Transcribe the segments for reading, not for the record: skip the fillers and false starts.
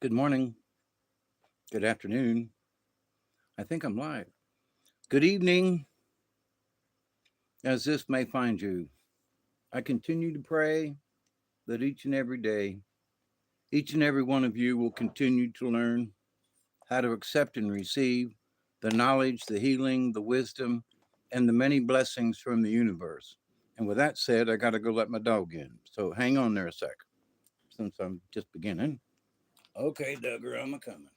Good morning. Good afternoon. I think I'm live. Good evening, as this may find you. I continue to pray that each and every day, each and every one of you will continue to learn how to accept and receive the knowledge, the healing, the wisdom, and the many blessings from the universe. And with that said, I got to go let my dog in. So hang on there a sec, since I'm just beginning. Okay, Duggar, I'm a coming.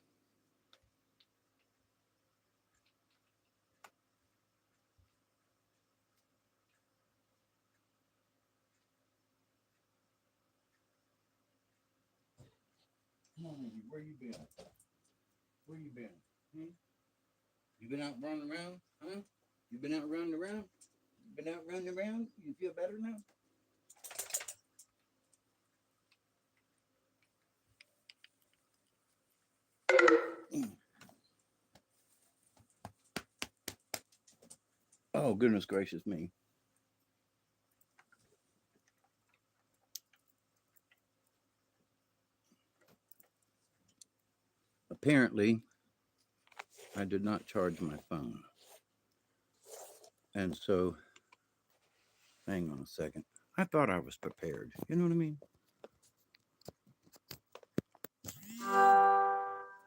Come on, Andy, where you been? Where you been? Hmm? You been out running around? Huh? You been out running around? You been out running around? You feel better now? Mm. Oh, goodness gracious me. Apparently, I did not charge my phone. And so, hang on a second. I thought I was prepared. You know what I mean?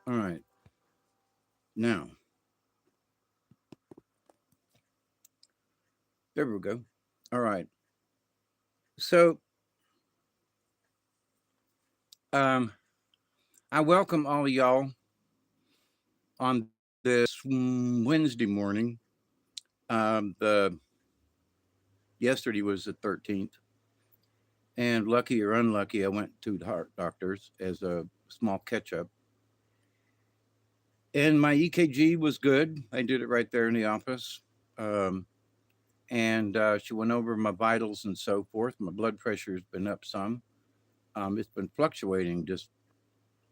All right. Now, there we go. All right. So, um, I welcome all of y'all on this Wednesday morning. The yesterday was the 13th, and lucky or unlucky, I went to the heart doctors as a small catch up. And my EKG was good. I did it right there in the office. Um, and she went over my vitals and so forth. My blood pressure has been up some. It's been fluctuating, just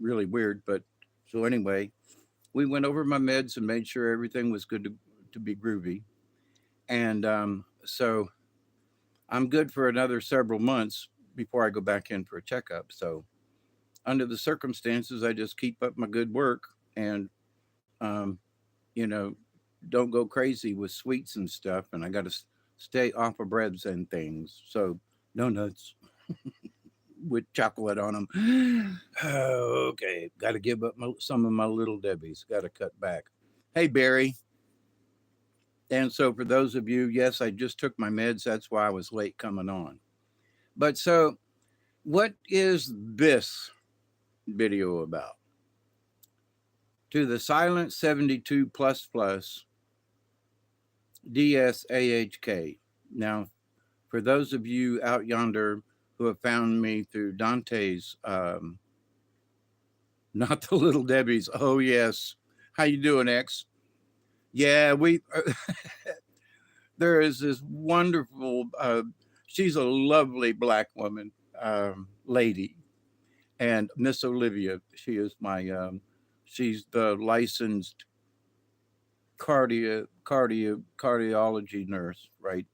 really weird. But so anyway, we went over my meds and made sure everything was good to be groovy. And so I'm good for another several months before I go back in for a checkup. So under the circumstances, I just keep up my good work and um, you know, don't go crazy with sweets and stuff. And I got to stay off of breads and things. So no nuts with chocolate on them. Okay, got to give up some of my little Debbie's. Got to cut back. Hey Barry. And so for those of you, yes, I just took my meds. That's why I was late coming on. But so, what is this video about? To the Silent 72 plus plus DS-AHK. Now, for those of you out yonder who have found me through Dante's, not the little Debbie's. Oh yes, how you doing, X? Yeah, we. There is this wonderful. She's a lovely black woman, lady, and Miss Olivia. She is my. She's the licensed cardiology nurse, right?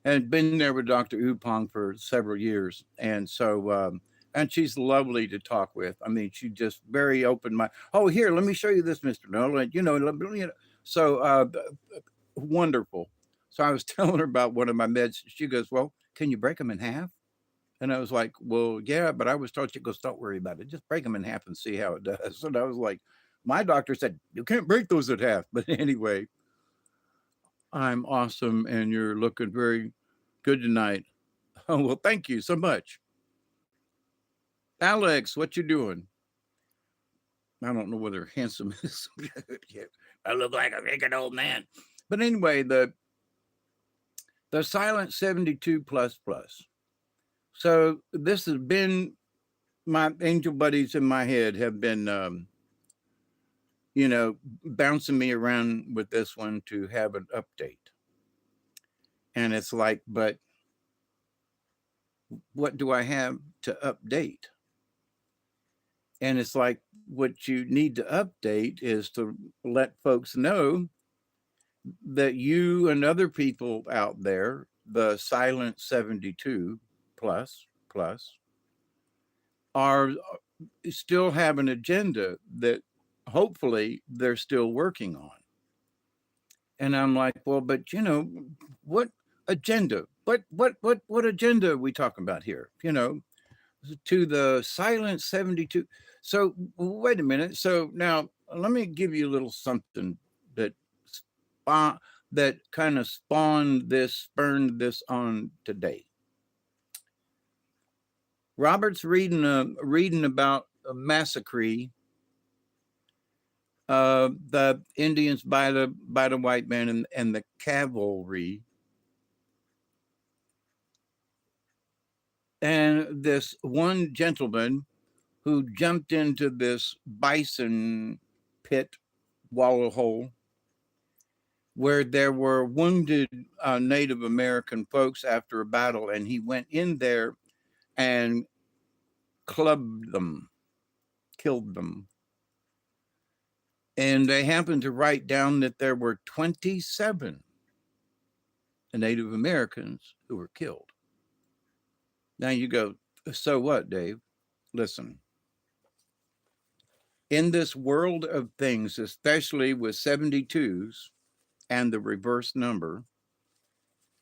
And been there with Dr. Upong for several years. And so, and she's lovely to talk with. I mean, she just very open mind. Oh, here, let me show you this, Mr. Nolan. So wonderful. So I was telling her about one of my meds. She goes, well, can you break them in half? And I was like, well, yeah, but I was told, she goes, don't worry about it. Just break them in half and see how it does. And I was like, my doctor said, you can't break those in half. But anyway, I'm awesome. And you're looking very good tonight. Oh, well, thank you so much. Alex, what you doing? I don't know whether handsome is. I look like a freaking old man. But anyway, the Silent 72 plus plus. So this has been my angel buddies in my head have been bouncing me around with this one to have an update. And it's like, but what do I have to update? And it's like, what you need to update is to let folks know that you and other people out there, the Silent 72 plus, are still have an agenda that hopefully they're still working on. And I'm like, well, but what agenda? What agenda are we talking about here? To the silent 72. So wait a minute. So now let me give you a little something that that kind of spurned this on today. Robert's reading about a massacre, the Indians by the white man and the cavalry, and this one gentleman who jumped into this bison pit, wallow hole, where there were wounded Native American folks after a battle, and he went in there and clubbed them, killed them. And they happened to write down that there were 27 Native Americans who were killed. Now you go, so what, Dave? Listen, in this world of things, especially with 72s and the reverse number,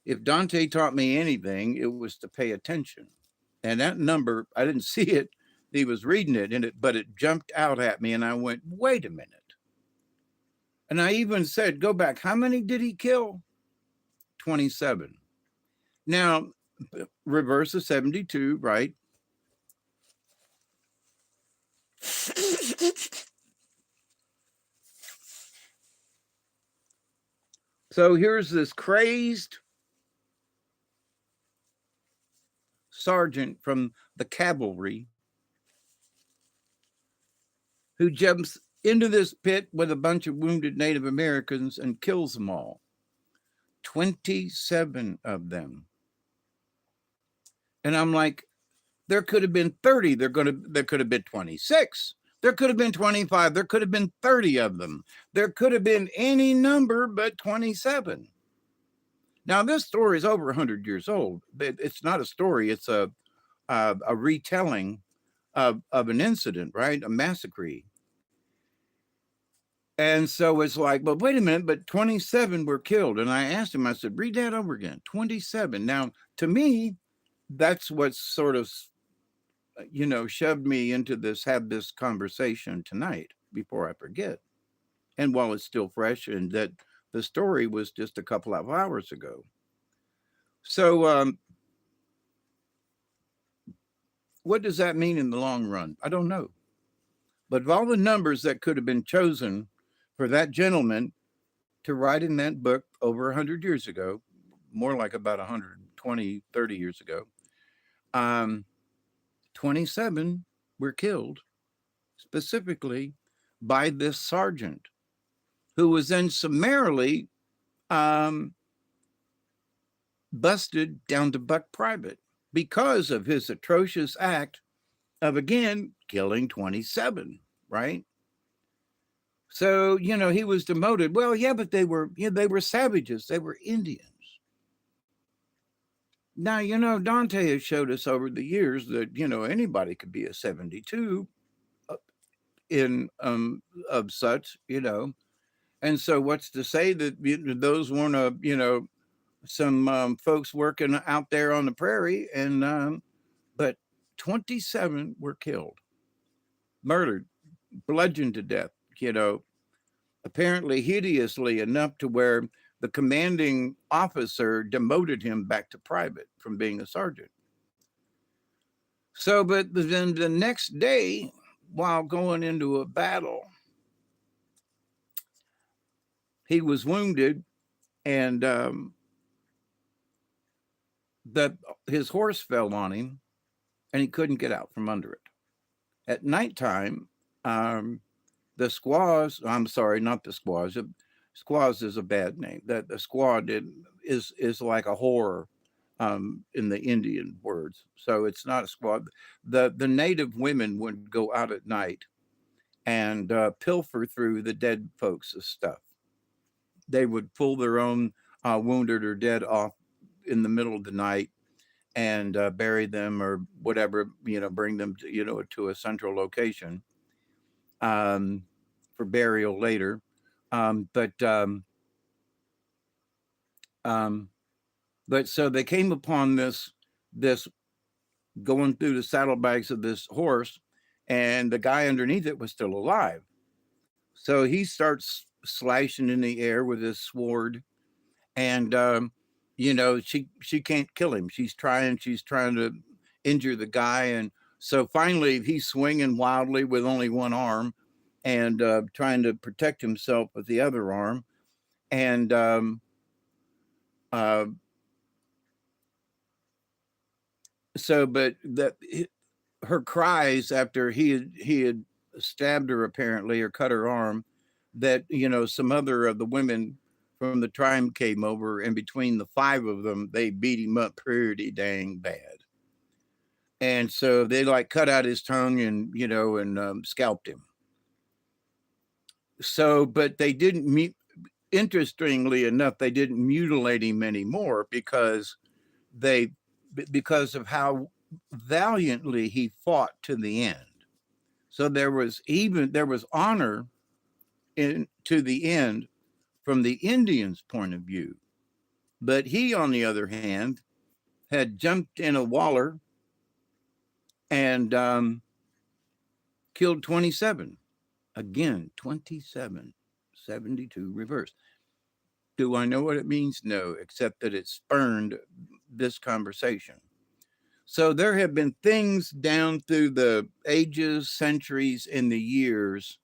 if Dante taught me anything, it was to pay attention. And that number, I didn't see it. He was reading it, but it jumped out at me, and I went, wait a minute. And I even said, go back. How many did he kill? 27. Now, reverse of 72, right? So here's this crazed sergeant from the cavalry who jumps into this pit with a bunch of wounded Native Americans and kills them all. 27 of them. And I'm like, there could have been 30. There could have been 26. There could have been 25. There could have been 30 of them. There could have been any number but 27. Now, this story is over 100 years old. It's not a story. It's a retelling of an incident, right? A massacre. And so it's like, but wait a minute, but 27 were killed. And I asked him, I said, read that over again. 27. Now, to me, that's what sort of, shoved me into have this conversation tonight before I forget. And while it's still fresh, and that the story was just a couple of hours ago. So, what does that mean in the long run? I don't know. But of all the numbers that could have been chosen for that gentleman to write in that book over 100 years ago, more like about 120, 30 years ago, 27 were killed specifically by this sergeant, who was then summarily busted down to buck private because of his atrocious act of, again, killing 27, right? So, he was demoted. Well, yeah, but they were savages. They were Indians. Now, Dante has showed us over the years that, anybody could be a 72 in of such, And so what's to say that those weren't, some folks working out there on the prairie, and but 27 were killed, murdered, bludgeoned to death, apparently hideously enough to where the commanding officer demoted him back to private from being a sergeant. So, but then the next day, while going into a battle, he was wounded, and his horse fell on him, and he couldn't get out from under it. At nighttime, the squaws, I'm sorry, not the squaws. Squaws is a bad name. That the squaw is like a horror in the Indian words. So it's not a squaw. The native women would go out at night and pilfer through the dead folks' stuff. They would pull their own wounded or dead off in the middle of the night and bury them or whatever, bring them to, to a central location, um, for burial later. But um, but so they came upon this going through the saddlebags of this horse, and the guy underneath it was still alive. So he starts slashing in the air with his sword, and she can't kill him. She's trying to injure the guy, and so finally he's swinging wildly with only one arm, and trying to protect himself with the other arm, and uh, but that her cries after he had stabbed her apparently or cut her arm, that some other of the women from the tribe came over, and between the five of them they beat him up pretty dang bad, and so they like cut out his tongue and scalped him. So but they didn't interestingly enough, they didn't mutilate him anymore they because of how valiantly he fought to the end. So there was honor in to the end from the Indians' point of view. But he, on the other hand, had jumped in a waller and killed 27. Again, 27, 72 reversed. Do I know what it means? No, except that it spurned this conversation. So there have been things down through the ages, centuries, and the years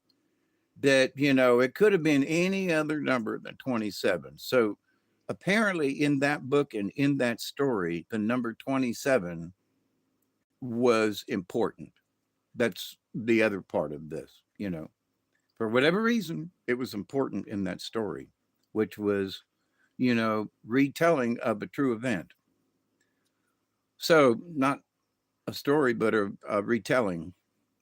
that, it could have been any other number than 27. So apparently, in that book and in that story, the number 27 was important. That's the other part of this. For whatever reason, it was important in that story, which was, retelling of a true event. So, not a story, but a retelling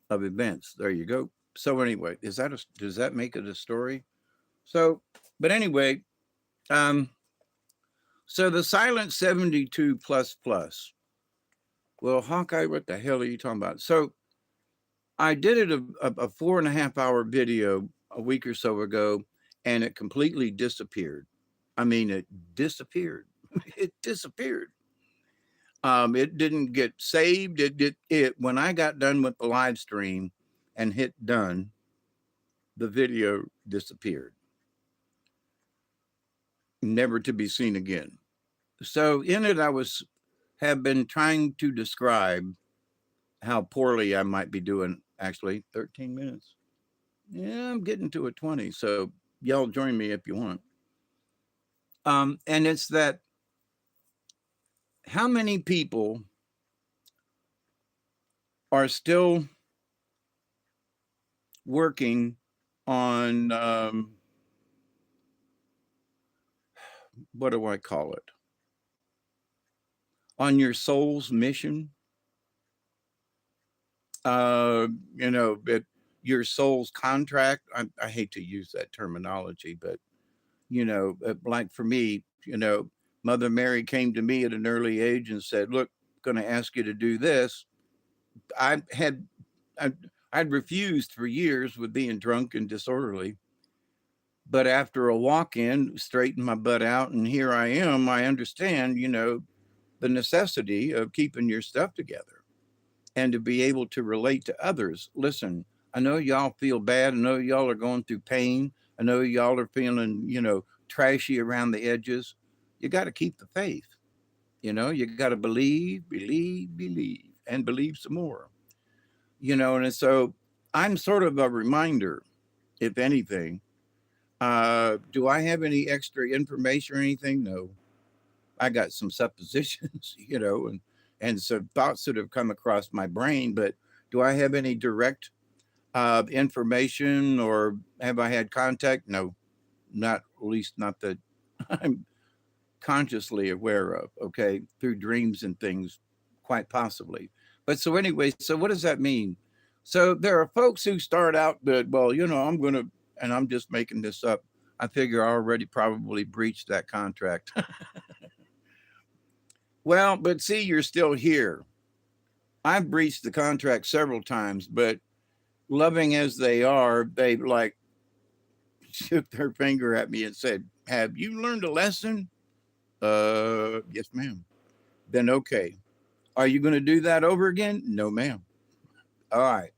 of events. There you go. So anyway, does that make it a story? So, but anyway, um, so the Silent 72 plus plus. Well, Hawkeye, what the hell are you talking about? So I did it a 4.5 hour video a week or so ago, and it completely disappeared. I mean, it disappeared. It disappeared. It didn't get saved. It when I got done with the live stream and hit done, the video disappeared, never to be seen again. So in it, have been trying to describe how poorly I might be doing. Actually, 13 minutes. Yeah, I'm getting to a 20. So y'all join me if you want. And it's that how many people are still working on what do I call it? On your soul's mission. Uh, your soul's contract. I hate to use that terminology, but like for me, Mother Mary came to me at an early age and said, "Look, I'm going to ask you to do this." I had I, I'd refused for years with being drunk and disorderly, but after a walk-in, straightened my butt out, and here I am. I understand, the necessity of keeping your stuff together and to be able to relate to others. Listen, I know y'all feel bad. I know y'all are going through pain. I know y'all are feeling, trashy around the edges. You got to keep the faith. You got to believe, believe, believe, and believe some more. And so I'm sort of a reminder, if anything. Do I have any extra information or anything? No. I got some suppositions, and some thoughts that have come across my brain, but do I have any direct information, or have I had contact? No, not at least not that I'm consciously aware of, okay, through dreams and things, quite possibly. But so anyway, so what does that mean? So there are folks who start out that, well, I'm going to, and I'm just making this up. I figure I already probably breached that contract. Well, but see, you're still here. I've breached the contract several times, but loving as they are, they like shook their finger at me and said, "Have you learned a lesson?" Yes, ma'am. Then okay. Are you going to do that over again? No, ma'am. All right.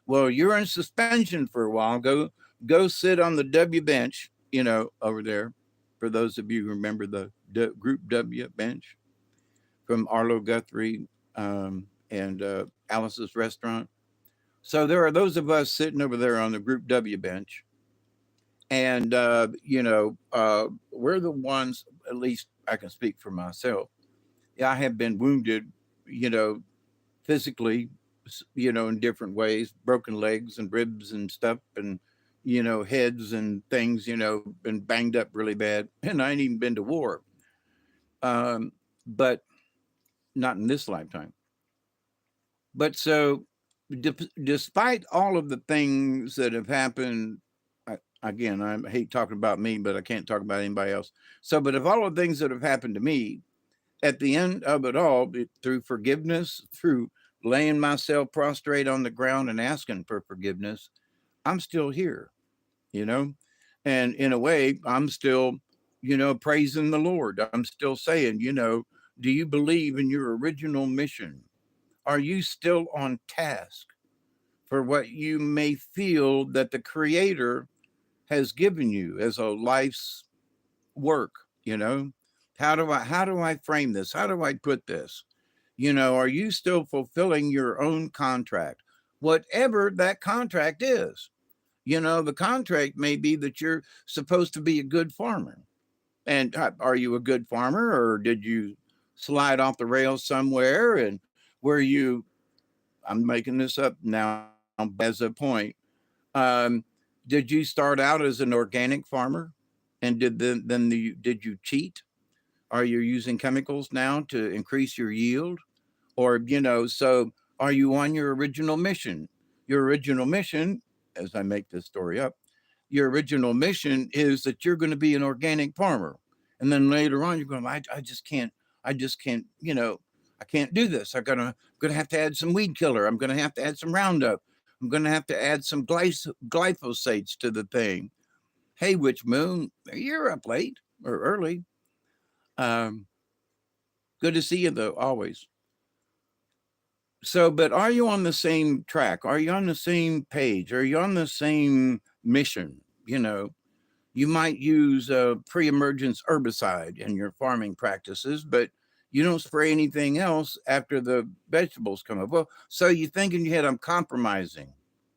Well, you're in suspension for a while. Go sit on the W bench, over there. For those of you who remember the Group W bench from Arlo Guthrie and Alice's restaurant. So there are those of us sitting over there on the Group W bench, and we're the ones. At least I can speak for myself. Yeah, I have been wounded, you know, physically, in different ways, broken legs and ribs and stuff, and heads and things, been banged up really bad, and I ain't even been to war, but not in this lifetime. But so, despite all of the things that have happened, again, I hate talking about me, but I can't talk about anybody else. So, but if all of the things that have happened to me, at the end of it all, through forgiveness, through laying myself prostrate on the ground and asking for forgiveness, I'm still here, you know? And in a way, I'm still, praising the Lord. I'm still saying, do you believe in your original mission? Are you still on task for what you may feel that the Creator has given you as a life's work, you know? How do I frame this? How do I put this? Are you still fulfilling your own contract? Whatever that contract is. The contract may be that you're supposed to be a good farmer. And are you a good farmer, or did you slide off the rails somewhere and where you, I'm making this up now as a point. Um, did you start out as an organic farmer, and did you cheat? Are you using chemicals now to increase your yield? Or, so are you on your original mission? Your original mission, as I make this story up, your original mission is that you're going to be an organic farmer. And then later on, you're going, I just can't, I can't do this. I'm gonna have to add some weed killer. I'm gonna have to add some Roundup. I'm gonna have to add some glyphosates to the thing. Hey, Witch Moon, you're up late or early. Um, Good to see you though, always. So, but are you on the same track? Are you on the same page? Are you on the same mission? You might use a pre-emergence herbicide in your farming practices, but you don't spray anything else after the vegetables come up. Well, so you think in your head, I'm compromising.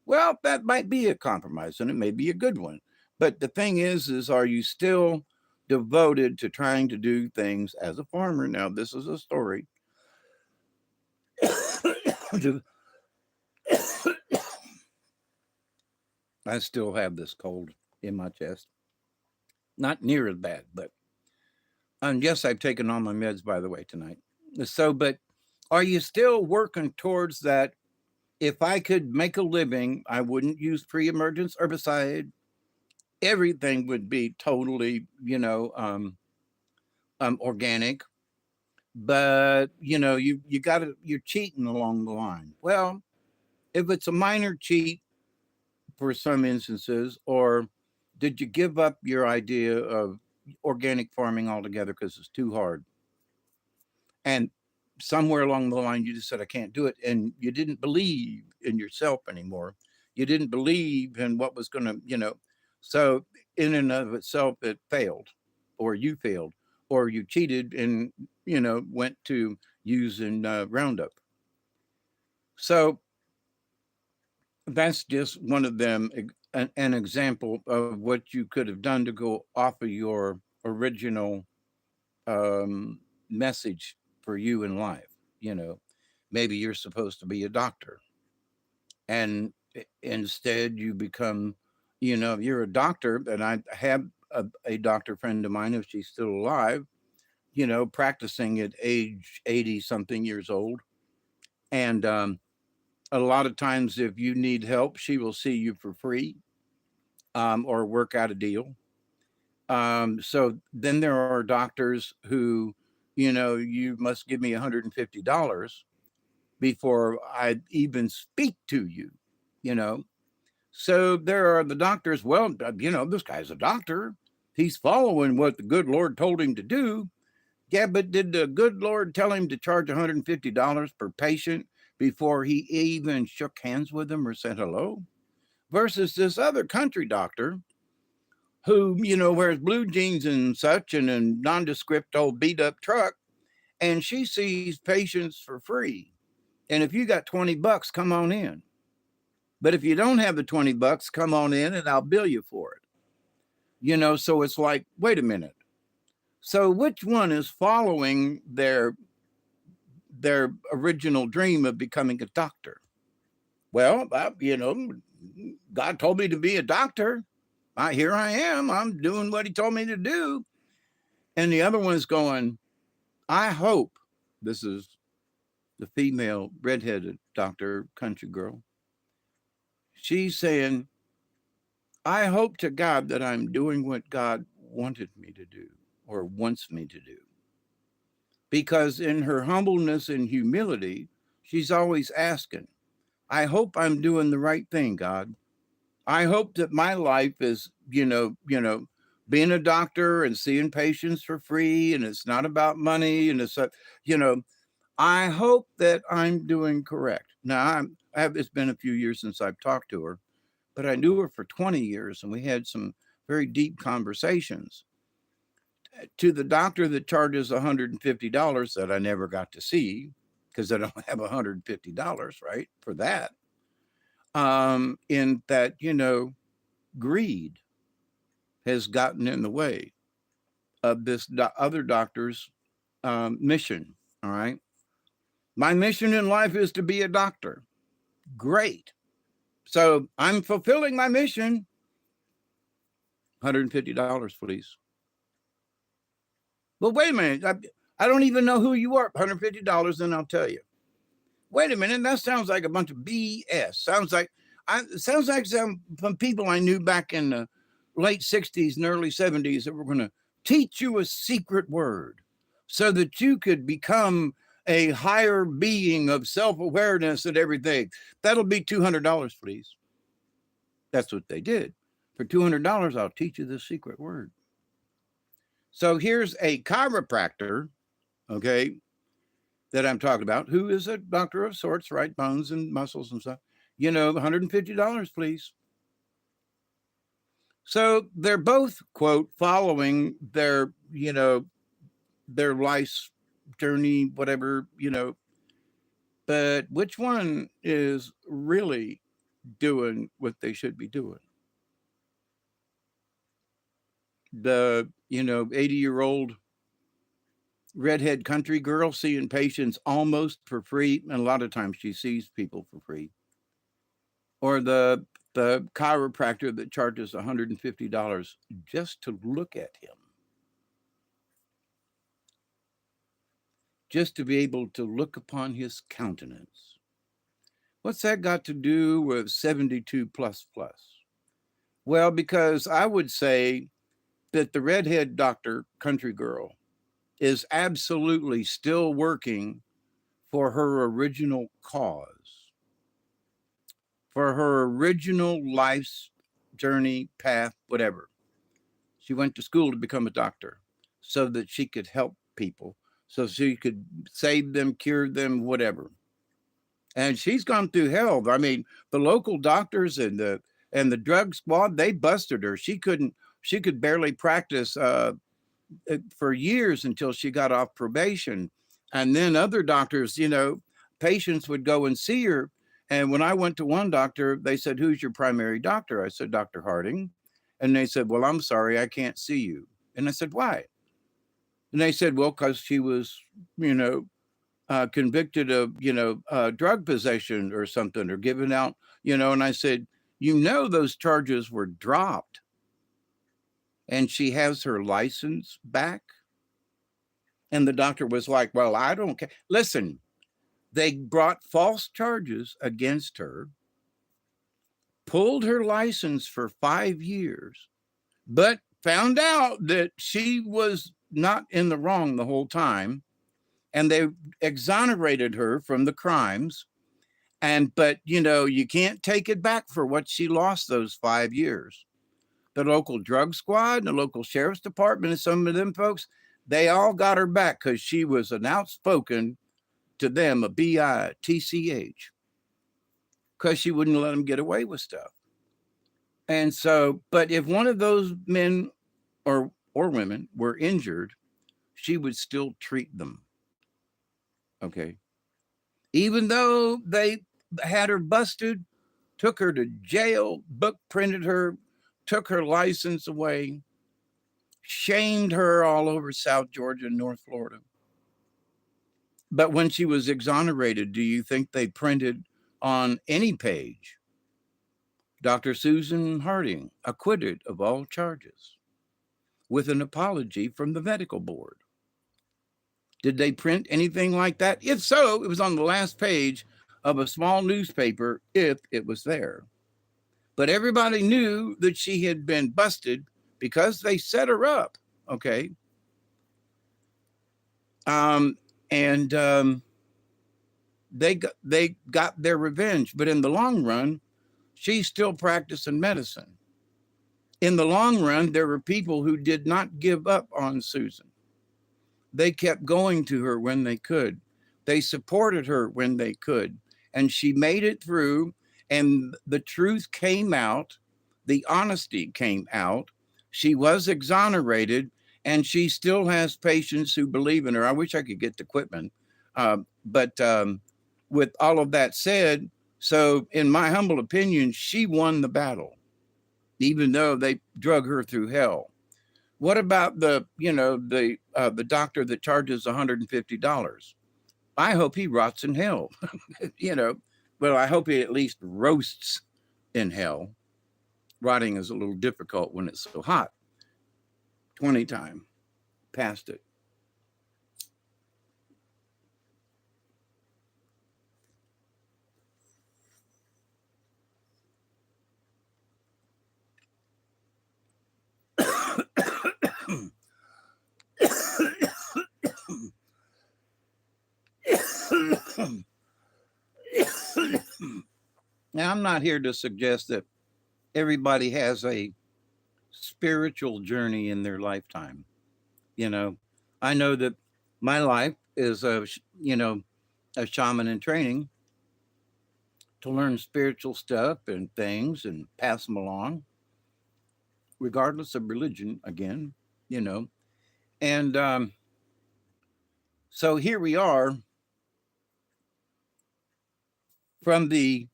Well, that might be a compromise, and it may be a good one. But the thing is are you still devoted to trying to do things as a farmer? Now, this is a story. I still have this cold in my chest. Not near as bad, but and yes, I've taken all my meds by the way tonight. So, but are you still working towards that? If I could make a living, I wouldn't use pre-emergence herbicide. Everything would be totally, organic. But you got to you're cheating along the line. Well, if it's a minor cheat for some instances, or did you give up your idea of organic farming altogether because it's too hard? And somewhere along the line, you just said, I can't do it. And you didn't believe in yourself anymore. You didn't believe in what was going to, so in and of itself, it failed, or you failed, or you cheated and, went to using Roundup. So that's just one of them, an example of what you could have done to go off of your original message for you in life. You know, Maybe you're supposed to be a doctor, and instead you become, you're a doctor. And I have a doctor friend of mine, if she's still alive, practicing at age 80 something years old. And a lot of times, if you need help, she will see you for free, or work out a deal. So then there are doctors who you must give me $150 before I even speak to you, you know. So there are the doctors. Well, this guy's a doctor. He's following what the good Lord told him to do. Yeah, but did the good Lord tell him to charge $150 per patient before he even shook hands with them or said hello? Versus this other country doctor who, wears blue jeans and such and a nondescript old beat up truck, and she sees patients for free. And if you got $20, come on in. But if you don't have the $20, come on in and I'll bill you for it. So it's like, wait a minute. So which one is following their original dream of becoming a doctor? Well, God told me to be a doctor. Here I am. I'm doing what he told me to do. And the other one is going, I hope, this is the female redheaded doctor, country girl. She's saying, I hope to God that I'm doing what God wanted me to do or wants me to do. Because in her humbleness and humility, she's always asking, I hope I'm doing the right thing, God. I hope that my life is, being a doctor and seeing patients for free, and it's not about money, and I hope that I'm doing correct. Now, it's been a few years since I've talked to her, but I knew her for 20 years, and we had some very deep conversations. To the doctor that charges $150 that I never got to see because I don't have $150, right, for that. In that, greed has gotten in the way of this other doctor's mission. All right. My mission in life is to be a doctor. Great. So I'm fulfilling my mission. $150, please. Well, wait a minute. I don't even know who you are. $150, then I'll tell you. Wait a minute. That sounds like a bunch of BS. Sounds like some people I knew back in the late 60s and early 70s that were going to teach you a secret word so that you could become a higher being of self-awareness and everything. That'll be $200, please. That's what they did. For $200, I'll teach you this secret word. So here's a chiropractor, okay, that I'm talking about, who is a doctor of sorts, right? Bones and muscles and stuff. $150, please. So they're both, quote, following their life's journey, whatever, but which one is really doing what they should be doing? The, 80-year-old redhead country girl seeing patients almost for free, and a lot of times she sees people for free, or the chiropractor that charges $150 just to look at him, just to be able to look upon his countenance. What's that got to do with 72 plus plus? Well, because I would say that the redhead doctor country girl is absolutely still working for her original cause, for her original life's journey, path, whatever. She went to school to become a doctor so that she could help people, so she could save them, cure them, whatever. And she's gone through hell. I mean, the local doctors and the drug squad, they busted her. She could barely practice for years until she got off probation. And then other doctors, patients would go and see her. And when I went to one doctor, they said, who's your primary doctor? I said, Dr. Harding. And they said, well, I'm sorry, I can't see you. And I said, why? And they said, well, because she was, convicted of, drug possession or something, or giving out, and I said, those charges were dropped. And she has her license back. And the doctor was like, well, I don't care. Listen, they brought false charges against her, pulled her license for 5 years, but found out that she was not in the wrong the whole time, and they exonerated her from the crimes. And but you can't take it back for what she lost those 5 years. The local drug squad and the local sheriff's department and some of them folks, they all got her back because she was an outspoken, to them, a bitch, because she wouldn't let them get away with stuff. And so, but if one of those men or women were injured, she would still treat them. Okay. Even though they had her busted, took her to jail, book printed her, took her license away, shamed her all over South Georgia and North Florida. But when she was exonerated, do you think they printed on any page, Dr. Susan Harding acquitted of all charges with an apology from the medical board? Did they print anything like that? If so, it was on the last page of a small newspaper, if it was there. But everybody knew that she had been busted because they set her up. Okay. And they got their revenge. But in the long run, she's still practicing medicine. In the long run, there were people who did not give up on Susan. They kept going to her when they could. They supported her when they could. And she made it through, and the truth came out. The honesty came out. She was exonerated, and she still has patients who believe in her. I wish I could get the equipment. But with all of that said, so in my humble opinion, she won the battle, even though they drug her through hell. What about the doctor that charges $150? I hope he rots in hell. Well, I hope he at least roasts in hell. Rotting is a little difficult when it's so hot. 20 time past it. Now, I'm not here to suggest that everybody has a spiritual journey in their lifetime. I know that my life is a shaman in training to learn spiritual stuff and things and pass them along, regardless of religion, again, you know. And so here we are from the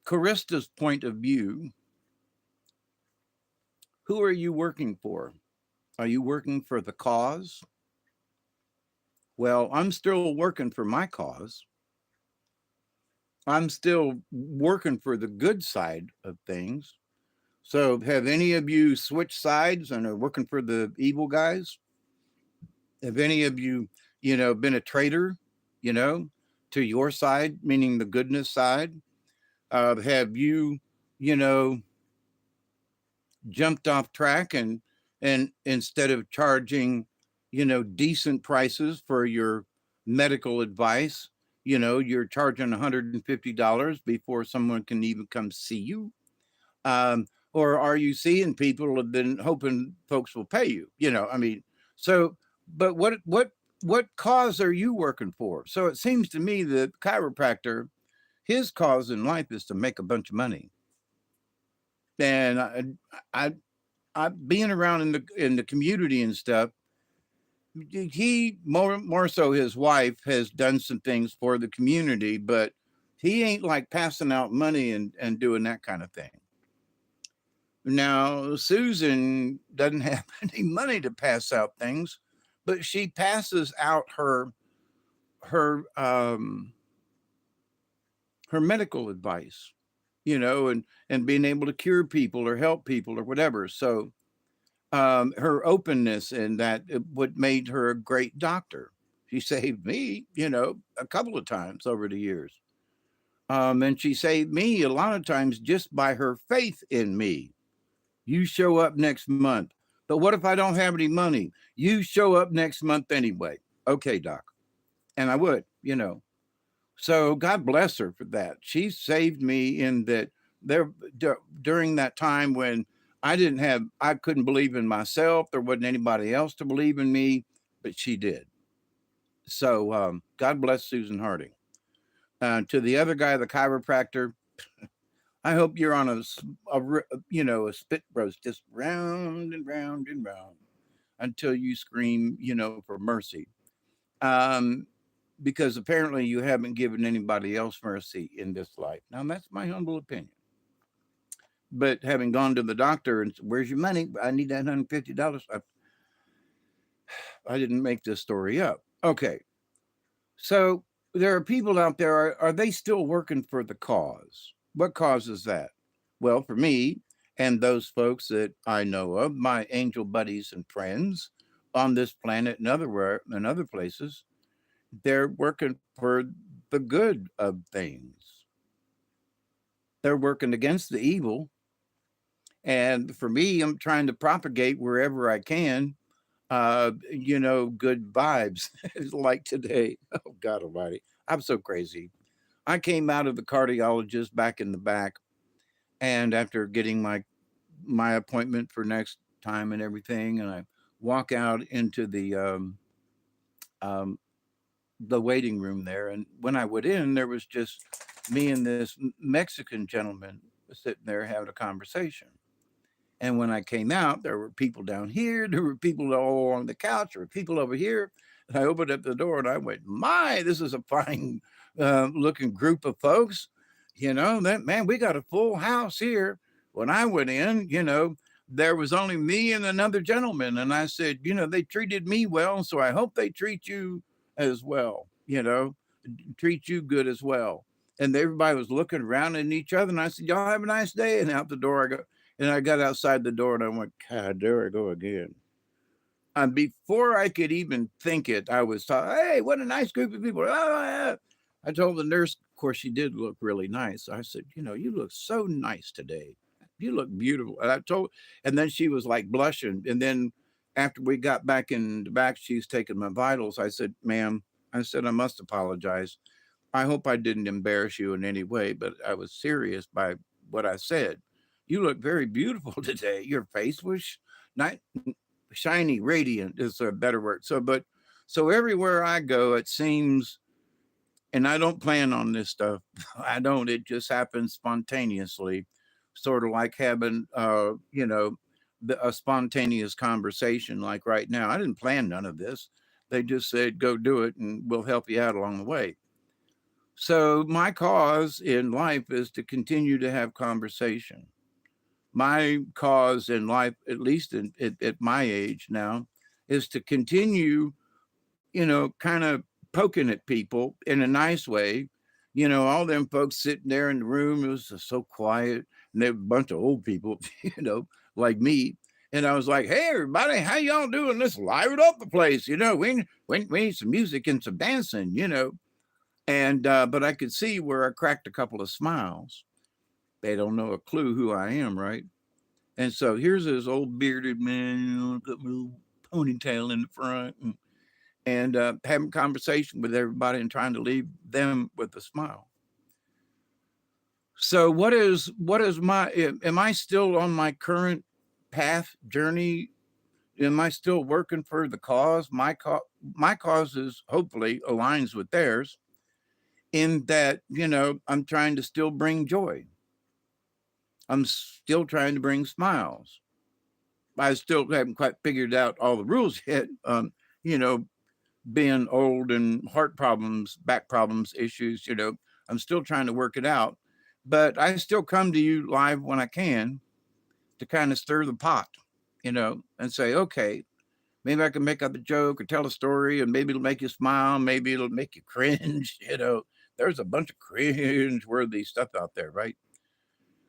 Charista's point of view. Who are you working for? Are you working for the cause? Well, I'm still working for my cause. I'm still working for the good side of things. So, have any of you switched sides and are working for the evil guys? Have any of you, been a traitor, you know, to your side, meaning the goodness side? Have you, you know, jumped off track and instead of charging, decent prices for your medical advice, you're charging $150 before someone can even come see you? Or are you seeing people have been hoping folks will pay you? So, but what cause are you working for? So it seems to me that chiropractor, his cause in life is to make a bunch of money. And I being around in the community and stuff, he more so his wife has done some things for the community, but he ain't like passing out money and doing that kind of thing. Now, Susan doesn't have any money to pass out things, but she passes out her her medical advice, and being able to cure people or help people or whatever. So her openness and that what made her a great doctor. She saved me, a couple of times over the years. And she saved me a lot of times just by her faith in me. You show up next month. But what if I don't have any money? You show up next month anyway. Okay, doc. And I would, you know. So God bless her for that. She saved me in that there during that time when I couldn't believe in myself. There wasn't anybody else to believe in me, but she did. So God bless Susan Harding. To the other guy, the chiropractor, I hope you're on a spit roast, just round and round and round until you scream, for mercy. Um, because apparently you haven't given anybody else mercy in this life. Now, that's my humble opinion. But having gone to the doctor and where's your money? I need that $150. I didn't make this story up. Okay. So there are people out there, are they still working for the cause? What causes that? Well, for me and those folks that I know of, my angel buddies and friends on this planet and other places, they're working for the good of things. They're working against the evil. And for me, I'm trying to propagate wherever I can, good vibes like today. Oh, God Almighty. I'm so crazy. I came out of the cardiologist back in the back, and after getting my appointment for next time and everything, and I walk out into um, the waiting room there. And when I went in, there was just me and this Mexican gentleman sitting there having a conversation. And when I came out, there were people down here, there were people all on the couch, there were people over here. And I opened up the door and I went, "My, this is a fine looking group of folks. That man, we got a full house here." When I went in, there was only me and another gentleman. And I said, they treated me well. So I hope they treat you as well, treat you good as well. And everybody was looking around at each other. And I said, "Y'all have a nice day." And out the door I go. And I got outside the door and I went, "God, there I go again." And before I could even think it, I was talking, "Hey, what a nice group of people." Oh, yeah. I told the nurse, of course, she did look really nice. I said, "You look so nice today. You look beautiful." And then she was like blushing. And then after we got back in the back, she's taking my vitals. I said, "Ma'am," I said, "I must apologize. I hope I didn't embarrass you in any way, but I was serious by what I said. You look very beautiful today. Your face was not shiny, radiant is a better word." So everywhere I go, it seems, and I don't plan on this stuff. I don't. It just happens spontaneously, sort of like having, a spontaneous conversation like right now. I didn't plan none of this. They just said, "Go do it, and we'll help you out along the way." So my cause in life is to continue to have conversation. My cause in life, at least at my age now, is to continue, kind of poking at people in a nice way. All them folks sitting there in the room, it was just so quiet, and they were a bunch of old people, like me. And I was like, "Hey, everybody, how y'all doing? Let's liven up the place. We need some music and some dancing. And but I could see where I cracked a couple of smiles. They don't know a clue who I am, right? And so here's this old bearded man, got a little ponytail in the front, and having conversation with everybody and trying to leave them with a smile. So what is my am I still on my current path journey? Am I still working for the cause? My cause is hopefully aligns with theirs in that, I'm trying to still bring joy. I'm still trying to bring smiles. I still haven't quite figured out all the rules yet. You know, being old and heart problems, back problems, issues, I'm still trying to work it out. But I still come to you live when I can to kind of stir the pot, and say, okay, maybe I can make up a joke or tell a story, and maybe it'll make you smile, maybe it'll make you cringe. There's a bunch of cringe worthy stuff out there, right?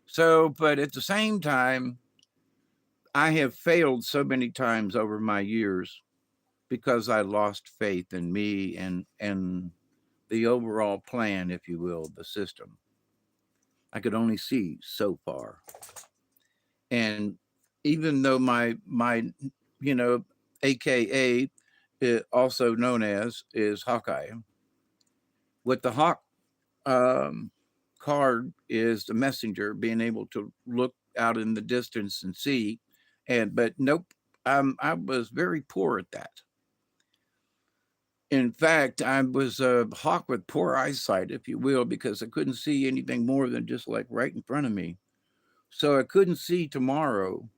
So, but at the same time, I have failed so many times over my years because I lost faith in me and the overall plan, if you will, the system. I could only see so far. And even though my you know AKA, also known as, is Hawkeye. What the Hawk um, card is the messenger, being able to look out in the distance and see. And but nope, I was very poor at that. In fact, I was a hawk with poor eyesight, if you will, because I couldn't see anything more than just like right in front of me. So I couldn't see tomorrow.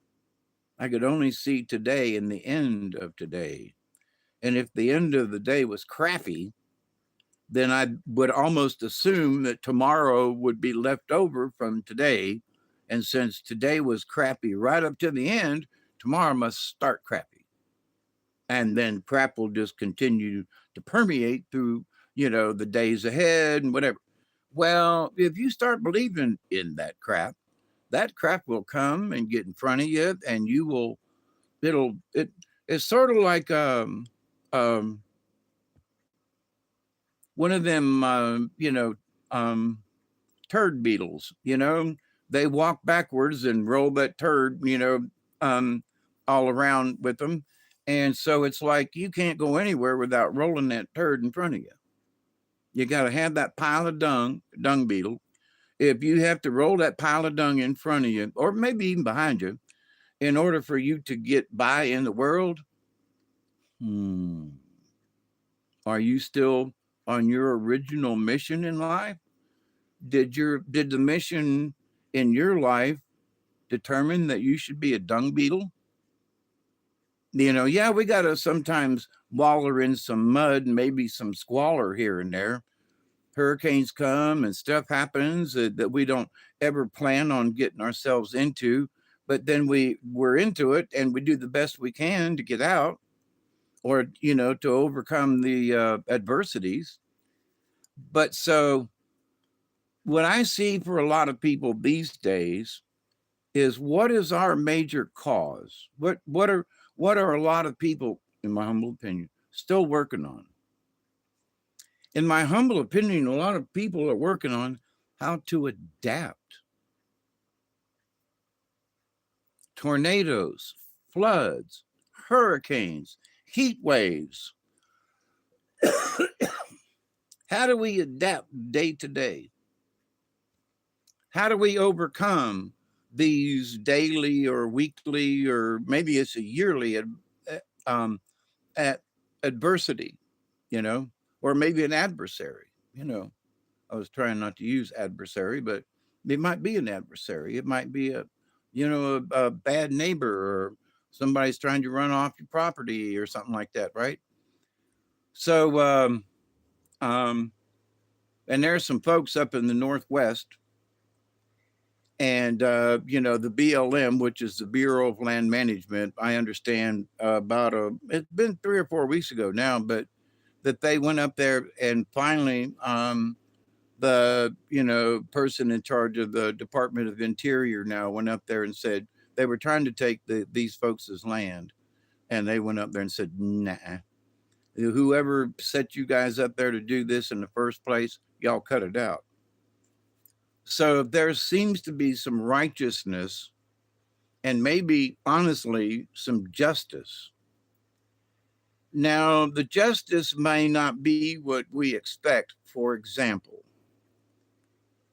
I could only see today and the end of today. And if the end of the day was crappy, then I would almost assume that tomorrow would be left over from today. And since today was crappy right up to the end, tomorrow must start crappy. And then crap will just continue to permeate through, the days ahead and whatever. Well, if you start believing in that crap will come and get in front of you, and you will, it's sort of like, um, one of them, turd beetles, they walk backwards and roll that turd, um, all around with them. And so it's like you can't go anywhere without rolling that turd in front of you. You got to have that pile of dung beetle. If you have to roll that pile of dung in front of you, or maybe even behind you, in order for you to get by in the world, hmm, are you still on your original mission in life? Did the mission in your life determine that you should be a dung beetle? Yeah, we got to sometimes waller in some mud and maybe some squalor here and there. Hurricanes come and stuff happens that we don't ever plan on getting ourselves into, but then we're into it and we do the best we can to get out, or to overcome the adversities. But so what I see for a lot of people these days is, what is our major cause? What are a lot of people, in my humble opinion, still working on? In my humble opinion, a lot of people are working on how to adapt. Tornadoes, floods, hurricanes, heat waves. How do we adapt day to day? How do we overcome these daily or weekly, or maybe it's a yearly um, at adversity, or maybe an adversary? I was trying not to use adversary, but it might be an adversary. It might be a bad neighbor, or somebody's trying to run off your property or something like that, right? So, um, and there's some folks up in the Northwest, and the BLM, which is the Bureau of Land Management. I understand it's been 3 or 4 weeks ago now, but that they went up there and finally, the person in charge of the Department of Interior now went up there and said they were trying to take these folks' land, and they went up there and said, nah, whoever set you guys up there to do this in the first place, y'all cut it out. So there seems to be some righteousness, and maybe honestly some justice. Now, the justice may not be what we expect. For example,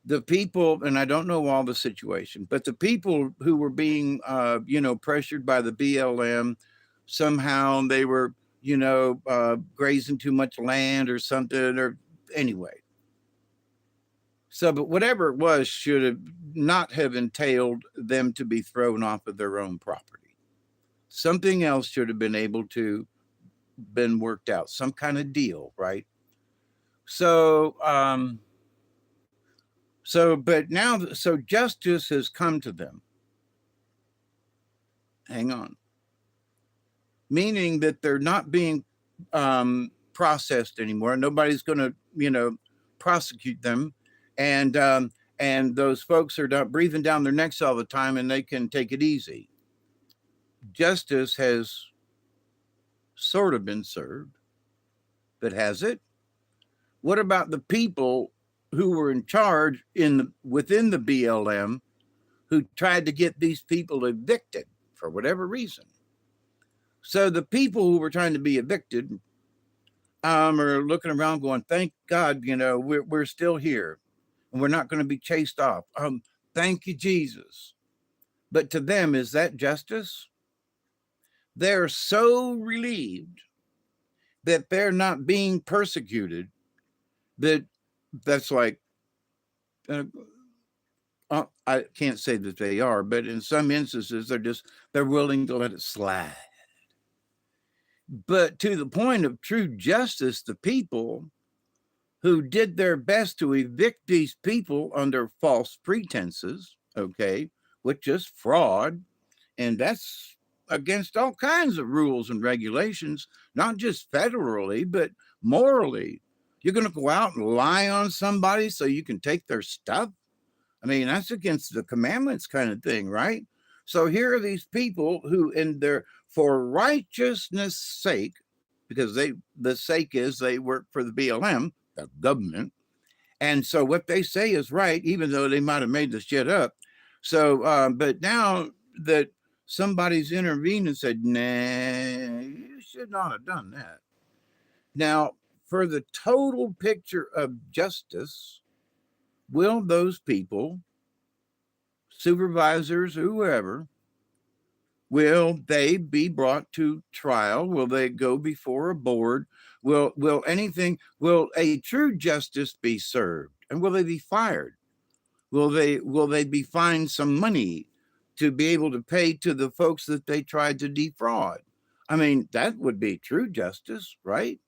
the people, and I don't know all the situation, but the people who were being, pressured by the BLM, somehow they were, grazing too much land or something, or anyway. So, but whatever it was, should have not have entailed them to be thrown off of their own property. Something else should have been able to been worked out, some kind of deal, right? So, but now, so justice has come to them. Hang on. Meaning that they're not being processed anymore. Nobody's going to, prosecute them. And those folks are not breathing down their necks all the time, and they can take it easy. Justice has sort of been served, but has it? What about the people who were in charge within the BLM, who tried to get these people evicted for whatever reason. So the people who were trying to be evicted are looking around going, thank God, we're still here and we're not going to be chased off. Thank you, Jesus. But to them, is that justice? They're so relieved that they're not being persecuted that that's like, uh, I can't say that they are, but in some instances, they're willing to let it slide. But to the point of true justice, the people who did their best to evict these people under false pretenses, okay, which is fraud, and that's against all kinds of rules and regulations, not just federally, but morally. You're going to go out and lie on somebody so you can take their stuff? I mean, that's against the commandments kind of thing, right? So here are these people who, for righteousness' sake, because the sake is they work for the BLM, the government, and so what they say is right, even though they might have made the shit up. So, but now that somebody's intervened and said, nah, you should not have done that. Now, for the total picture of justice, will those people, supervisors, whoever, will they be brought to trial? Will they go before a board? Will a true justice be served? And will they be fired? Will they be fined some money to be able to pay to the folks that they tried to defraud? I mean, that would be true justice, right?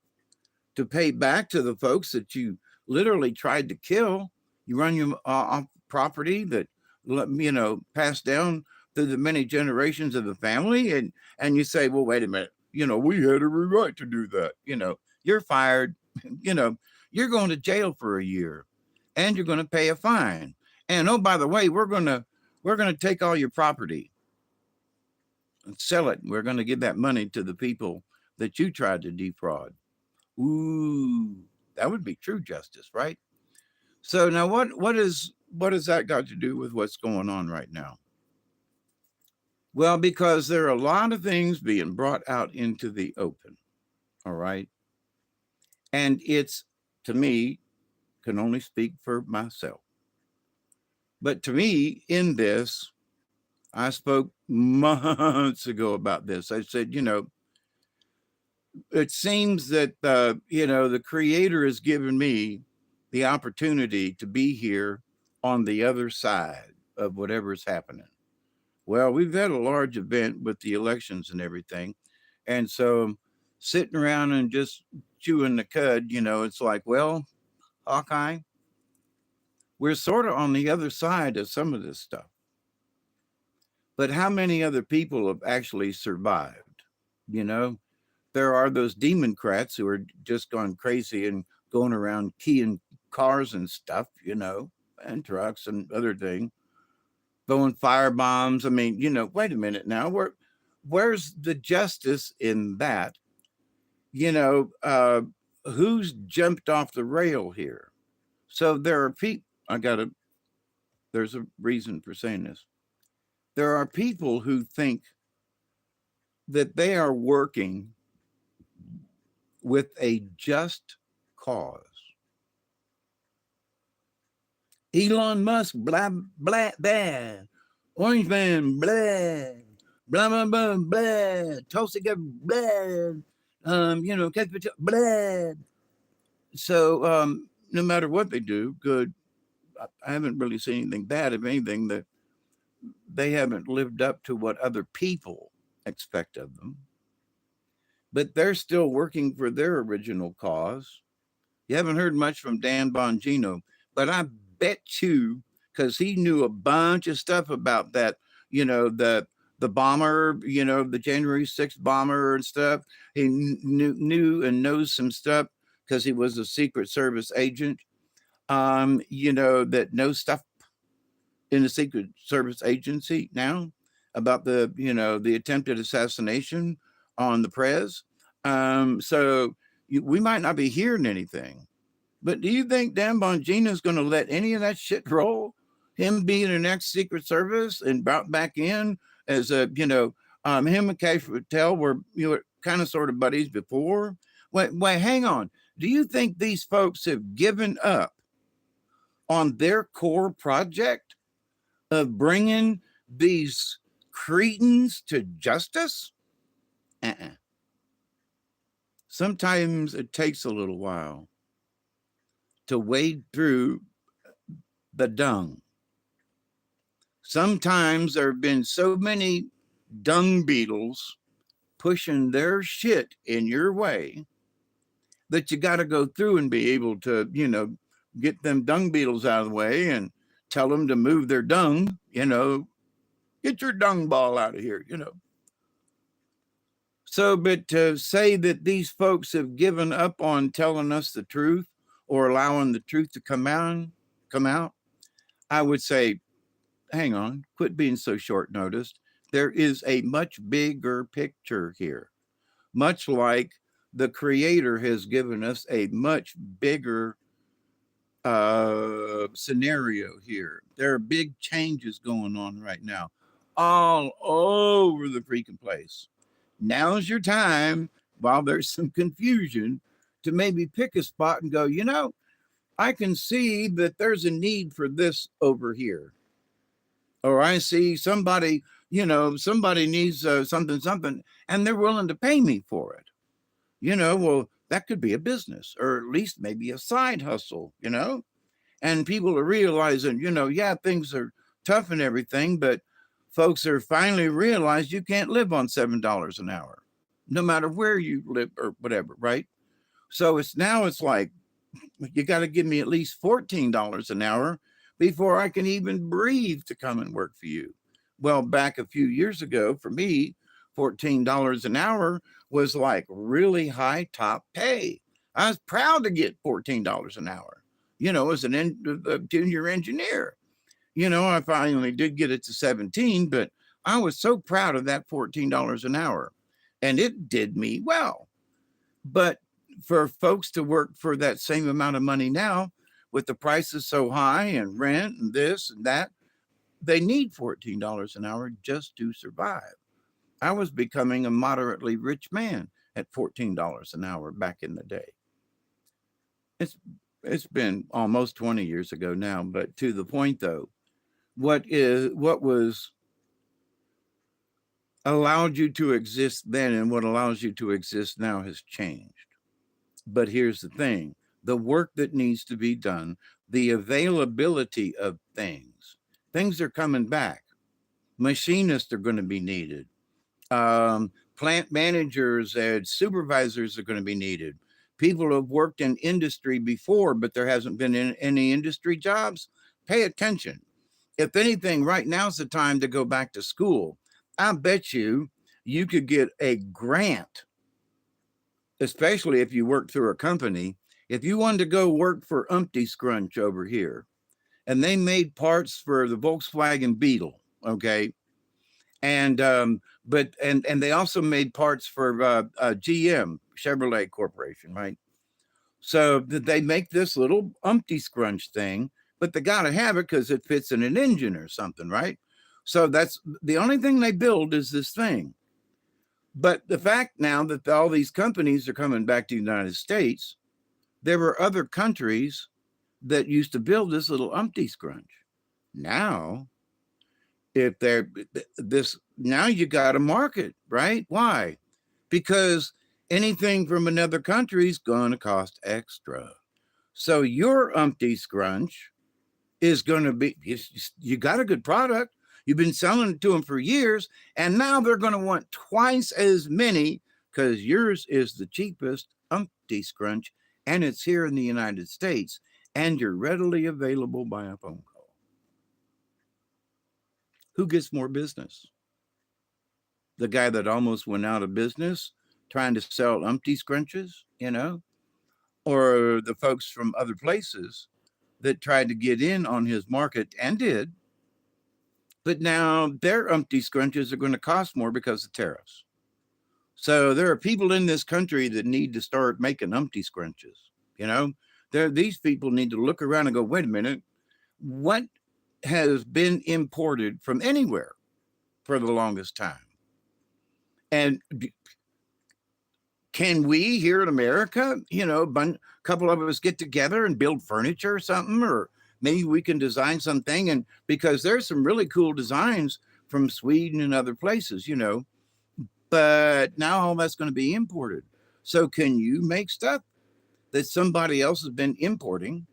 To pay back to the folks that you literally tried to kill. You run your off property that passed down through the many generations of the family, and you say, well, wait a minute, we had every right to do that. You're fired. You're going to jail for a year, and you're going to pay a fine. And oh, by the way, we're gonna take all your property and sell it. We're going to give that money to the people that you tried to defraud. Ooh, that would be true justice, right? So now what has that got to do with what's going on right now? Well, because there are a lot of things being brought out into the open. All right. And it's, to me, can only speak for myself. But to me, in this, I spoke months ago about this. I said, it seems that, the Creator has given me the opportunity to be here on the other side of whatever's happening. Well, we've had a large event with the elections and everything. And so sitting around and just chewing the cud, it's like, well, Hawkeye, we're sort of on the other side of some of this stuff. But how many other people have actually survived? There are those democrats who are just gone crazy and going around keying cars and stuff, and trucks and other things, throwing fire bombs. I mean, wait a minute now. Where's the justice in that? Who's jumped off the rail here? So there are people, there's a reason for saying this. There are people who think that they are working with a just cause. Elon Musk, blah, blah, blah. Orange Man, blah, blah, blah, blah, blah. Tulsi Gabbard, blah. Blah. So no matter what they do, good. I haven't really seen anything bad. If anything, that they haven't lived up to what other people expect of them. But they're still working for their original cause. You haven't heard much from Dan Bongino, but I bet you, because he knew a bunch of stuff about that, the bomber, the January 6th bomber and stuff. He knew and knows some stuff because he was a Secret Service agent, that knows stuff in the Secret Service agency now about the attempted assassination on the prez. So we might not be hearing anything. But do you think Dan Bongino is going to let any of that shit roll? Him being the next Secret Service and brought back in as a, Him and Cash Patel were, kind of sort of buddies before. Wait, hang on. Do you think these folks have given up on their core project of bringing these cretins to justice? Uh-uh. Sometimes it takes a little while to wade through the dung. Sometimes there have been so many dung beetles pushing their shit in your way that you got to go through and be able to, get them dung beetles out of the way and tell them to move their dung, get your dung ball out of here, So, but to say that these folks have given up on telling us the truth or allowing the truth to come out, I would say, hang on, quit being so short noticed. There is a much bigger picture here, much like the Creator has given us a much bigger scenario here. There are big changes going on right now, all over the freaking place. Now's your time, while there's some confusion, to maybe pick a spot and go, I can see that there's a need for this over here. Or I see somebody, somebody needs something, and they're willing to pay me for it. Well, that could be a business, or at least maybe a side hustle, and people are realizing, yeah, things are tough and everything, but folks are finally realized you can't live on $7 an hour, no matter where you live or whatever, right? So it's like, you got to give me at least $14 an hour before I can even breathe to come and work for you. Well, back a few years ago, for me, $14 an hour was like really high top pay. I was proud to get $14 an hour, as a junior engineer. I finally did get it to 17, but I was so proud of that $14 an hour, and it did me well. But for folks to work for that same amount of money now, with the prices so high and rent and this and that, they need $14 an hour just to survive. I was becoming a moderately rich man at $14 an hour back in the day. It's been almost 20 years ago now, but to the point though, what was allowed you to exist then and what allows you to exist now has changed. But here's the thing, the work that needs to be done, the availability of things are coming back. Machinists are going to be needed. Plant managers and supervisors are going to be needed. People who have worked in industry before, but there hasn't been any industry jobs, pay attention. If anything, right now's the time to go back to school. I bet you could get a grant, especially if you work through a company. If you wanted to go work for Umpty Scrunch over here, and they made parts for the Volkswagen Beetle, okay, and but they also made parts for GM Chevrolet Corporation, right? So they make this little Umpty Scrunch thing, but they got to have it because it fits in an engine or something, right? So that's the only thing they build is this thing. But the fact now that all these companies are coming back to the United States, there were other countries that used to build this little Umpty Scrunch. Now, if they're this, now you got a market, right? Why? Because anything from another country is going to cost extra. So your Umpty Scrunch is going to be, you got a good product. You've been selling it to them for years, and now they're going to want twice as many because yours is the cheapest Umpty Scrunch, and it's here in the United States, and you're readily available by a phone call. Who gets more business? The guy that almost went out of business trying to sell Umpty Scrunches, or the folks from other places that tried to get in on his market and did, but now their Umpty Scrunches are going to cost more because of tariffs. So there are people in this country that need to start making Umpty Scrunches. These people need to look around and go, wait a minute, what has been imported from anywhere for the longest time? And can we here in America, a couple of us get together and build furniture or something, or maybe we can design something? And because there's some really cool designs from Sweden and other places, but now all that's going to be imported. So can you make stuff that somebody else has been importing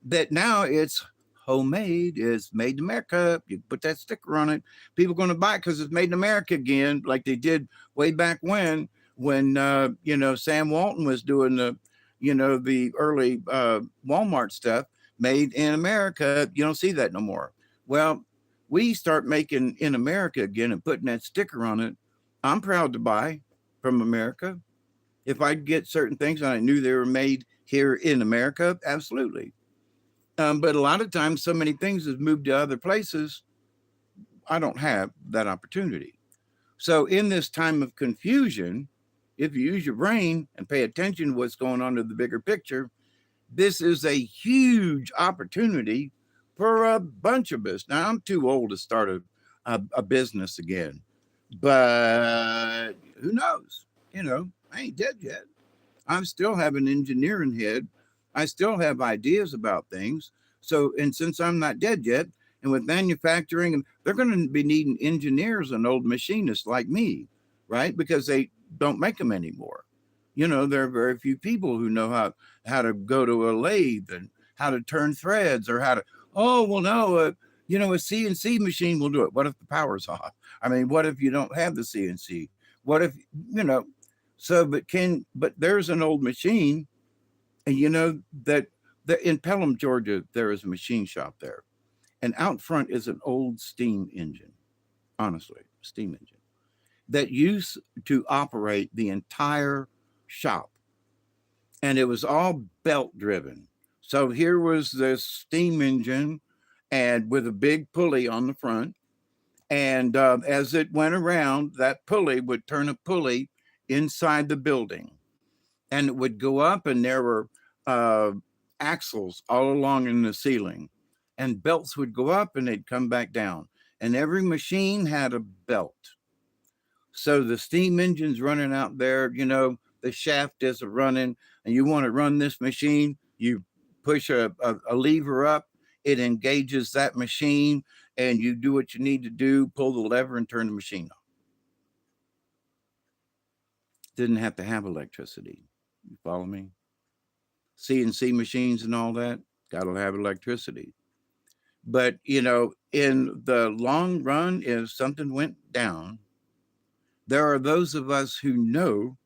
that now it's homemade, it's made in America? You put that sticker on it, people are going to buy it because it's made in America again, like they did way back when Sam Walton was doing the early Walmart stuff, made in America. You don't see that no more. Well, we start making in America again and putting that sticker on it. I'm proud to buy from America. If I get certain things and I knew they were made here in America, absolutely. But a lot of times, so many things have moved to other places. I don't have that opportunity. So, in this time of confusion, if you use your brain and pay attention to what's going on to the bigger picture, this is a huge opportunity for a bunch of us. Now, I'm too old to start a business again, but who knows? I ain't dead yet. I still have an engineering head. I still have ideas about things. So, and since I'm not dead yet, and with manufacturing, they're going to be needing engineers and old machinists like me, right? Because they don't make them anymore. There are very few people who know how to go to a lathe and how to turn threads, or how to, oh, well, no, a CNC machine will do it. What if the power's off? I mean, what if you don't have the CNC? What if, you know, so, but there's an old machine, and that in Pelham, Georgia, there is a machine shop there. And out front is an old steam engine, honestly, steam engine that used to operate the entire shop. And it was all belt driven. So here was this steam engine and with a big pulley on the front. And as it went around, that pulley would turn a pulley inside the building, and it would go up, and there were uh, axles all along in the ceiling, and belts would go up and they'd come back down. And every machine had a belt. So the steam engine's running out there, the shaft is running, and you want to run this machine, you push a lever up, it engages that machine, and you do what you need to do, pull the lever and turn the machine on. Didn't have to have electricity. You follow me? CNC machines and all that, got to have electricity. But, in the long run, if something went down, there are those of us who know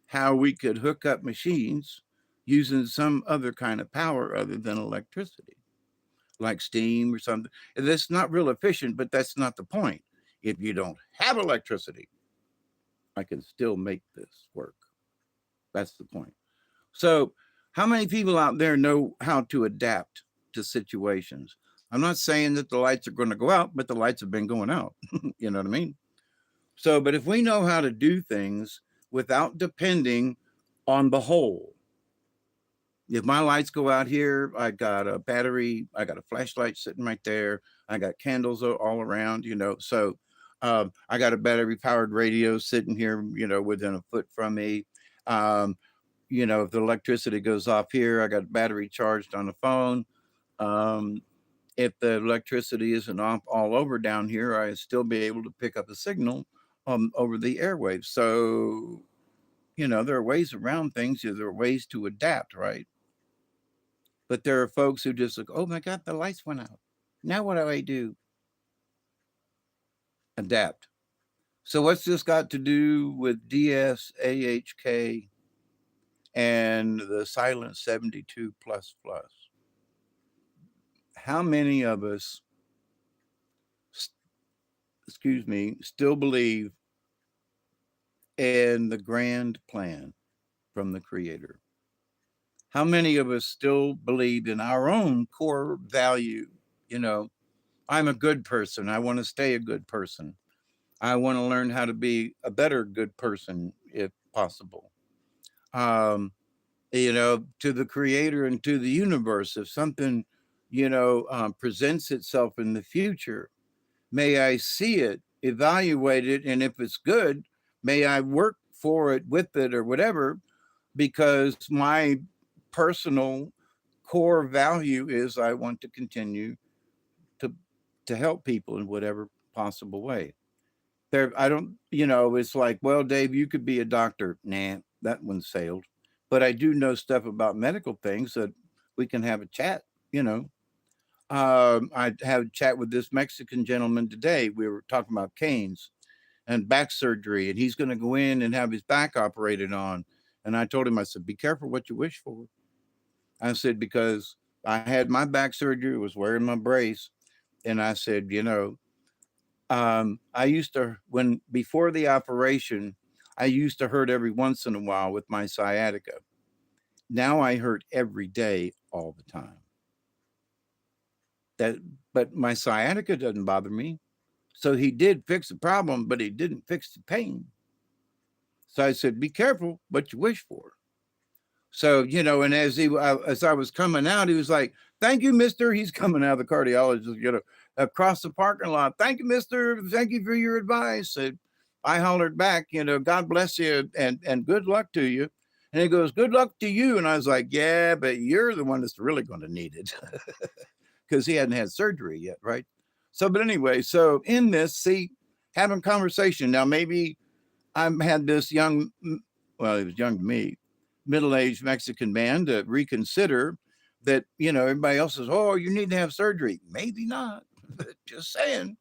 how we could hook up machines using some other kind of power other than electricity, like steam or something. That's not real efficient, but that's not the point. If you don't have electricity, I can still make this work. That's the point. So, how many people out there know how to adapt to situations? I'm not saying that the lights are going to go out, but the lights have been going out. You know what I mean? So, but if we know how to do things without depending on the whole, if my lights go out here, I got a battery, I got a flashlight sitting right there, I got candles all around, so I got a battery powered radio sitting here, within a foot from me. If the electricity goes off here, I got battery charged on the phone. If the electricity isn't off all over down here, I still be able to pick up a signal over the airwaves. So, there are ways around things. There are ways to adapt, right? But there are folks who just like, oh my God, the lights went out. Now what do I do? Adapt. So what's this got to do with DS-AHK and the Silent 72 plus plus? How many of us, still believe in the grand plan from the Creator? How many of us still believe in our own core value? I'm a good person. I want to stay a good person. I want to learn how to be a better good person if possible. To the Creator and to the universe, if something, presents itself in the future, may I see it, evaluate it, and if it's good, May I work for it, with it, or whatever, because my personal core value is I want to continue to help people in whatever possible way. There, I don't, it's like, well, Dave, you could be a doctor. Nah, that one sailed. But I do know stuff about medical things that we can have a chat, you know. I had a chat with this Mexican gentleman today. We were talking about canes and back surgery, and he's going to go in and have his back operated on. And I told him, I said, be careful what you wish for. I said, because I had my back surgery, was wearing my brace. And I said, I used to, when before the operation, I used to hurt every once in a while with my sciatica. Now I hurt every day, all the time. That, but my sciatica doesn't bother me. So he did fix the problem, but he didn't fix the pain. So I said, be careful what you wish for. So, and as I was coming out, he was like, thank you, mister. He's coming out of the cardiologist, across the parking lot. Thank you, mister. Thank you for your advice. And I hollered back, God bless you and good luck to you. And he goes, good luck to you. And I was like, yeah, but you're the one that's really going to need it, because he hadn't had surgery yet, right? So, but anyway, so in this, see, having conversation. Now, maybe I've had this young, well, he was young to me, middle-aged Mexican man to reconsider that, everybody else says, oh, you need to have surgery. Maybe not. Just saying.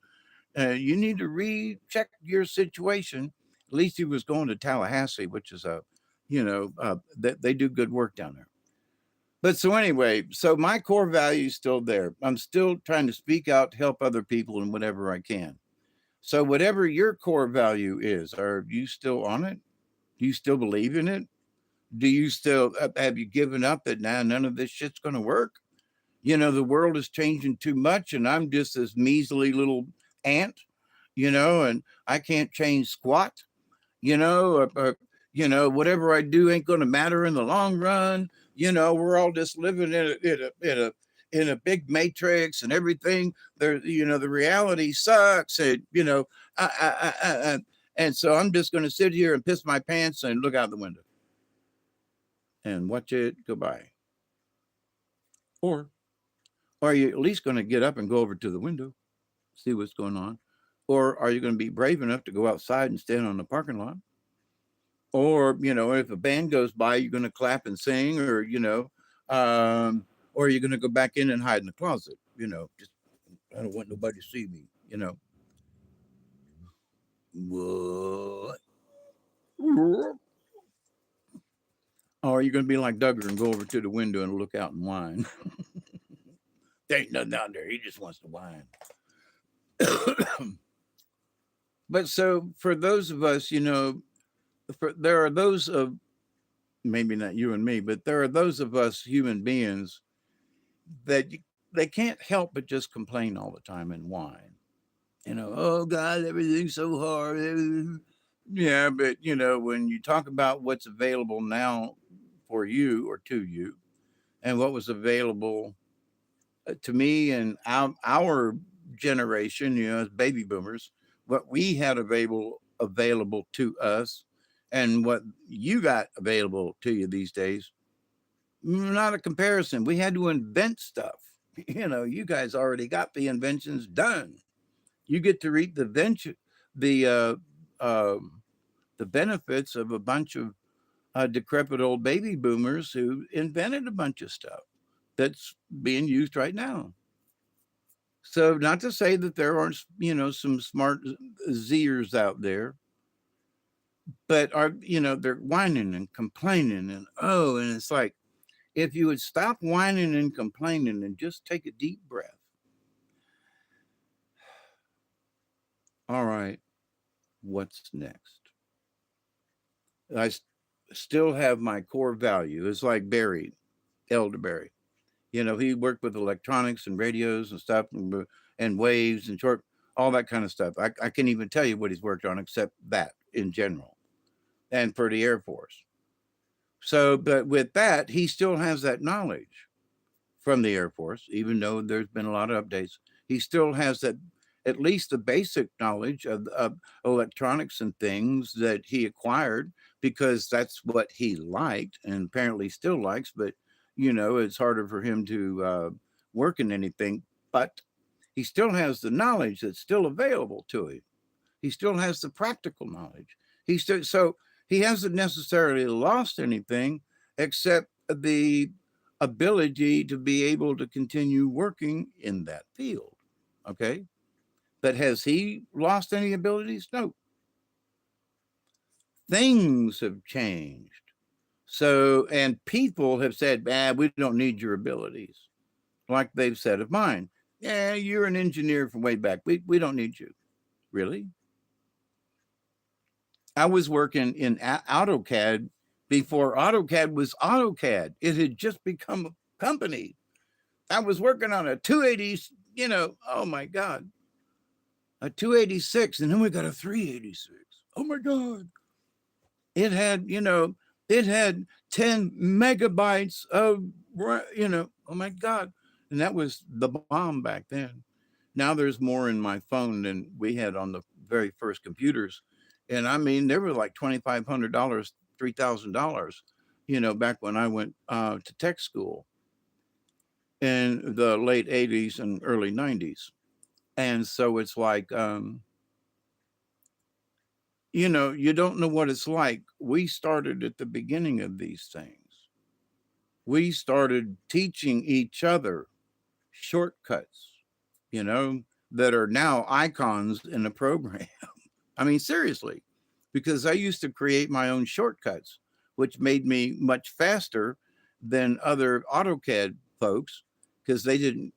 You need to recheck your situation. At least he was going to Tallahassee, which is they do good work down there. But so anyway, so my core value is still there. I'm still trying to speak out to help other people in whatever I can. So whatever your core value is, are you still on it? Do you still believe in it? Do you still, have you given up that now none of this shit's going to work? The world is changing too much, and I'm just this measly little ant, and I can't change squat, whatever I do ain't going to matter in the long run. We're all just living in a big matrix, and everything there, the reality sucks. And, and so I'm just going to sit here and piss my pants and look out the window and watch it go by. Or are you at least going to get up and go over to the window, see what's going on? Or are you going to be brave enough to go outside and stand on the parking lot? Or, if a band goes by, you're going to clap and sing, or, or you're going to go back in and hide in the closet, just, I don't want nobody to see me, What? Or are you going to be like Duggar and go over to the window and look out and whine? There ain't nothing out there. He just wants to whine. But so for those of us, there are those of, maybe not you and me, but there are those of us human beings that they can't help but just complain all the time and whine. Oh God, everything's so hard. Yeah, but when you talk about what's available now for you or to you, and what was available to me and our generation, as baby boomers, what we had available to us, and what you got available to you these days, not a comparison. We had to invent stuff. You guys already got the inventions done. You get to reap the the benefits of a bunch of decrepit old baby boomers who invented a bunch of stuff that's being used right now. So, not to say that there aren't, some smart Zers out there, but they're whining and complaining, and it's like, if you would stop whining and complaining and just take a deep breath. All right, what's next? I still have my core value. It's like Barry, Elderberry. He worked with electronics and radios and stuff, and waves and short, all that kind of stuff. I can't even tell you what he's worked on except that in general, and for the Air Force. So, but with that, he still has that knowledge from the Air Force, even though there's been a lot of updates. He still has that at least the basic knowledge of electronics and things that he acquired because that's what he liked and apparently still likes. But, it's harder for him to work in anything. But he still has the knowledge that's still available to him. He still has the practical knowledge. So he hasn't necessarily lost anything except the ability to be able to continue working in that field. Okay. But has he lost any abilities? No. Things have changed. So, and people have said, we don't need your abilities. Like they've said of mine. Yeah, you're an engineer from way back. We don't need you. Really? I was working in AutoCAD before AutoCAD was AutoCAD. It had just become a company. I was working on a 280, oh my God, a 286, and then we got a 386. Oh my God. It had, it had 10 megabytes of, oh my God. And that was the bomb back then. Now there's more in my phone than we had on the very first computers. And I mean, they were like $2,500, $3,000, back when I went to tech school in the late 80s and early 90s. And so it's like, you don't know what it's like. We started at the beginning of these things. We started teaching each other shortcuts, you know, that are now icons in the program. I mean, seriously, because I used to create my own shortcuts, which made me much faster than other AutoCAD folks because they didn't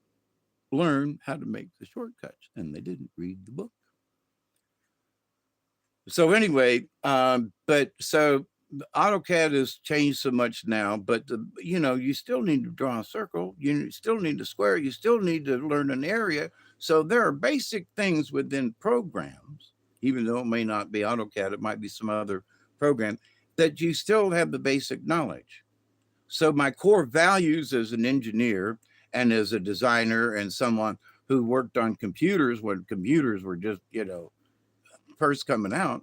learn how to make the shortcuts and they didn't read the book. So anyway, but so AutoCAD has changed so much now, but you still need to draw a circle, you still need to square, you still need to learn an area. So there are basic things within programs, even though it may not be AutoCAD, it might be some other program that you still have the basic knowledge. So my core values as an engineer and as a designer and someone who worked on computers when computers were just, first coming out,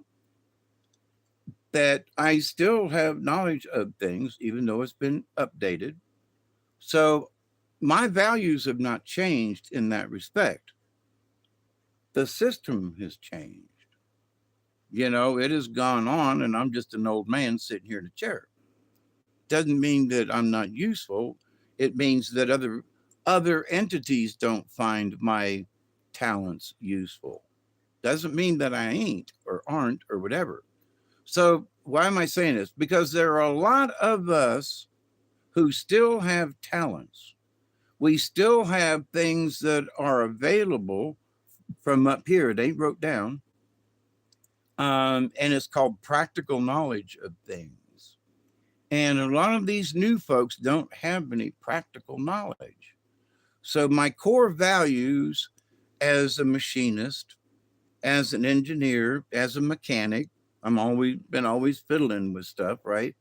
that I still have knowledge of things, even though it's been updated. So my values have not changed in that respect. The system has changed. It has gone on, and I'm just an old man sitting here in a chair. Doesn't mean that I'm not useful. It means that other entities don't find my talents useful. Doesn't mean that I ain't or aren't or whatever. So why am I saying this? Because there are a lot of us who still have talents. We still have things that are available from up here. They wrote down, and it's called practical knowledge of things. And a lot of these new folks don't have any practical knowledge. So my core values as a machinist, as an engineer, as a mechanic, I'm always fiddling with stuff, right?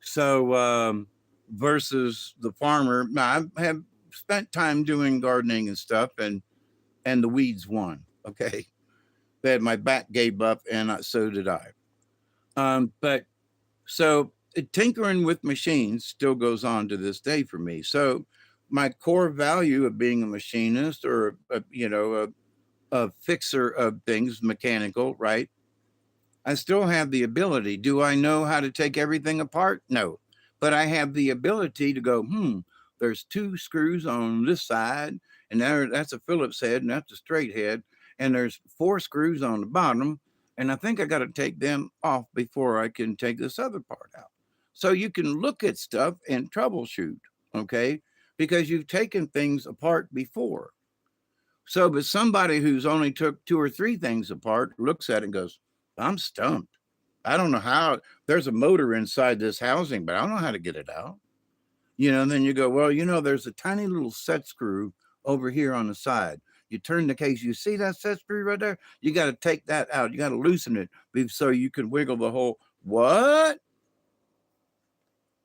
So versus the farmer, I have spent time doing gardening and stuff, and the weeds won. Okay, that my back gave up, and so did I. But so tinkering with machines still goes on to this day for me. So my core value of being a machinist or a fixer of things, mechanical, right? I still have the ability. Do I know how to take everything apart? No. But I have the ability to go, there's two screws on this side, and that's a Phillips head, and that's a straight head, and there's four screws on the bottom, and I think I got to take them off before I can take this other part out. So you can look at stuff and troubleshoot, okay? Because you've taken things apart before. So, but somebody who's only took two or three things apart looks at it and goes, I'm stumped. I don't know how. There's a motor inside this housing, but I don't know how to get it out. And then you go, well, there's a tiny little set screw over here on the side. You turn the case, you see that set screw right there? You got to take that out. You got to loosen it so you can wiggle the whole. What?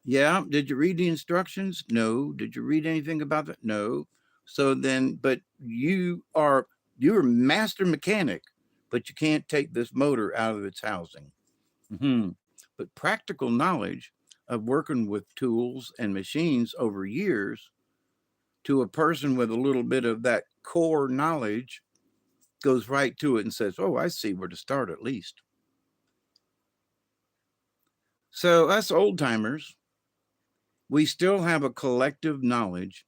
Yeah. Did you read the instructions? No. Did you read anything about that? No. So then, but you are You're a master mechanic, but you can't take this motor out of its housing. Mm-hmm. But practical knowledge of working with tools and machines over years to a person with a little bit of that core knowledge goes right to it and says, oh, I see where to start at least. So, us old timers, we still have a collective knowledge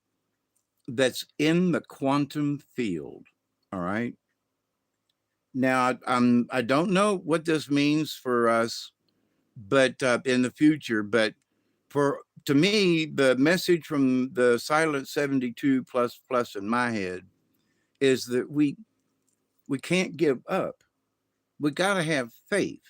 that's in the quantum field. All right. Now, I don't know what this means for us, but in the future, but for to me, the message from the Silent 72 plus plus in my head is that we can't give up. We got to have faith.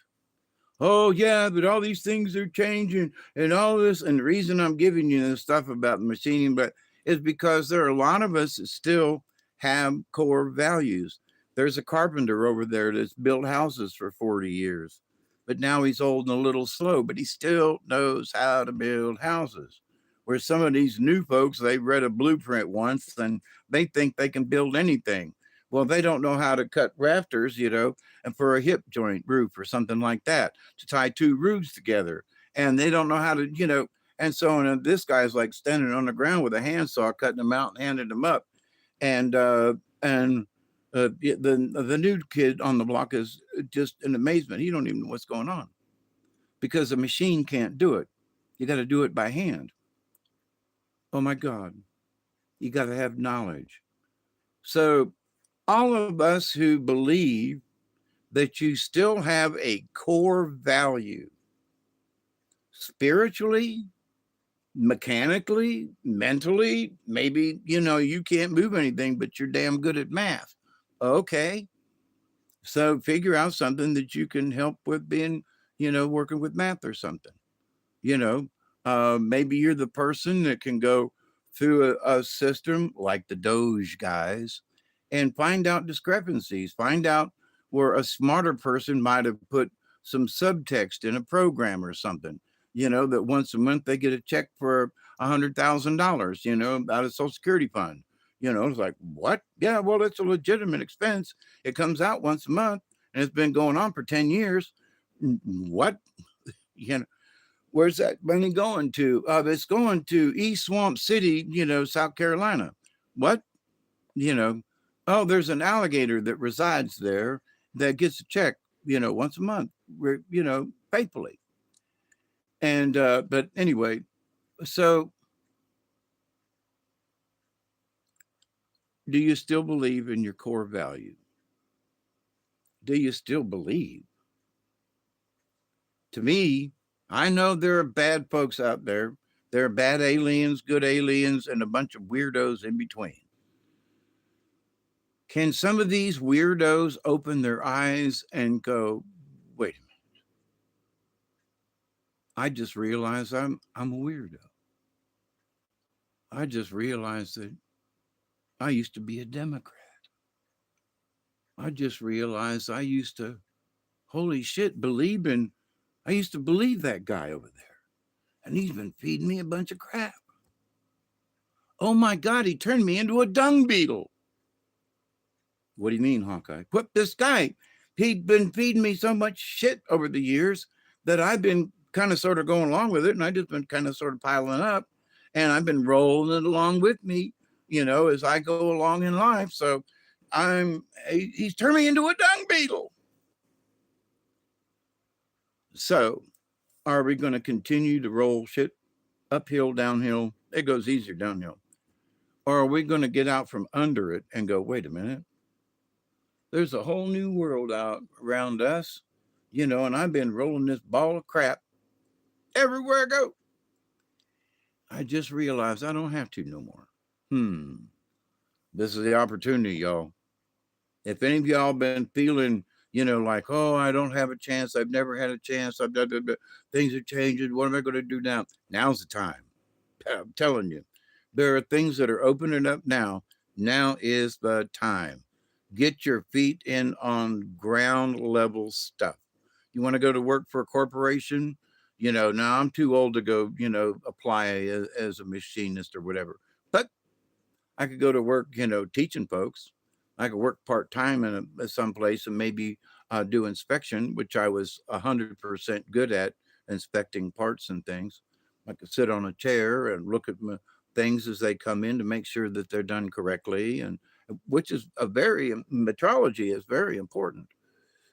Oh yeah, but all these things are changing and all this. And the reason I'm giving you this stuff about the machining, but is because there are a lot of us that still have core values. There's a carpenter over there that's built houses for 40 years, but now he's old and a little slow, but he still knows how to build houses. Where some of these new folks, they've read a blueprint once and they think they can build anything. Well, they don't know how to cut rafters, and for a hip joint roof or something like that to tie two roofs together. And they don't know how to, and so on. And this guy's like standing on the ground with a handsaw, cutting them out and handing them up. And, the new kid on the block is just in amazement. He don't even know what's going on because a machine can't do it. You got to do it by hand. Oh my God. You got to have knowledge. So all of us who believe that you still have a core value spiritually, mechanically, mentally. Maybe, you can't move anything, but you're damn good at math. Okay. So figure out something that you can help with being, working with math or something. You know, maybe you're the person that can go through a system like the Doge guys and find out discrepancies, find out where a smarter person might have put some subtext in a program or something, that once a month they get a check for $100,000, out of Social Security fund. It's like, what? Yeah, well, it's a legitimate expense. It comes out once a month and it's been going on for 10 years. What? You know, where's that money going to? It's going to East Swamp City, South Carolina. What? You know, oh, there's an alligator that resides there that gets a check, once a month, faithfully. And, but anyway, so do you still believe in your core value? Do you still believe? To me, I know there are bad folks out there. There are bad aliens, good aliens, and a bunch of weirdos in between. Can some of these weirdos open their eyes and go, wait a minute, I just realized I'm a weirdo. I just realized that I used to be a Democrat. I just realized I used to, holy shit, I used to believe that guy over there. And he's been feeding me a bunch of crap. Oh my God, he turned me into a dung beetle. What do you mean, Hawkeye? What, this guy, he'd been feeding me so much shit over the years that I've been kind of sort of going along with it. And I just been kind of sort of piling up and I've been rolling it along with me, as I go along in life. So he's turned me into a dung beetle. So are we going to continue to roll shit uphill, downhill? It goes easier downhill. Or are we going to get out from under it and go, wait a minute, there's a whole new world out around us, and I've been rolling this ball of crap everywhere I go. I just realized I don't have to no more. This is the opportunity, y'all. If any of y'all been feeling, like, oh, I don't have a chance, I've never had a chance, things are changing, what am I going to do now? Now's the time. I'm telling you, there are things that are opening up now. Now is the time. Get your feet in on ground level stuff. You want to go to work for a corporation? Now I'm too old to go, apply as a machinist or whatever. But I could go to work, teaching folks. I could work part-time in someplace and maybe do inspection, which I was 100% good at, inspecting parts and things. I could sit on a chair and look at things as they come in to make sure that they're done correctly, and which is a very metrology is very important.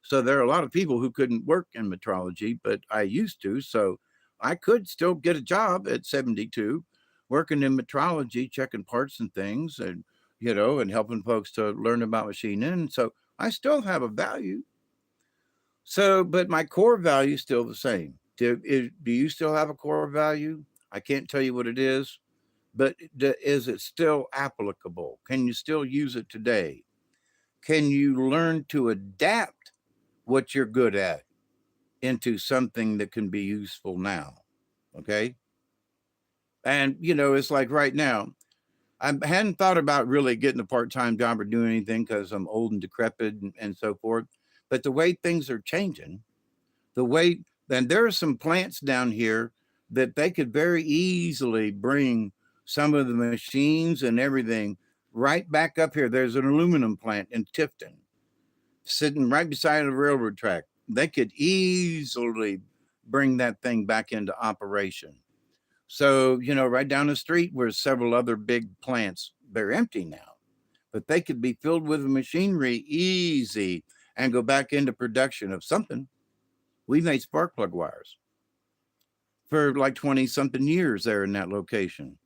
So there are a lot of people who couldn't work in metrology, but I used to. So I could still get a job at 72 working in metrology, checking parts and things, and, and helping folks to learn about machining. So I still have a value. So, but my core value is still the same. Do you still have a core value? I can't tell you what it is, but is it still applicable? Can you still use it today? Can you learn to adapt what you're good at into something that can be useful now? Okay. And, it's like right now, I hadn't thought about really getting a part time job or doing anything because I'm old and decrepit and so forth. But the way things are changing, the way, and there are some plants down here that they could very easily bring some of the machines and everything right back up here. There's an aluminum plant in Tifton sitting right beside a railroad track. They could easily bring that thing back into operation. So, right down the street were several other big plants. They're empty now, but they could be filled with machinery easy and go back into production of something. We made spark plug wires for like 20 something years there in that location.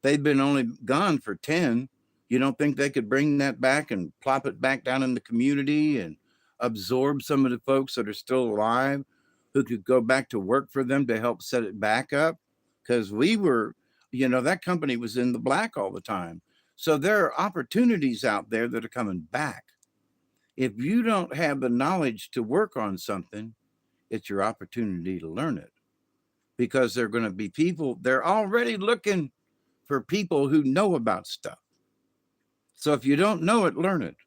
They've been only gone for 10. You don't think they could bring that back and plop it back down in the community and absorb some of the folks that are still alive who could go back to work for them to help set it back up? Because we were, that company was in the black all the time. So there are opportunities out there that are coming back. If you don't have the knowledge to work on something, it's your opportunity to learn it, because they're going to be people, they're already looking for people who know about stuff. So if you don't know it, learn it.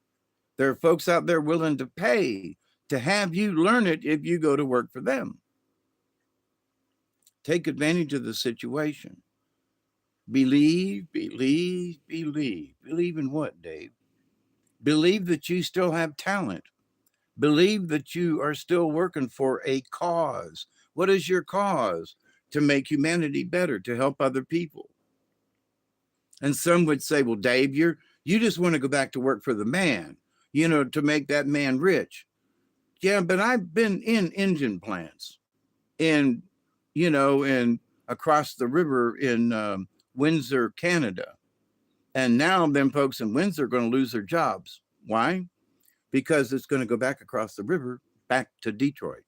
There are folks out there willing to pay to have you learn it if you go to work for them. Take advantage of the situation. Believe, believe, believe. Believe in what, Dave? Believe that you still have talent. Believe that you are still working for a cause. What is your cause? To make humanity better, to help other people. And some would say, well, Dave, you just want to go back to work for the man, to make that man rich. Yeah, but I've been in engine plants in, in across the river in Windsor, Canada. And now them folks in Windsor are going to lose their jobs. Why? Because it's going to go back across the river, back to Detroit.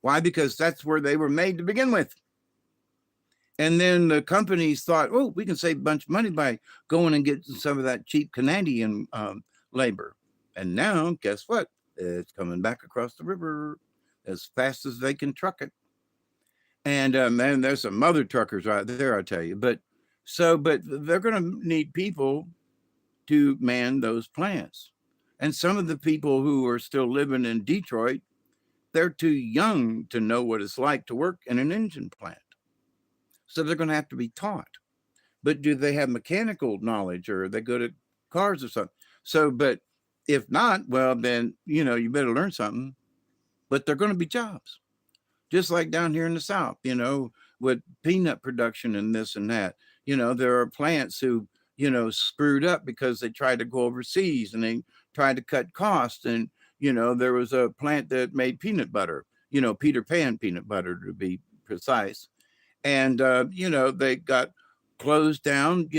Why? Because that's where they were made to begin with. And then the companies thought, oh, we can save a bunch of money by going and getting some of that cheap Canadian labor. And now, guess what? It's coming back across the river as fast as they can truck it. And man, there's some other truckers right there, I tell you. But they're going to need people to man those plants. And some of the people who are still living in Detroit, they're too young to know what it's like to work in an engine plant. So they're going to have to be taught. But do they have mechanical knowledge, or are they good at cars or something? So, but if not, well, then, you better learn something. But they're going to be jobs. Just like down here in the South, with peanut production and this and that. There are plants who, screwed up because they tried to go overseas and they tried to cut costs. And, there was a plant that made peanut butter, Peter Pan peanut butter to be precise. And, they got closed down,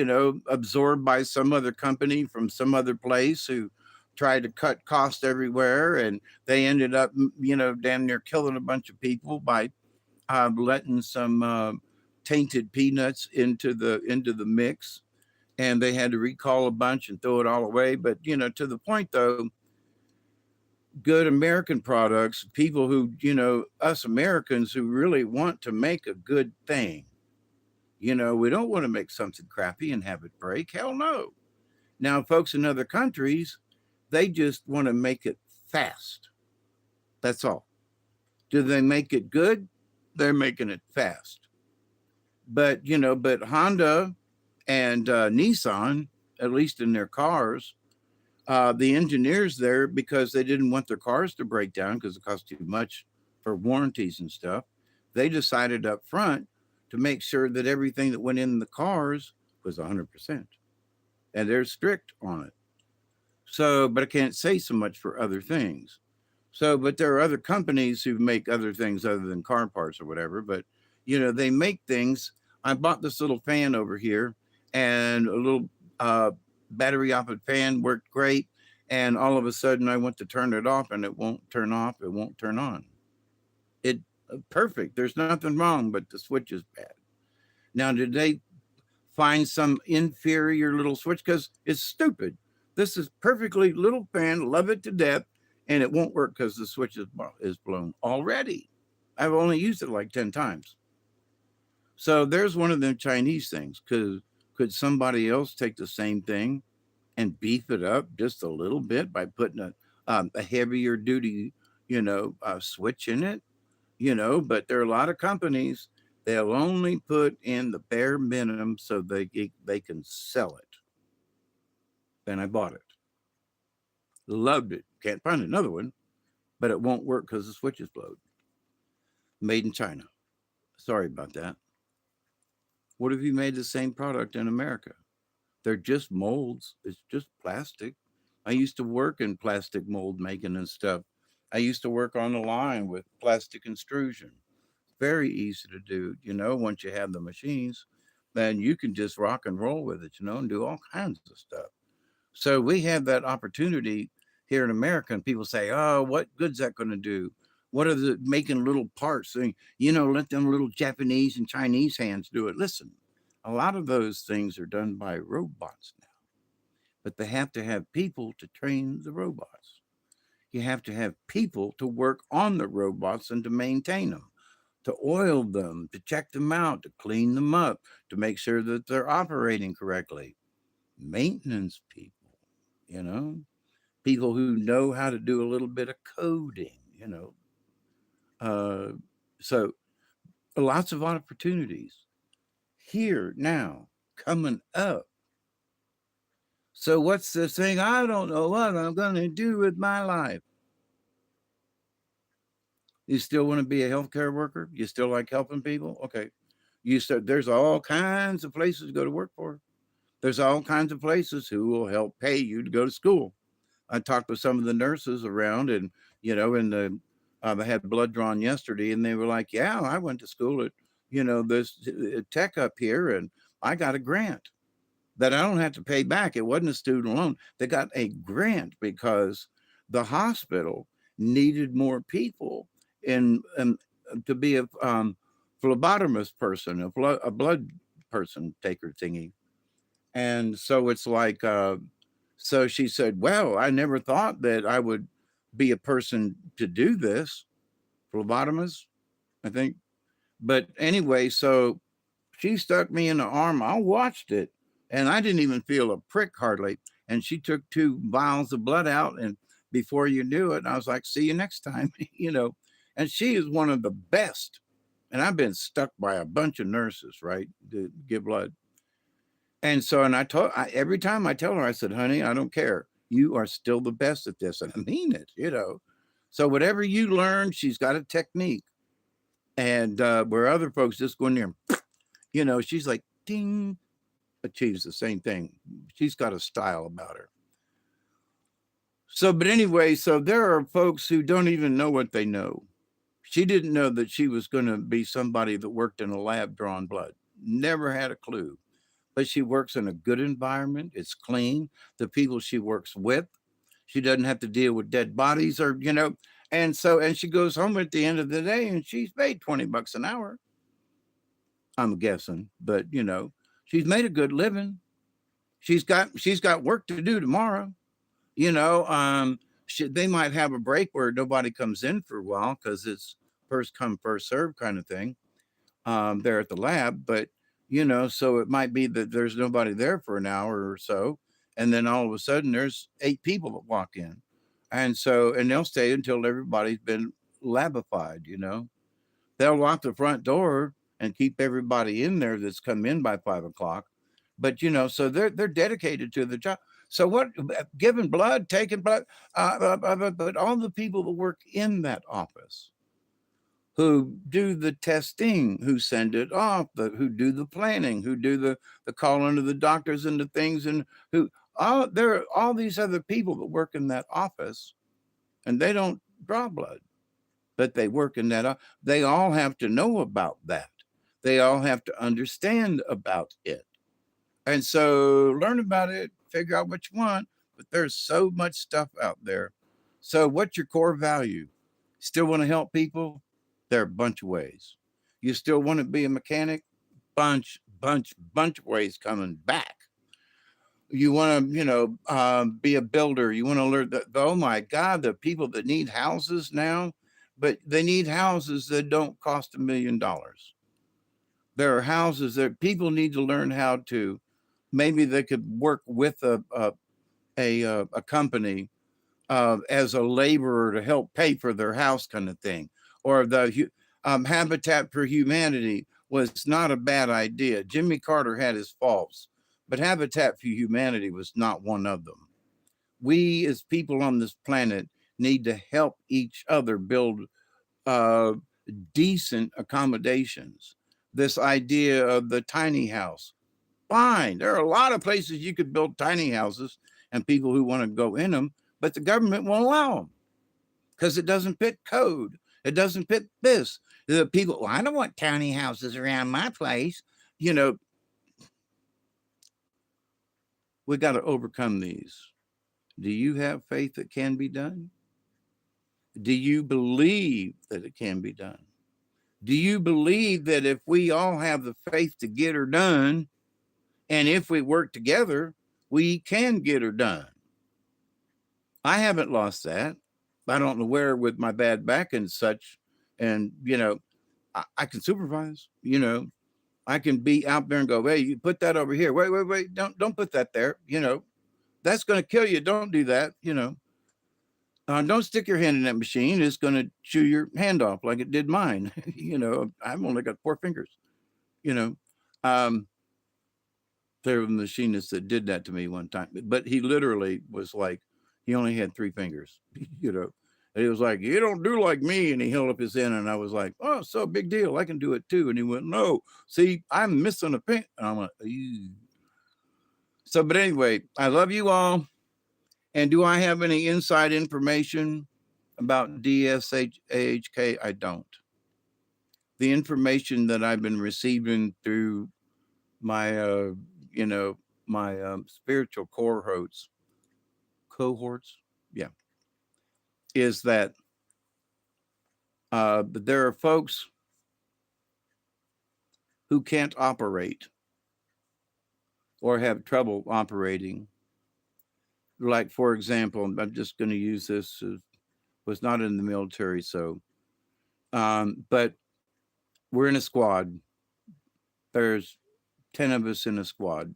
absorbed by some other company from some other place who tried to cut costs everywhere. And they ended up, damn near killing a bunch of people by letting some tainted peanuts into the mix. And they had to recall a bunch and throw it all away. But, to the point, though, good American products, people who, us Americans who really want to make a good thing. We don't want to make something crappy and have it break. Hell no. Now, folks in other countries, they just want to make it fast. That's all. Do they make it good? They're making it fast. But, Honda and Nissan, at least in their cars, The engineers there, because they didn't want their cars to break down because it cost too much for warranties and stuff, they decided up front to make sure that everything that went in the cars was 100%. And they're strict on it. So, but I can't say so much for other things. So, but there are other companies who make other things other than car parts or whatever. But, they make things. I bought this little fan over here, and a little battery operated fan worked great. And all of a sudden, I went to turn it off, and it won't turn off. It won't turn on. It Perfect. There's nothing wrong, but the switch is bad. Now, did they find some inferior little switch? Because it's stupid. This is perfectly little fan, love it to death, and it won't work because the switch is blown already. I've only used it like 10 times. So there's one of them Chinese things. Could somebody else take the same thing and beef it up just a little bit by putting a heavier duty, switch in it? But there are a lot of companies, they'll only put in the bare minimum so they can sell it. Then I bought it. Loved it. Can't find another one, but it won't work because the switch is blowed. Made in China. Sorry about that. What if you made the same product in America? They're just molds. It's just plastic. I used to work in plastic mold making and stuff. I used to work on the line with plastic extrusion. Very easy to do, once you have the machines, then you can just rock and roll with it, and do all kinds of stuff. So we have that opportunity here in America, and people say, "Oh, what good's that going to do? What are the making little parts? Let them little Japanese and Chinese hands do it." Listen, a lot of those things are done by robots now, but they have to have people to train the robots. You have to have people to work on the robots and to maintain them, to oil them, to check them out, to clean them up, to make sure that they're operating correctly. Maintenance people, you know, people who know how to do a little bit of coding. Uh, so lots of opportunities here now coming up. So what's this thing? I don't know what I'm going to do with my life. You still want to be a healthcare worker? You still like helping people? Okay. There's all kinds of places to go to work for. There's all kinds of places who will help pay you to go to school. I talked with some of the nurses around, and I had blood drawn yesterday, and they were like, "Yeah, I went to school at this tech up here, and I got a grant that I don't have to pay back. It wasn't a student loan. They got a grant because the hospital needed more people in to be a phlebotomist person, a blood person taker thingy." And so it's like, so she said, "Well, I never thought that I would be a person to do this, phlebotomist, I think." But anyway, so she stuck me in the arm. I watched it, and I didn't even feel a prick hardly. And she took 2 vials of blood out, and before you knew it, I was like, "See you next time," And she is one of the best. And I've been stuck by a bunch of nurses, right, to give blood. And so, and every time I tell her, I said, "Honey, I don't care. You are still the best at this." And I mean it. So whatever you learn, she's got a technique. And where other folks just go in there, she's like, ding, achieves the same thing. She's got a style about her. So, but anyway, so there are folks who don't even know what they know. She didn't know that she was going to be somebody that worked in a lab drawing blood. Never had a clue. But she works in a good environment. It's clean. The people she works with, she doesn't have to deal with dead bodies and she goes home at the end of the day and she's paid $20 an hour. I'm guessing, but she's made a good living. She's got work to do tomorrow. They might have a break where nobody comes in for a while because it's first come, first serve kind of thing. There at the lab, but so it might be that there's nobody there for an hour or so, and then all of a sudden there's 8 people that walk in, and they'll stay until everybody's been labified. They'll lock the front door and keep everybody in there that's come in by 5 o'clock, but so they're dedicated to the job. So what? Giving blood, taking blood, but all the people that work in that office, who do the testing, who send it off, who do the planning, who do the calling of the doctors and the things, and who all there are all these other people that work in that office, and they don't draw blood, but they work in that. They all have to know about that. They all have to understand about it, and so learn about it, figure out what you want. But there's so much stuff out there. So, what's your core value? Still want to help people? There are a bunch of ways. You still want to be a mechanic? Bunch of ways coming back. You want to, be a builder. You want to learn that. Oh my God, the people that need houses now, but they need houses that don't cost $1 million. There are houses that people need to learn how to. Maybe they could work with a company as a laborer to help pay for their house, kind of thing. Or the Habitat for Humanity was not a bad idea. Jimmy Carter had his faults, but Habitat for Humanity was not one of them. We, as people on this planet, need to help each other build uh, decent accommodations. This idea of the tiny house, fine. There are a lot of places you could build tiny houses and people who want to go in them, but the government won't allow them because it doesn't fit code. It doesn't fit this. The people, well, I don't want tiny houses around my place. You know, we got to overcome these. Do you have faith that can be done? Do you believe that it can be done? Do you believe that if we all have the faith to get her done, and if we work together, we can get her done? I haven't lost that. I don't know where with my bad back and such. And, I can supervise, I can be out there and go, hey, you put that over here. Wait. Don't put that there. That's going to kill you. Don't do that. Don't stick your hand in that machine. It's going to chew your hand off like it did mine. I've only got 4 fingers, you know. Um, there was a machinist that did that to me one time, but he literally was like, he only had 3 fingers, And he was like, you don't do like me. And he held up his hand and I was like, oh, so big deal. I can do it too. And he went, no, see, I'm missing a pin. And I'm like, ew. So, but anyway, I love you all. And do I have any inside information about DS-AHK? I don't. The information that I've been receiving through my, my spiritual cohorts, yeah, is that there are folks who can't operate or have trouble operating. Like, for example, I'm just going to use this, was not in the military, so, but we're in a squad. There's 10 of us in a squad.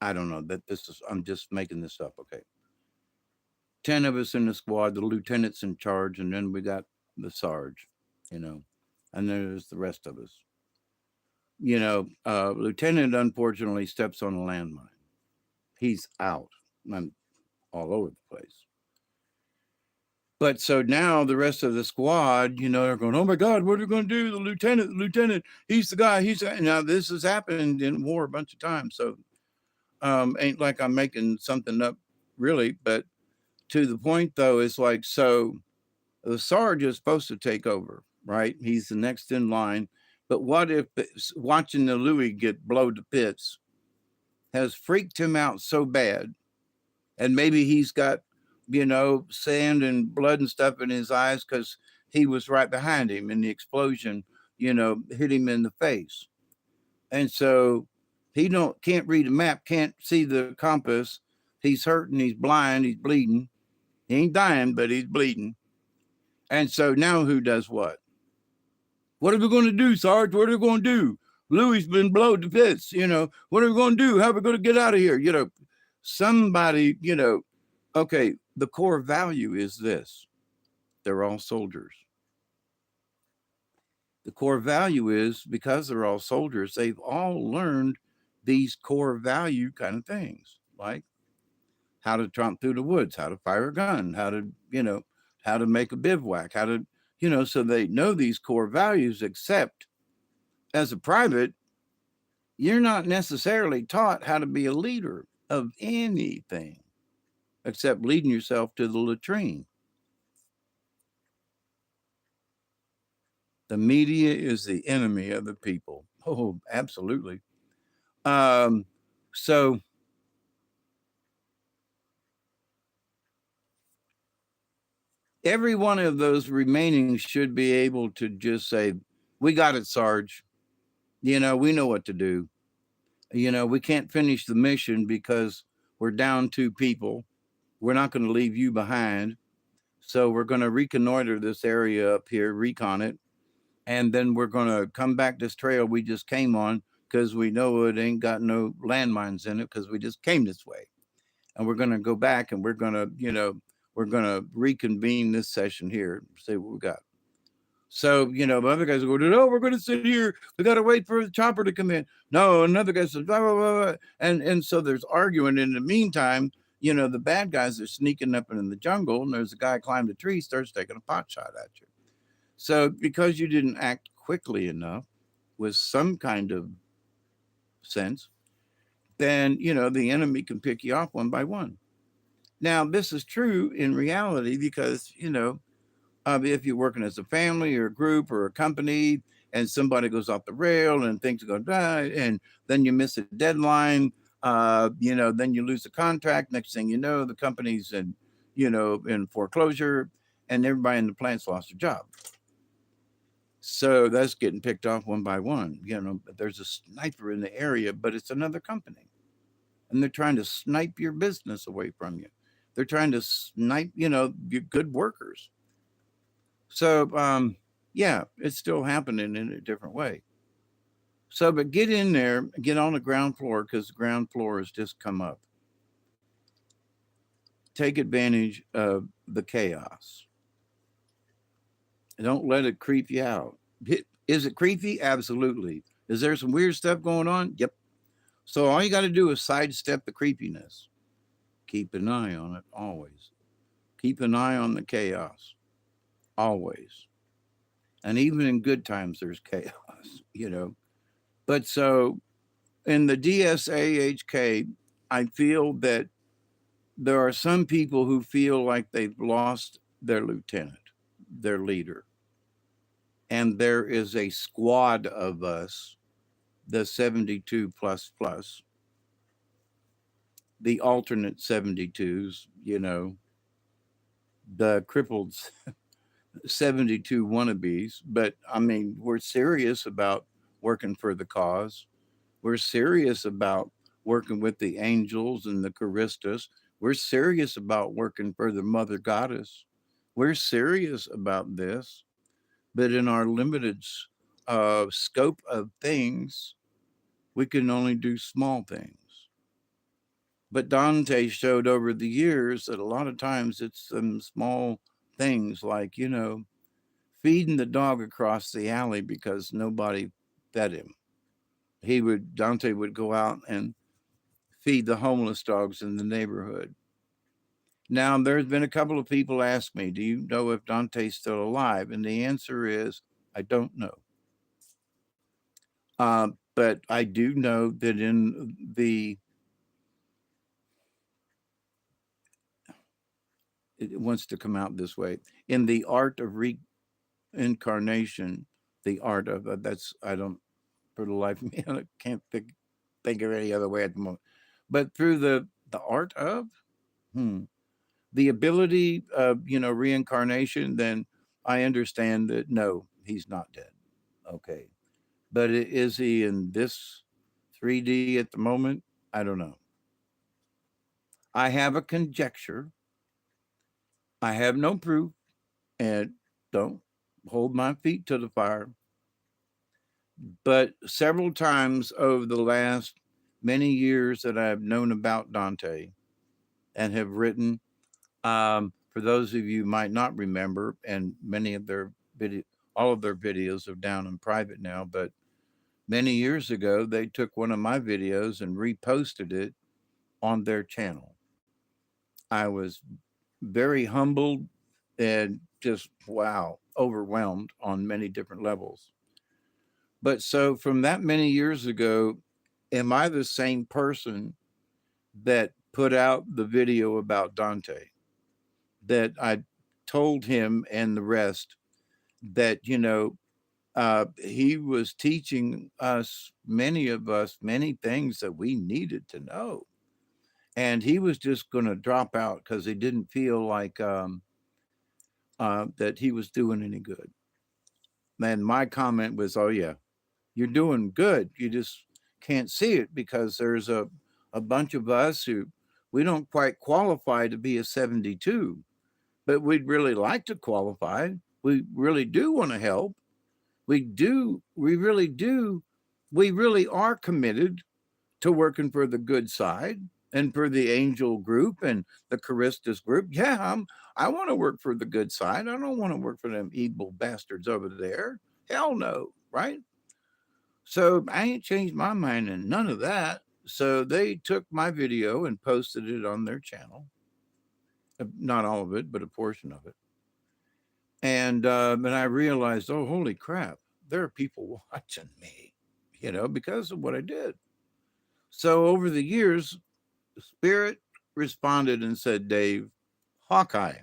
I don't know that this is, I'm just making this up. Okay. 10 of us in the squad, the lieutenant's in charge, and then we got the sarge, and then there's the rest of us. Lieutenant unfortunately steps on a landmine. He's out. I'm all over the place. But so now the rest of the squad, they're going, oh my God, what are we going to do? The lieutenant, he's the guy. Now this has happened in war a bunch of times. So ain't like I'm making something up really, but to the point though, it's like, so the sergeant is supposed to take over, right? He's the next in line. But what if watching the Louis get blown to bits has freaked him out so bad, and maybe he's got, sand and blood and stuff in his eyes because he was right behind him and the explosion, hit him in the face. And so he can't read a map, can't see the compass. He's hurting, he's blind, he's bleeding. He ain't dying, but he's bleeding. And so now who does what? What are we going to do, Sarge? What are we going to do? Louis been blown to bits, What are we going to do? How are we going to get out of here? Somebody, okay, the core value is this. They're all soldiers. The core value is because they're all soldiers, they've all learned these core value kind of things. Like, how to tromp through the woods, how to fire a gun, how to, how to make a bivouac, how to, so they know these core values, except as a private, you're not necessarily taught how to be a leader of anything except leading yourself to the latrine. The media is the enemy of the people. Oh, absolutely. Um, so every one of those remaining should be able to just say, "We got it, Sarge. We know what to do. We can't finish the mission because we're down 2 people. We're not going to leave you behind. So we're going to reconnoiter this area up here, recon it, and then we're going to come back this trail we just came on because we know it ain't got no landmines in it because we just came this way. And we're going to go back and we're going to, we're going to reconvene this session here, see what we got." So, the other guys go, "No, we're going to sit here. We got to wait for the chopper to come in." No, another guy says, "Blah, blah, blah, blah." And so there's arguing. In the meantime, the bad guys are sneaking up in the jungle, and there's a guy climbed a tree, starts taking a pot shot at you. So because you didn't act quickly enough with some kind of sense, then, the enemy can pick you off one by one. Now, this is true in reality because, if you're working as a family or a group or a company and somebody goes off the rail and things go die and then you miss a deadline, then you lose a contract. Next thing you know, the company's in foreclosure and everybody in the plant's lost their job. So that's getting picked off one by one. There's a sniper in the area, but it's another company. And they're trying to snipe your business away from you. They're trying to snipe, your good workers. So, yeah, it's still happening in a different way. So, but get in there, get on the ground floor because the ground floor has just come up. Take advantage of the chaos. Don't let it creep you out. Is it creepy? Absolutely. Is there some weird stuff going on? Yep. So all you got to do is sidestep the creepiness. Keep an eye on it always. Keep an eye on the chaos always. And even in good times, there's chaos. But so in the DS-AHK, I feel that there are some people who feel like they've lost their lieutenant, their leader. And there is a squad of us, the 72 plus plus, the alternate 72s, the crippled 72 wannabes. But I mean, we're serious about working for the cause. We're serious about working with the angels and the Charistas. We're serious about working for the Mother Goddess. We're serious about this, but in our limited scope of things, we can only do small things. But Dante showed over the years that a lot of times it's some small things like, feeding the dog across the alley because nobody fed him. Dante would go out and feed the homeless dogs in the neighborhood. Now, there's been a couple of people ask me, "Do you know if Dante's still alive?" And the answer is, I don't know. But I do know that it wants to come out this way, in the art of reincarnation, the art of that's, I don't, for the life of me, I can't think of any other way at the moment. But through the art of, the ability of, reincarnation, then I understand that no, he's not dead. Okay. But is he in this 3D at the moment? I don't know. I have a conjecture. I have no proof and don't hold my feet to the fire. But several times over the last many years that I've known about Dante and have written, for those of you who might not remember, and many of their all of their videos are down in private now, but many years ago, they took one of my videos and reposted it on their channel. I was very humbled and just, wow, overwhelmed on many different levels. But so from that many years ago, am I the same person that put out the video about Dante? That I told him and the rest that, he was teaching us, many of us, many things that we needed to know. And he was just going to drop out because he didn't feel like that he was doing any good. And my comment was, oh, yeah, you're doing good. You just can't see it because there's a bunch of us who we don't quite qualify to be a 72, but we'd really like to qualify. We really do want to help. We do. We really do. We really are committed to working for the good side and for the angel group and the Charistus group. Yeah, I want to work for the good side. I don't want to work for them evil bastards over there. Hell no, right? So I ain't changed my mind in none of that. So they took my video and posted it on their channel. Not all of it, but a portion of it. And I realized, oh, holy crap, there are people watching me, because of what I did. So over the years, Spirit responded and said, Dave, Hawkeye,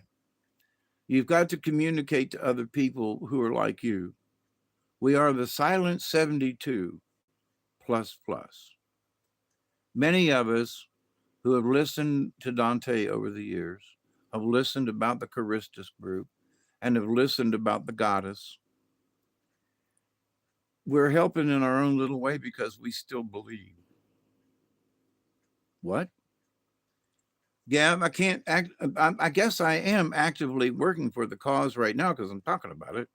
you've got to communicate to other people who are like you. We are the silent 72 plus plus. Many of us who have listened to Dante over the years have listened about the Charistus group and have listened about the goddess. We're helping in our own little way because we still believe. What? Yeah, I can't act. I guess I am actively working for the cause right now because I'm talking about it.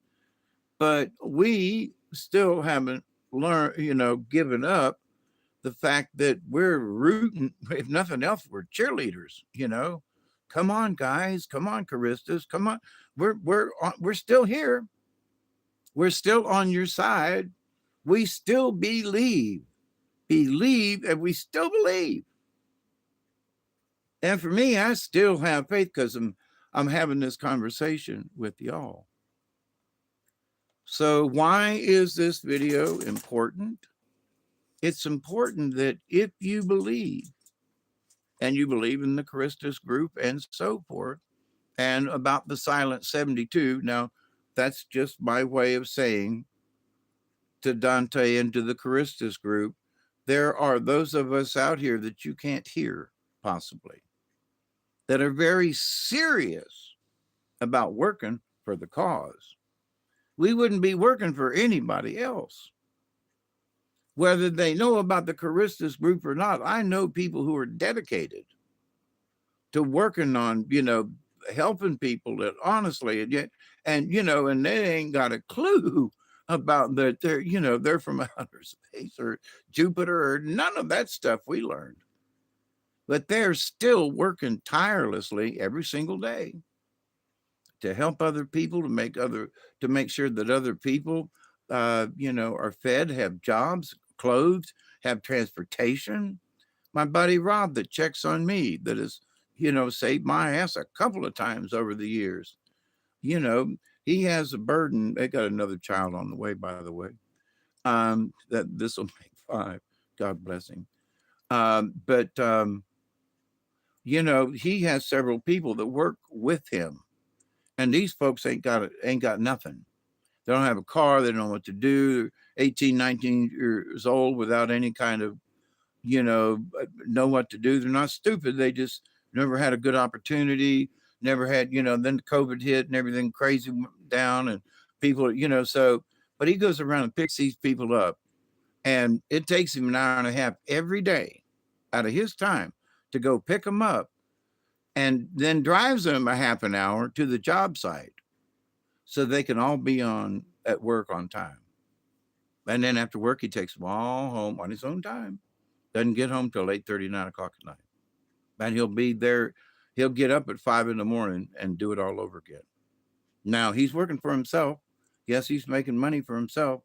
But we still haven't learned, given up the fact that we're rooting. If nothing else, we're cheerleaders. Come on, guys. Come on, Charistas. Come on. We're still here. We're still on your side. We still believe, and we still believe. And for me, I still have faith because I'm having this conversation with y'all. So why is this video important? It's important that if you believe, and you believe in the Charistus group and so forth, and about the Silent 72, now that's just my way of saying to Dante and to the Charistus group, there are those of us out here that you can't hear, possibly, that are very serious about working for the cause. We wouldn't be working for anybody else. Whether they know about the Charistus group or not, I know people who are dedicated to working on, helping people that honestly, and they ain't got a clue about that they're from outer space or Jupiter or none of that stuff we learned. But they're still working tirelessly every single day to help other people, to make sure that other people, are fed, have jobs, clothes, have transportation. My buddy Rob that checks on me, that has, saved my ass a couple of times over the years. You know, he has a burden. They got another child on the way, by the way. That this will make 5. God bless him. But he has several people that work with him, and these folks ain't got nothing. They don't have a car. They don't know what to do. 18, 19 years old without any kind of, know what to do. They're not stupid. They just never had a good opportunity. Never had, then COVID hit and everything crazy went down and people, so, but he goes around and picks these people up, and it takes him an hour and a half every day out of his time to go pick them up, and then drives them a half an hour to the job site so they can all be on at work on time. And then after work, he takes them all home on his own time. Doesn't get home till 8:30, 9 o'clock at night. And he'll be there. He'll get up at 5 in the morning and do it all over again. Now he's working for himself. Yes, he's making money for himself,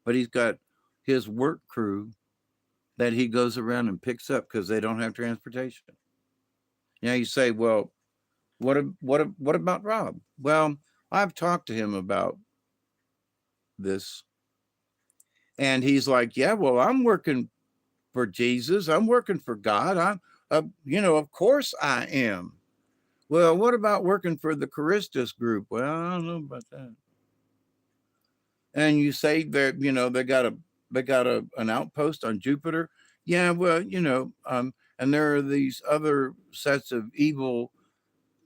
but he's got his work crew that he goes around and picks up because they don't have transportation. Now you say, well, what about Rob? Well, I've talked to him about this, and he's like, yeah, well, I'm working for Jesus. I'm working for God. Of course I am. Well, what about working for the Charistus group? Well, I don't know about that. And you say that they got an outpost on Jupiter. Yeah, well, and there are these other sets of evil,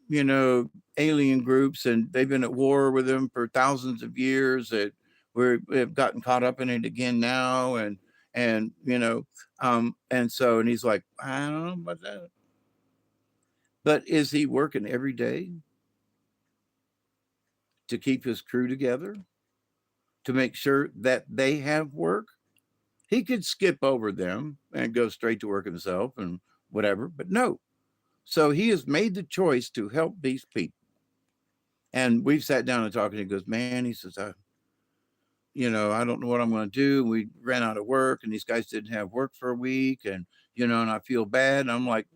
alien groups, and they've been at war with them for thousands of years. That we've gotten caught up in it again now, and he's like, I don't know about that. But is he working every day to keep his crew together, to make sure that they have work? He could skip over them and go straight to work himself and whatever, but no. So he has made the choice to help these people. And we've sat down and talked, and he goes, man, he says, I don't know what I'm going to do. We ran out of work, and these guys didn't have work for a week, and I feel bad. And I'm like,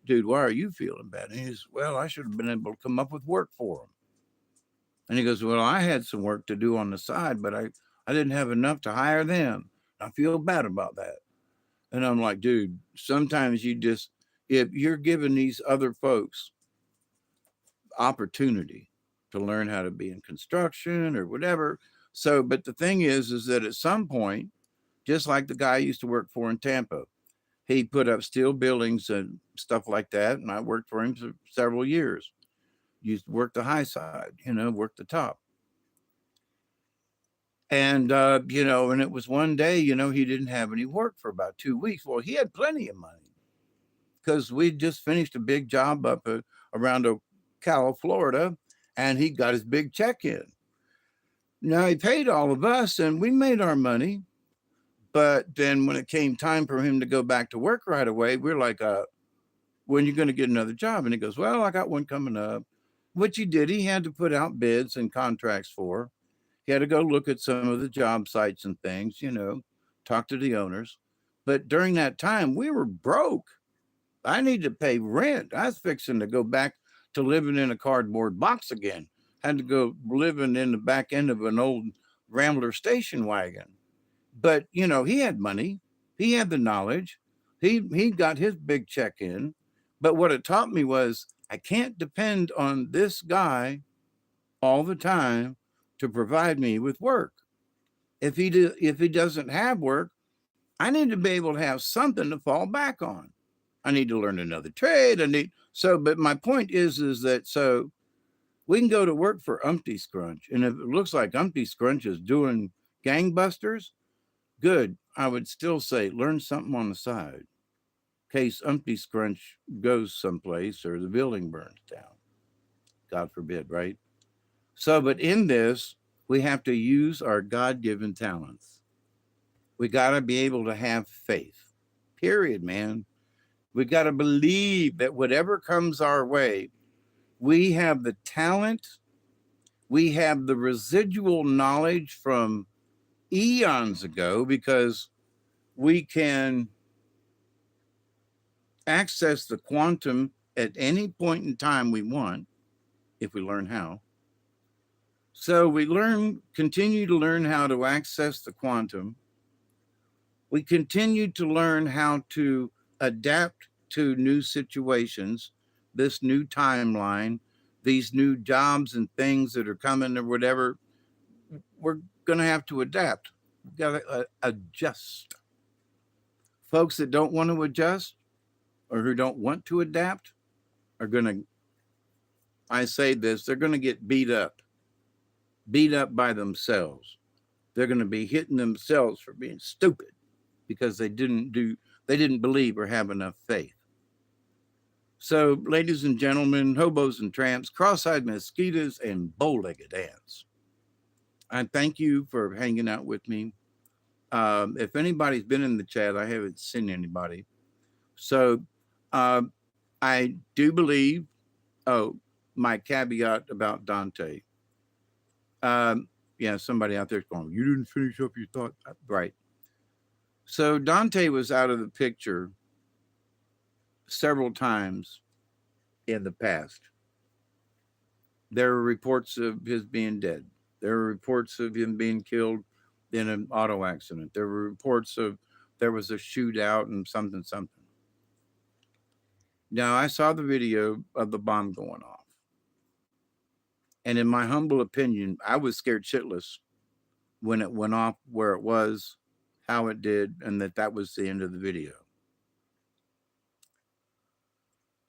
dude, why are you feeling bad? And he says, well, I should have been able to come up with work for them. And he goes, well, I had some work to do on the side, but I didn't have enough to hire them. I feel bad about that. And I'm like, dude, sometimes if you're giving these other folks opportunity to learn how to be in construction or whatever. So, but the thing is that at some point, just like the guy I used to work for in Tampa, he put up steel buildings and stuff like that. And I worked for him for several years. Used to work the high side, work the top. And it was one day, he didn't have any work for about 2 weeks. Well, he had plenty of money because we just finished a big job up around Ocala, Florida, and he got his big check in. Now he paid all of us, and we made our money. But then when it came time for him to go back to work right away, we're like, when are you going to get another job? And he goes, well, I got one coming up. Which he did. He had to put out bids and contracts for. He had to go look at some of the job sites and things, talk to the owners. But during that time, we were broke. I needed to pay rent. I was fixing to go back to living in a cardboard box again. Had to go living in the back end of an old Rambler station wagon. But he had money. He had the knowledge. He got his big check in. But what it taught me was I can't depend on this guy all the time to provide me with work. If he doesn't have work, I need to be able to have something to fall back on. I need to learn another trade. But my point is that so we can go to work for Umpty Scrunch, and if it looks like Umpty Scrunch is doing gangbusters, good. I would still say learn something on the side, in case Umpty Scrunch goes someplace or the building burns down. God forbid, right? So, but in this, we have to use our God given talents. We got to be able to have faith, period, man. We got to believe that whatever comes our way, we have the talent, we have the residual knowledge from eons ago because we can access the quantum at any point in time we want if we learn how. So we continue to learn how to access the quantum. We continue to learn how to adapt to new situations, this new timeline, these new jobs and things that are coming or whatever. We're going to have to adapt. We've got to adjust. Folks that don't want to adjust or who don't want to adapt are going to, I say this, they're going to get beat up by themselves. They're going to be hitting themselves for being stupid because they didn't believe or have enough faith. So, ladies and gentlemen, hobos and tramps, cross-eyed mosquitoes, and bow-legged ants, I thank you for hanging out with me. If anybody's been in the chat, I haven't seen anybody. So, uh, I do believe, oh, my caveat about Dante. Yeah, somebody out there's going, you didn't finish up your thought. Right. So Dante was out of the picture several times in the past. There are reports of his being dead. There are reports of him being killed in an auto accident. There were reports of there was a shootout and something, something. Now, I saw the video of the bomb going off. And in my humble opinion, I was scared shitless when it went off, where it was, how it did, and that was the end of the video.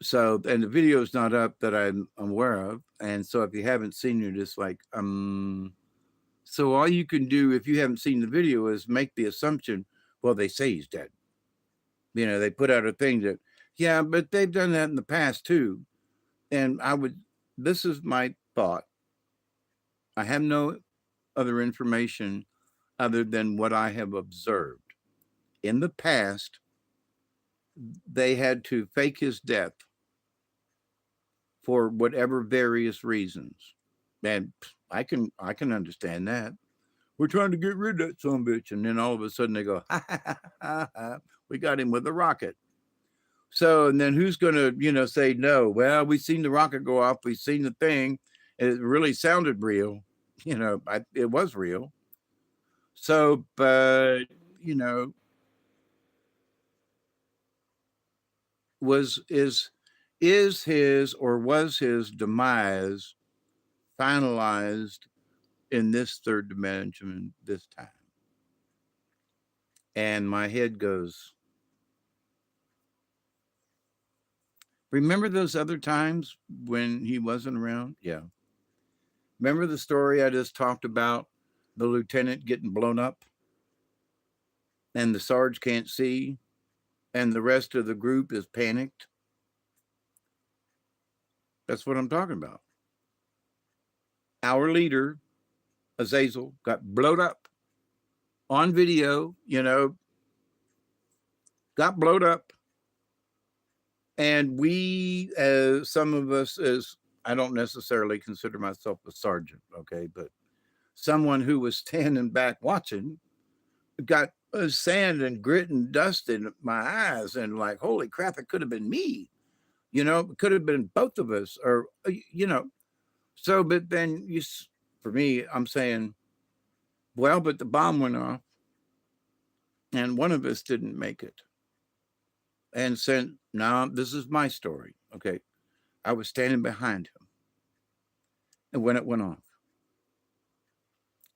So, and the video is not up that I'm aware of. And so if you haven't seen it, it's like, so all you can do if you haven't seen the video is make the assumption, well, they say he's dead. They put out a thing that, yeah, but they've done that in the past too. And this is my thought. I have no other information other than what I have observed. In the past, they had to fake his death for whatever various reasons. And I can understand that. We're trying to get rid of that son of a bitch. And then all of a sudden they go, ha, ha, ha, ha, ha. We got him with a rocket. So, and then who's going to, say no? Well, we've seen the rocket go off. We've seen the thing. And it really sounded real. It was real. So, but, is his or was his demise finalized in this third dimension this time? And my head goes, remember those other times when he wasn't around? Yeah. Remember the story I just talked about, the lieutenant getting blown up and the sarge can't see and the rest of the group is panicked? That's what I'm talking about. Our leader, Azazel, got blowed up on video, got blowed up. And we, as some of us, as I don't necessarily consider myself a sergeant, okay, but someone who was standing back watching, got sand and grit and dust in my eyes, and like, holy crap, it could have been me, it could have been both of us, or So, but then for me, I'm saying, well, but the bomb went off, and one of us didn't make it. And said, no, this is my story. Okay. I was standing behind him. And when it went off.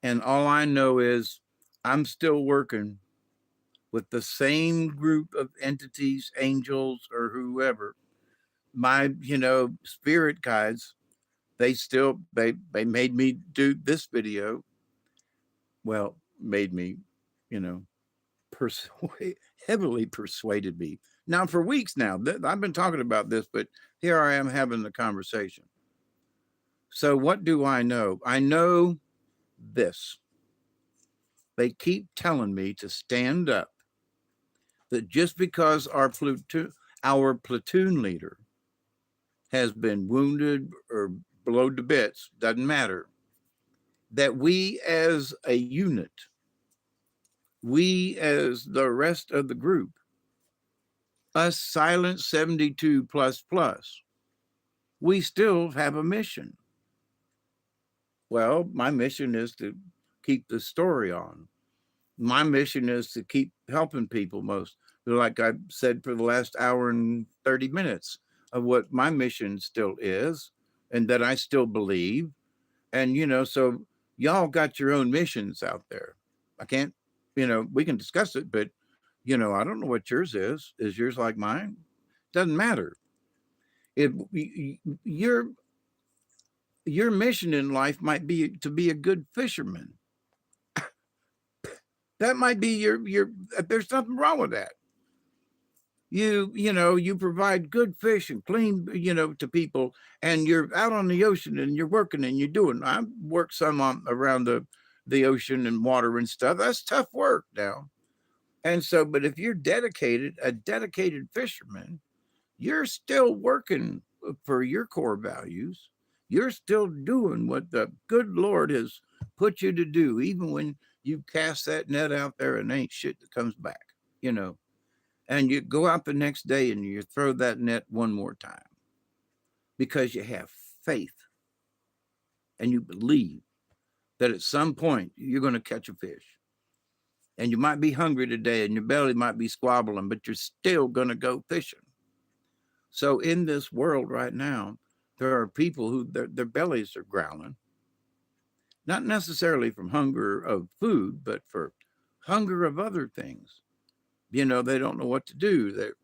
And all I know is I'm still working with the same group of entities, angels or whoever. My, spirit guides, they made me do this video. Well, made me, heavily persuaded me. Now, for weeks now, I've been talking about this, but here I am having the conversation. So what do I know? I know this. They keep telling me to stand up, that just because our platoon leader has been wounded or blown to bits, doesn't matter, that we as a unit, we as the rest of the group, us silent 72 plus, we still have a mission. Well, my mission is to keep the story on. My mission is to keep helping people most. Like I said for the last hour and 30 minutes of what my mission still is and that I still believe. And, so y'all got your own missions out there. I can't, we can discuss it, but, I don't know what yours is. Is yours like mine? Doesn't matter. Your mission in life might be to be a good fisherman. That might be your, there's nothing wrong with that. You provide good fish and clean, to people, and you're out on the ocean and you're working and you're doing. I work some around the ocean and water and stuff. That's tough work now. And so, but if you're a dedicated fisherman, you're still working for your core values. You're still doing what the good Lord has put you to do, even when you cast that net out there and ain't shit that comes back, and you go out the next day and you throw that net one more time. because you have faith and you believe that at some point you're going to catch a fish. And you might be hungry today and your belly might be squabbling, but you're still going to go fishing. So in this world right now, there are people who their bellies are growling, not necessarily from hunger of food, but for hunger of other things. You know, they don't know what to do. There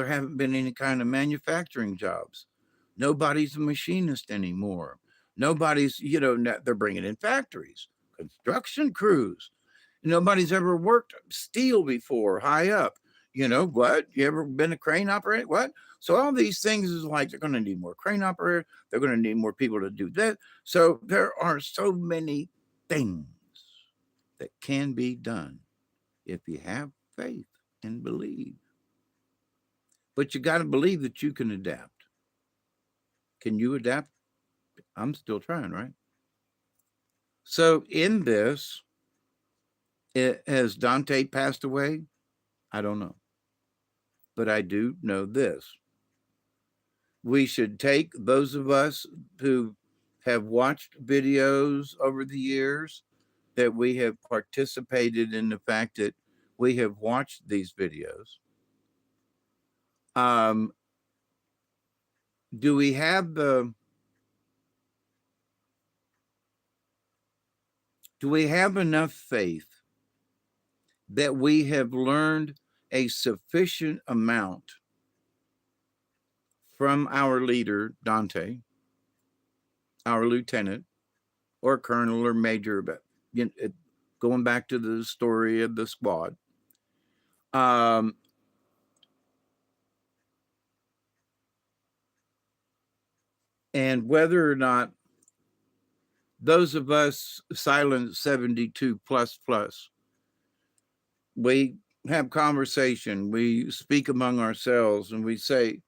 haven't been any kind of manufacturing jobs. Nobody's a machinist anymore. Nobody's, they're bringing in factories, construction crews. Nobody's ever worked steel before, high up. You know what? You ever been a crane operator? What? So all these things is like they're going to need more crane operators. They're going to need more people to do that. So there are so many things that can be done if you have faith and believe. But you got to believe that you can adapt. Can you adapt? I'm still trying, right? So in this, has Dante passed away? I don't know. But I do know this. We should take those of us who have watched videos over the years, that we have participated in the fact that we have watched these videos. Do we have enough faith that we have learned a sufficient amount from our leader, Dante, our lieutenant, or colonel or major, but going back to the story of the squad, and whether or not those of us silent 72 plus, we have conversation, we speak among ourselves, and we say,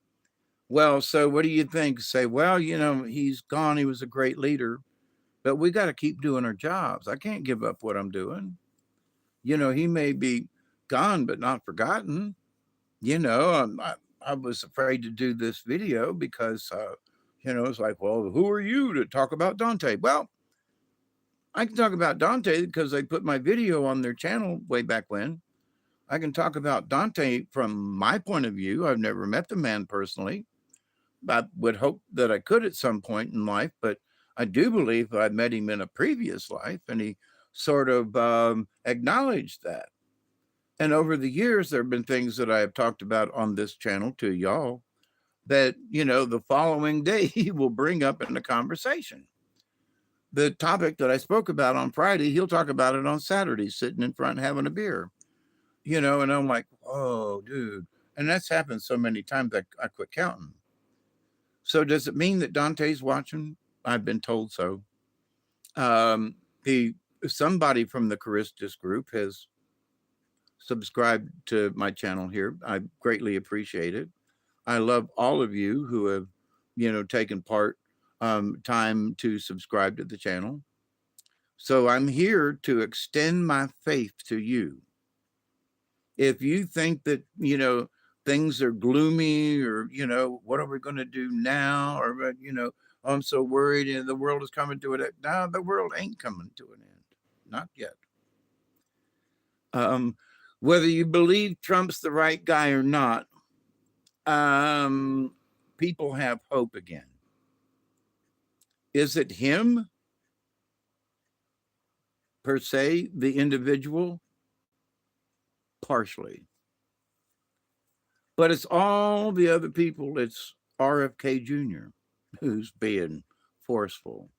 well, so what do you think? Say, well, he's gone. He was a great leader, but we got to keep doing our jobs. I can't give up what I'm doing. He may be gone, but not forgotten. I was afraid to do this video because, it's like, well, who are you to talk about Dante? Well, I can talk about Dante because they put my video on their channel way back when. I can talk about Dante from my point of view. I've never met the man personally. I would hope that I could at some point in life, but I do believe I met him in a previous life, and he sort of acknowledged that. And over the years, there have been things that I have talked about on this channel to y'all that, the following day he will bring up in the conversation. The topic that I spoke about on Friday, he'll talk about it on Saturday, sitting in front having a beer, and I'm like, oh, dude. And that's happened so many times I quit counting. So does it mean that Dante's watching? I've been told so. Somebody from the Charistus group has subscribed to my channel here. I greatly appreciate it. I love all of you who have, taken time to subscribe to the channel. So I'm here to extend my faith to you. If you think that, things are gloomy, or, what are we going to do now? Or, I'm so worried and the world is coming to an end. No, the world ain't coming to an end. Not yet. Whether you believe Trump's the right guy or not, people have hope again. Is it him per se, the individual? Partially. But it's all the other people. It's RFK Jr. who's being forceful.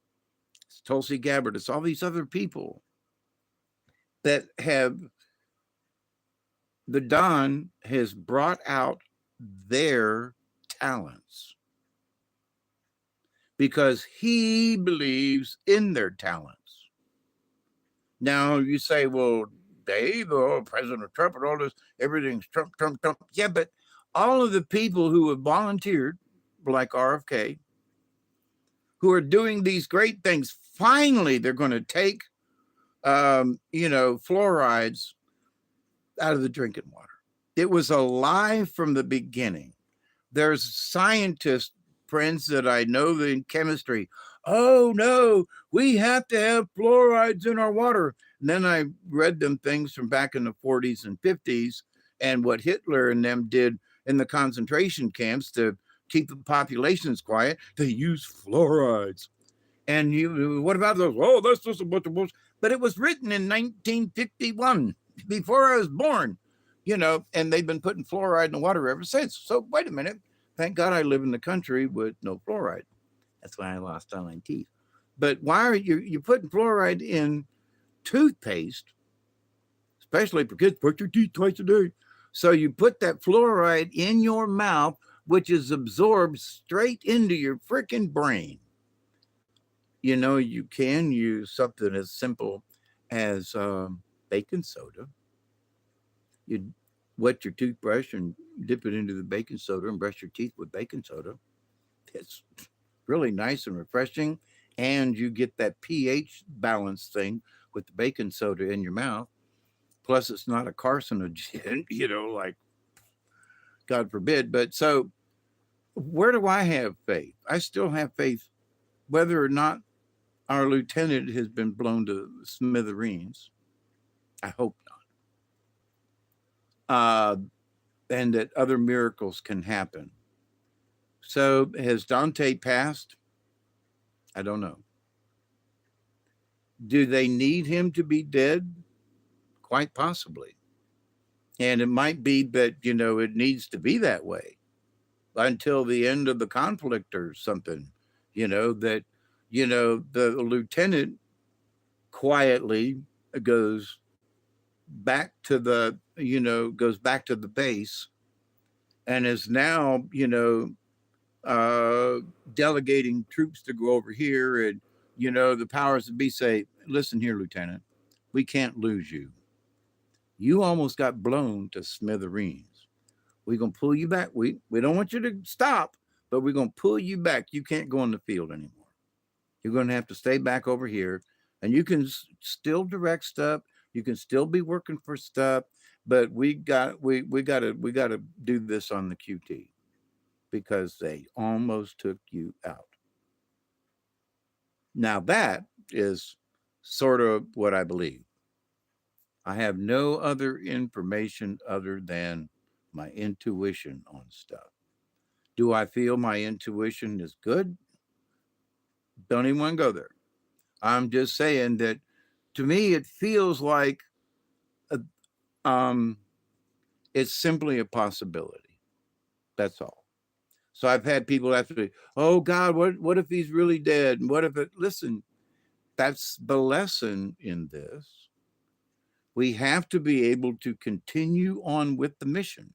It's Tulsi Gabbard. It's all these other people that have, the Don has brought out their talents because he believes in their talents. Now you say, well, Dave, President Trump and all this, everything's Trump. Yeah, but all of the people who have volunteered, like RFK, who are doing these great things, finally they're going to take, fluorides out of the drinking water. It was a lie from the beginning. There's scientists friends that I know in chemistry. Oh no, we have to have fluorides in our water. And then I read them things from back in the 40s and 50s and what Hitler and them did in the concentration camps to keep the populations quiet. They used fluorides. And you, what about those? Oh, that's just a bunch of bullshit. But it was written in 1951, before I was born, and they've been putting fluoride in the water ever since. So wait a minute. Thank God I live in the country with no fluoride. That's why I lost all my teeth. But why are you putting fluoride in toothpaste, especially for kids? Brush your teeth twice a day. So you put that fluoride in your mouth, which is absorbed straight into your freaking brain. You can use something as simple as baking soda. You wet your toothbrush and dip it into the baking soda and brush your teeth with baking soda. It's really nice and refreshing. And you get that pH balance thing with the baking soda in your mouth. Plus, it's not a carcinogen, like God forbid. But so, where do I have faith? I still have faith, whether or not our lieutenant has been blown to smithereens. I hope not. And that other miracles can happen. So has Dante passed? I don't know. Do they need him to be dead? Quite possibly. And it might be that, it needs to be that way until the end of the conflict or something, that, the lieutenant quietly goes back to the base and is now, delegating troops to go over here. And, the powers that be say, listen here, Lieutenant, we can't lose you. You almost got blown to smithereens. We're going to pull you back. We don't want you to stop, but we're going to pull you back. You can't go on the field anymore. You're going to have to stay back over here. And you can still direct stuff. You can still be working for stuff, but we got to do this on the QT because they almost took you out. Now that is sort of what I believe. I have no other information other than my intuition on stuff. Do I feel my intuition is good? Don't even want to go there. I'm just saying that to me, it feels like a, um, it's simply a possibility. That's all. So I've had people ask me, "Oh God, what if he's really dead? And what if it?" Listen, that's the lesson in this. We have to be able to continue on with the mission,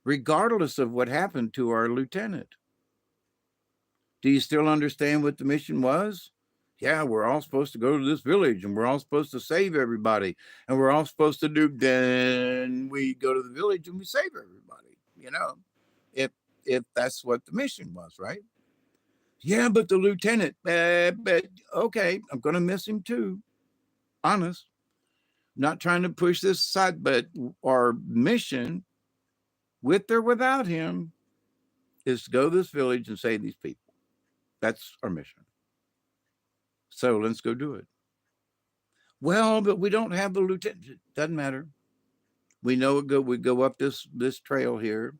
regardless of what happened to our lieutenant. Do you still understand what the mission was? Yeah, we're all supposed to go to this village and we're all supposed to save everybody. And we're all supposed to do, then we go to the village and we save everybody, if that's what the mission was, right? Yeah, but the lieutenant, but okay, I'm going to miss him too. Honest. Not trying to push this aside, but our mission, with or without him, is to go to this village and save these people. That's our mission. So let's go do it. Well, but we don't have the lieutenant. Doesn't matter. We know we go up this trail here.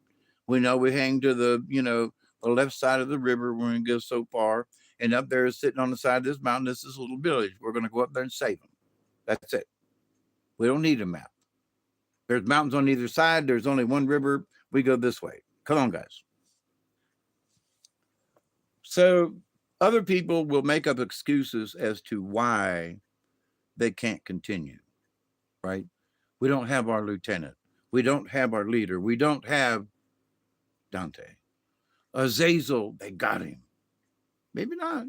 We know we hang to the left side of the river when we go so far. And up there is sitting on the side of this mountain. This is a little village. We're going to go up there and save them. That's it. We don't need a map. There's mountains on either side. There's only one river. We go this way. Come on, guys. So other people will make up excuses as to why they can't continue, right? We don't have our lieutenant. We don't have our leader. We don't have Dante. Azazel, they got him. Maybe not.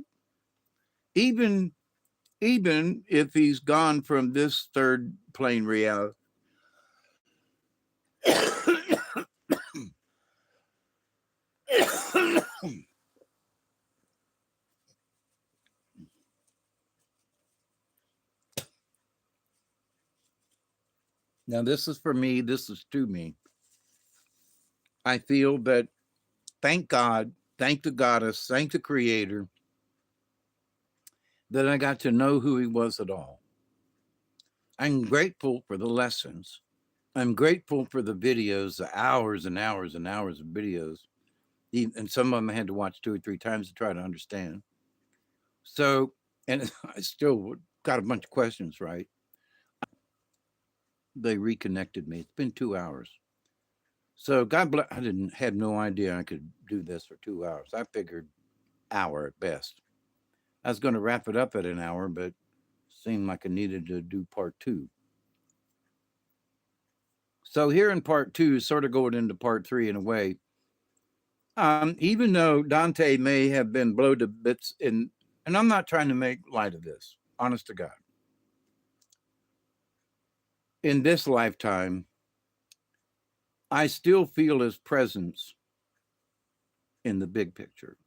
Even if he's gone from this third plane reality. Now, this is for me. This is to me. I feel that, thank God, thank the goddess, thank the creator that I got to know who he was at all. I'm grateful for the lessons. I'm grateful for the videos, the hours and hours and hours of videos. And some of them I had to watch 2 or 3 times to try to understand. So, and I still got a bunch of questions right. They reconnected me. It's been 2 hours. So God bless. I didn't had no idea I could do this for 2 hours. I figured hour at best. I was going to wrap it up at an hour, but seemed like I needed to do part two. So here in part two, sort of going into part three in a way. Even though Dante may have been blown to bits and I'm not trying to make light of this, honest to God. In this lifetime, I still feel his presence in the big picture.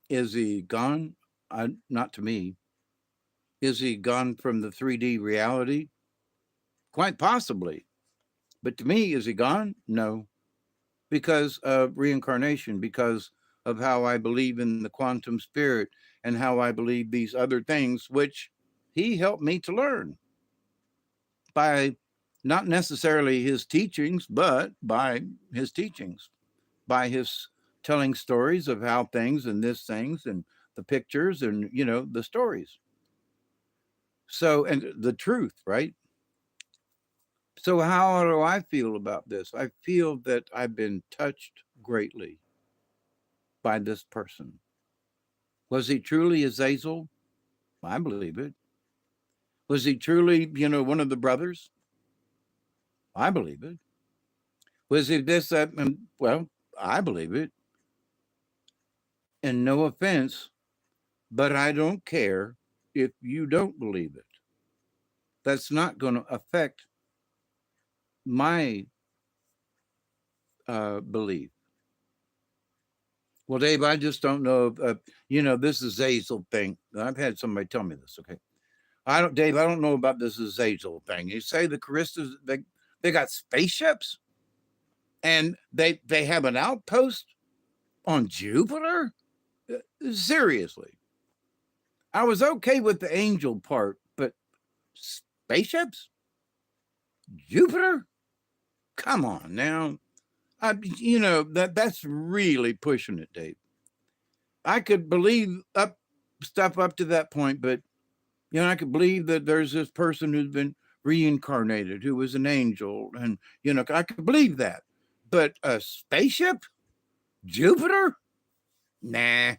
Is he gone? Not to me. Is he gone from the 3D reality? Quite possibly. But to me, is he gone? No. Because of reincarnation, because of how I believe in the quantum spirit and how I believe these other things, which he helped me to learn by not necessarily his teachings, but by his teachings, by his telling stories of how things and this things and the pictures and, the stories. So, and the truth, right? So, how do I feel about this? I feel that I've been touched greatly by this person. Was he truly Azazel? I believe it. Was he truly, one of the brothers? I believe it. Was he this, that? Well, I believe it. And no offense, but I don't care if you don't believe it. That's not going to affect my belief. Well, Dave, I just don't know. This Azazel thing. I've had somebody tell me this. Okay, I don't, Dave. I don't know about this Azazel thing. You say the Charistas they got spaceships and they have an outpost on Jupiter. Seriously, I was okay with the angel part, but spaceships, Jupiter. Come on now. That's really pushing it, Dave. I could believe up stuff up to that point, but I could believe that there's this person who's been reincarnated, who was an angel, and I could believe that. But a spaceship, Jupiter, nah,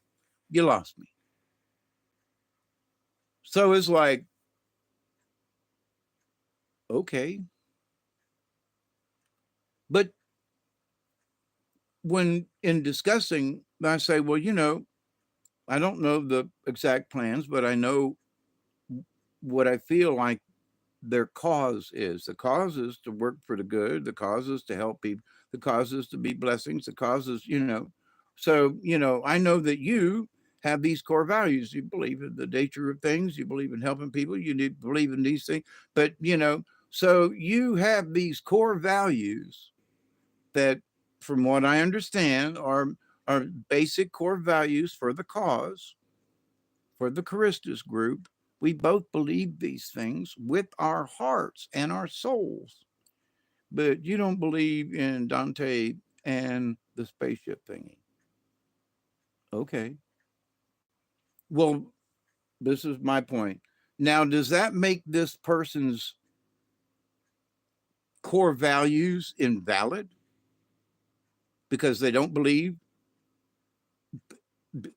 you lost me. So it's like, okay, but when in discussing, I say, well, I don't know the exact plans, but I know what I feel like their cause is. The cause is to work for the good. The cause is to help people. The cause is to be blessings. The cause is, So, I know that you have these core values. You believe in the nature of things. You believe in helping people. You believe in these things. But, so you have these core values that, from what I understand, are basic core values for the cause, for the Charistus group. We both believe these things with our hearts and our souls, but you don't believe in Dante and the spaceship thingy. Okay. Well, this is my point. Now, does that make this person's core values invalid because they don't believe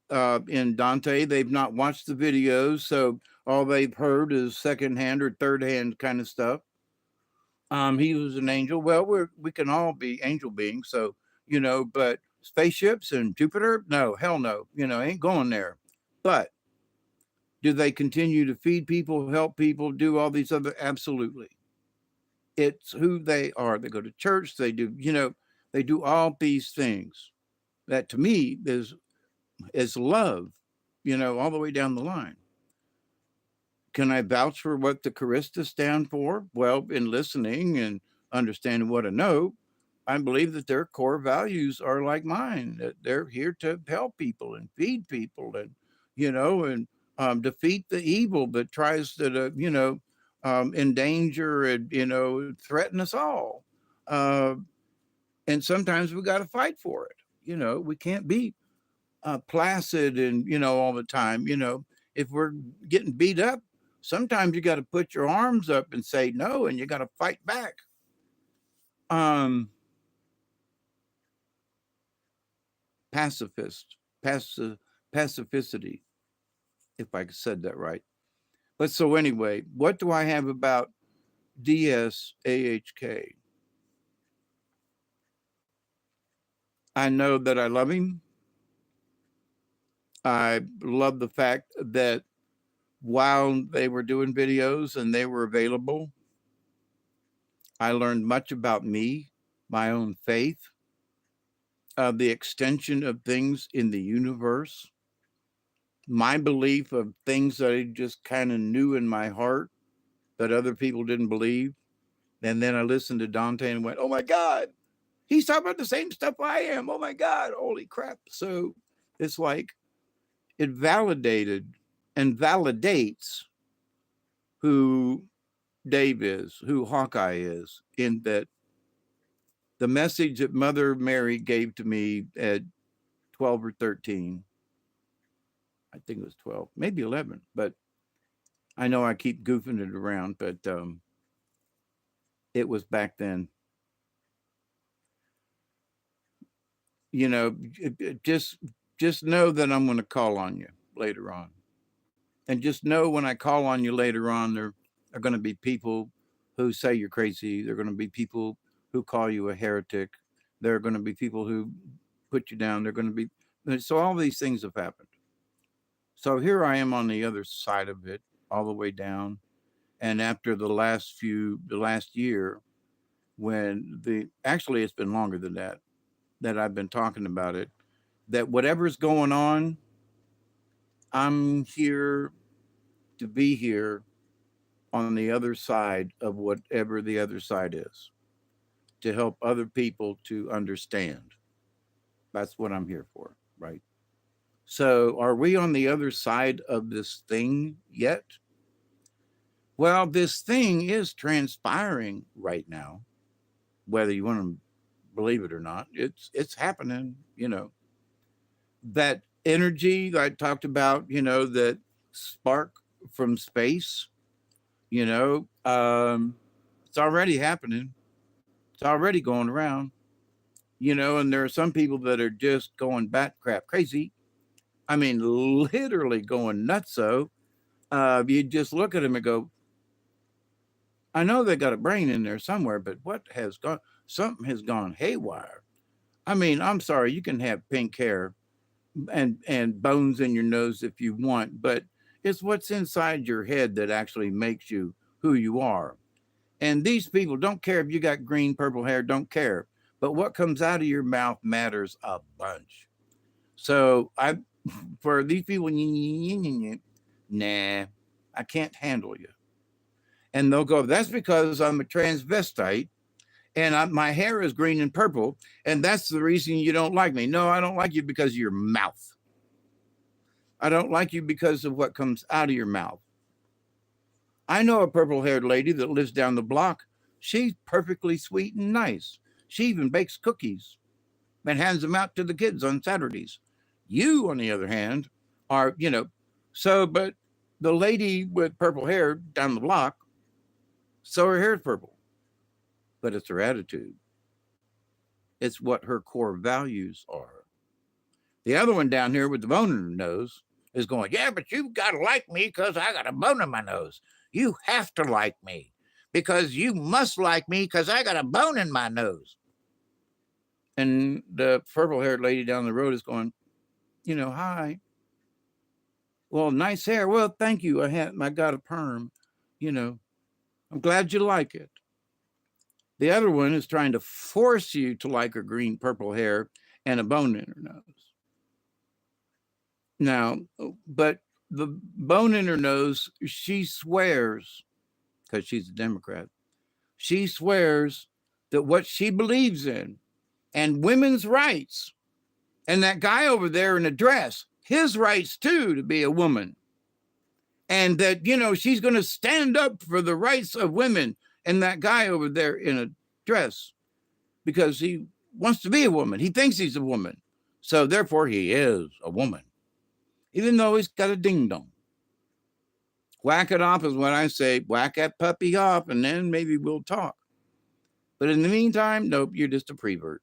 in Dante? They've not watched the videos, so all they've heard is secondhand or third hand kind of stuff. He was an angel. Well, we can all be angel beings, so but spaceships and Jupiter, no, hell no, ain't going there. But do they continue to feed people, help people, do all these other? Absolutely. It's who they are. They go to church. They do, they do all these things. That to me is love, all the way down the line. Can I vouch for what the Charistas stand for? Well, in listening and understanding what I know, I believe that their core values are like mine, that they're here to help people and feed people and, and defeat the evil that tries to, endanger and, threaten us all. Uh, and sometimes we got to fight for it. We can't be placid and, all the time. If we're getting beat up, sometimes you got to put your arms up and say no, and you got to fight back. Um, pacifist, passive, pacificity, if I said that right. But so anyway, what do I have about DS-AHK? I know that I love him. I love the fact that while they were doing videos and they were available, I learned much about me, my own faith, the extension of things in the universe, my belief of things that I just kind of knew in my heart that other people didn't believe. And then I listened to Dante and went, oh my God, he's talking about the same stuff I am. Oh my God, holy crap. So it's like it validated and validates who Dave is, who Hawkeye is, in that the message that Mother Mary gave to me at 12 or 13, I think it was 12, maybe 11, but I know I keep goofing it around, but it was back then. Just know that I'm going to call on you later on. And just know when I call on you later on, there are going to be people who say you're crazy. There are going to be people who call you a heretic. There are going to be people who put you down. They're going to be, so all these things have happened. So here I am on the other side of it, all the way down. And after the last year, when actually it's been longer than that I've been talking about it, that whatever's going on, I'm here to be here on the other side of whatever the other side is, to help other people to understand. That's what I'm here for, right? So, are we on the other side of this thing yet? Well, this thing is transpiring right now, whether you want to believe it or not. It's happening, That energy that I talked about, that spark from space, it's already happening. It's already going around, and there are some people that are just going bat crap crazy. I mean, literally going nuts. So you just look at them and go, I know they got a brain in there somewhere, but something has gone haywire. I mean, I'm sorry, you can have pink hair and bones in your nose if you want, but it's what's inside your head that actually makes you who you are. And these people don't care if you got green, purple hair, don't care. But what comes out of your mouth matters a bunch. So for these people, nah, I can't handle you. And they'll go, that's because I'm a transvestite and my hair is green and purple. And that's the reason you don't like me. No, I don't like you because of your mouth. I don't like you because of what comes out of your mouth. I know a purple haired lady that lives down the block. She's perfectly sweet and nice. She even bakes cookies and hands them out to the kids on Saturdays. You, on the other hand, are, but the lady with purple hair down the block, so her hair's purple, but it's her attitude. It's what her core values are. The other one down here with the bone in her nose is going, yeah, but you've got to like me because I got a bone in my nose. You have to like me because you must like me because I got a bone in my nose. And the purple haired lady down the road is going, hi. Well, nice hair. Well, thank you. I got a perm. I'm glad you like it. The other one is trying to force you to like her green purple hair and a bone in her nose. Now, but the bone in her nose, she swears, because she's a Democrat, she swears that what she believes in and women's rights, and that guy over there in a dress, his rights too, to be a woman. And that, she's going to stand up for the rights of women, and that guy over there in a dress, because he wants to be a woman. He thinks he's a woman. So therefore he is a woman, even though he's got a ding dong. Whack it off is what I say. Whack that puppy off, and then maybe we'll talk. But in the meantime, nope, you're just a prevert.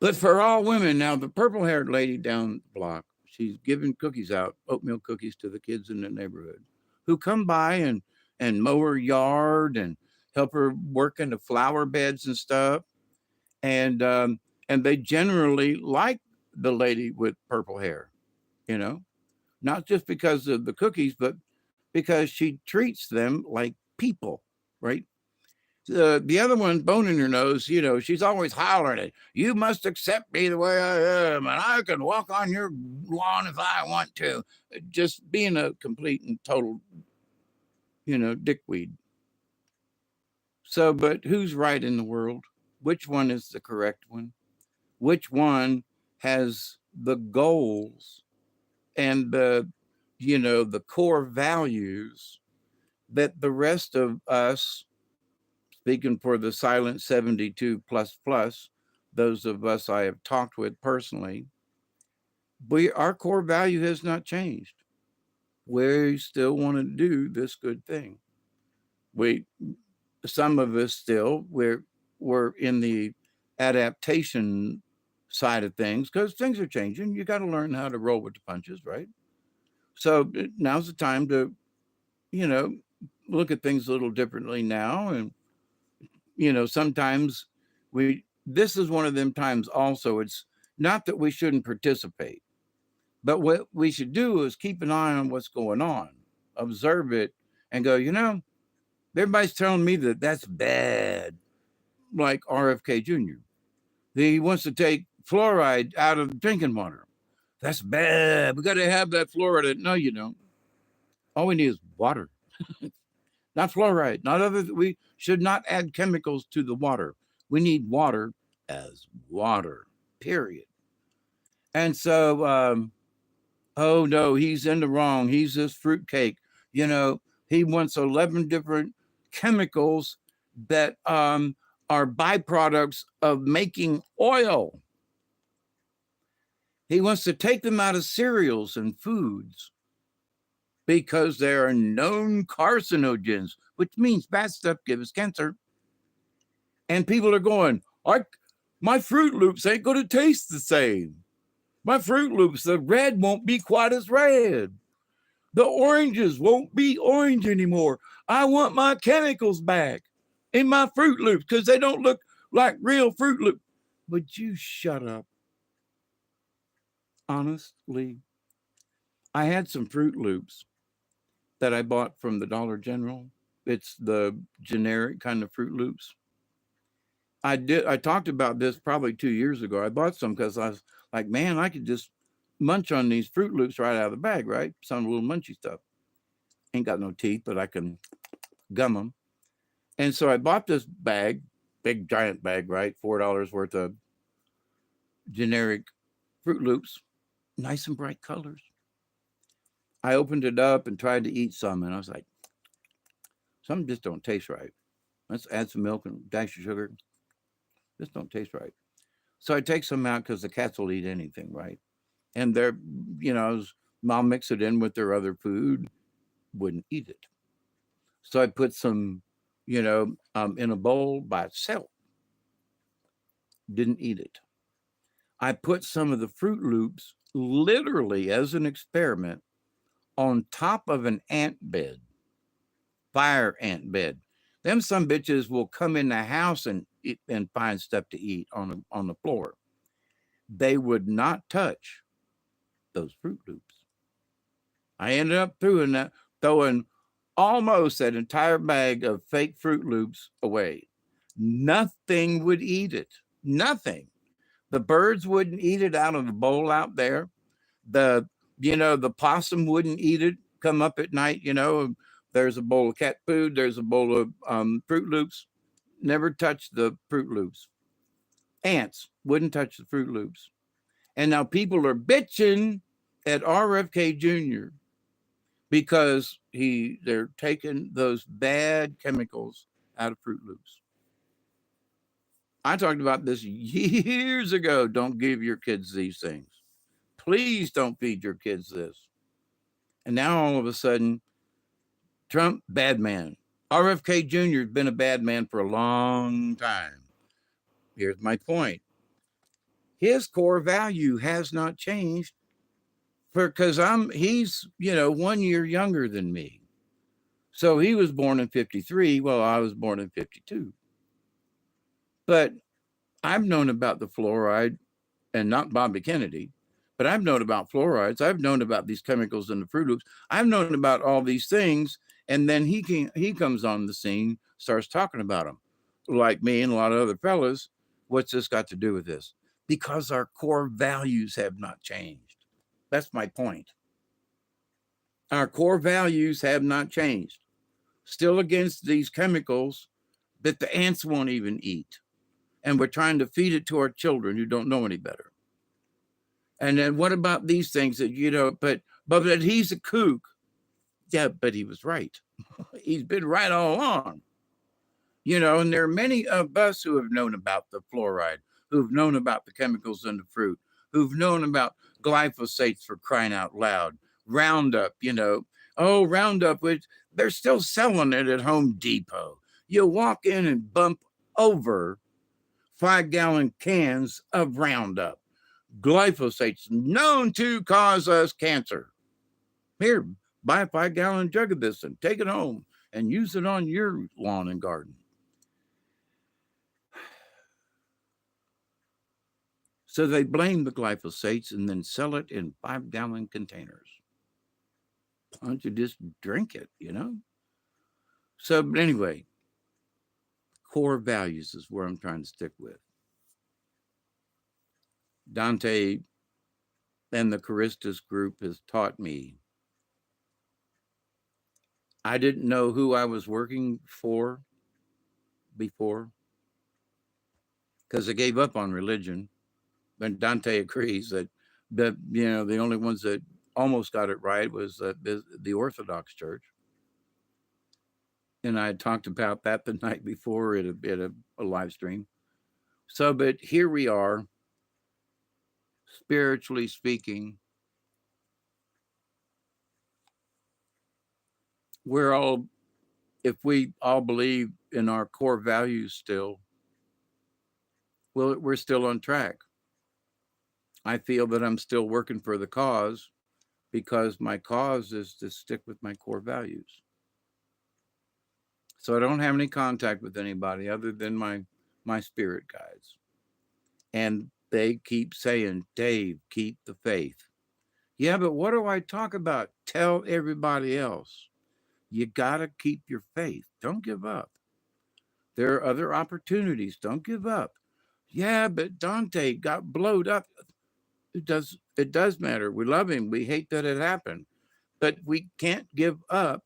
But for all women, now the purple-haired lady down the block, she's giving cookies out, oatmeal cookies, to the kids in the neighborhood who come by and mow her yard and help her work in the flower beds and stuff. And they generally like the lady with purple hair, not just because of the cookies, but because she treats them like people, right? The other one, bone in her nose, she's always hollering it. You must accept me the way I am, and I can walk on your lawn if I want to. Just being a complete and total, dickweed. So, but who's right in the world? Which one is the correct one? Which one has the goals and the core values that the rest of us, speaking for the silent 72 plus, those of us I have talked with personally, our core value has not changed. We still want to do this good thing. Some of us still, we're in the adaptation side of things, because things are changing. You got to learn how to roll with the punches, right? So now's the time to, look at things a little differently now. And, sometimes this is one of them times also. It's not that we shouldn't participate, but what we should do is keep an eye on what's going on, observe it, and go, everybody's telling me that that's bad. Like RFK Jr. He wants to take fluoride out of drinking water. That's bad. We got to have that fluoride. No, you don't. All we need is water, not fluoride. We should not add chemicals to the water. We need water as water, period. And so, oh no, he's in the wrong. He's this fruitcake. He wants 11 different chemicals that are byproducts of making oil. He wants to take them out of cereals and foods because they are known carcinogens, which means bad stuff gives cancer. And people are going, my Fruit Loops ain't going to taste the same. My Fruit Loops, the red won't be quite as red. The oranges won't be orange anymore. I want my chemicals back in my Fruit Loops because they don't look like real Fruit Loops. Would you shut up? Honestly, I had some Fruit Loops that I bought from the Dollar General. It's the generic kind of Fruit Loops. I talked about this probably 2 years ago. I bought some because I was like, man, I could just munch on these Fruit Loops right out of the bag, right? Some little munchy stuff. Ain't got no teeth, but I can gum them. And so I bought this bag, big giant bag, right? $4 worth of generic Fruit Loops, nice and bright colors. I opened it up and tried to eat some, and I was like, some just don't taste right. Let's add some milk and dash of sugar. This don't taste right. So I take some out because the cats will eat anything, right? And they're, I'll mix it in with their other food, wouldn't eat it. So I put some, in a bowl by itself, didn't eat it. I put some of the Fruit Loops literally as an experiment on top of an ant bed, fire ant bed. Them some bitches will come in the house and find stuff to eat on the floor. They would not touch those Fruit Loops. I ended up throwing almost that entire bag of fake Fruit Loops away. Nothing would eat it. Nothing. The birds wouldn't eat it out of the bowl out there. The possum wouldn't eat it. Come up at night, there's a bowl of cat food. There's a bowl of Fruit Loops. never touched the Fruit Loops. Ants wouldn't touch the Fruit Loops. And now people are bitching at RFK Jr. because they're taking those bad chemicals out of Fruit Loops. I talked about this years ago. Don't give your kids these things. Please don't feed your kids this. And now all of a sudden, Trump, bad man. RFK Jr. has been a bad man for a long time. Here's my point. His core value has not changed because he's 1 year younger than me. So he was born in 53. Well, I was born in 52. But I've known about the fluoride, and not Bobby Kennedy, but I've known about fluorides. I've known about these chemicals in the Fruit Loops. I've known about all these things. And then he comes on the scene, starts talking about them. Like me and a lot of other fellas, what's this got to do with this? Because our core values have not changed. That's my point. Our core values have not changed. Still against these chemicals that the ants won't even eat. And we're trying to feed it to our children who don't know any better. And then what about these things that, but that he's a kook. Yeah, but he was right. He's been right all along. And there are many of us who have known about the fluoride, who've known about the chemicals in the fruit, who've known about glyphosates, for crying out loud. Roundup, Roundup, which they're still selling it at Home Depot. You walk in and bump over 5-gallon cans of Roundup. Glyphosate's known to cause us cancer. Here, buy a 5-gallon jug of this and take it home and use it on your lawn and garden. So they blame the glyphosates and then sell it in 5-gallon containers. Why don't you just drink it, So, but anyway, core values is where I'm trying to stick with. Dante and the Charistas group has taught me. I didn't know who I was working for before because I gave up on religion. But Dante agrees that the only ones that almost got it right was the Orthodox Church. And I had talked about that the night before at a live stream. So, but here we are, spiritually speaking. If we all believe in our core values still, well, we're still on track. I feel that I'm still working for the cause because my cause is to stick with my core values. So I don't have any contact with anybody other than my spirit guides. And they keep saying, Dave, keep the faith. Yeah, but what do I talk about? Tell everybody else. You got to keep your faith. Don't give up. There are other opportunities. Don't give up. Yeah, but Dante got blowed up. It does matter. We love him. We hate that it happened. But we can't give up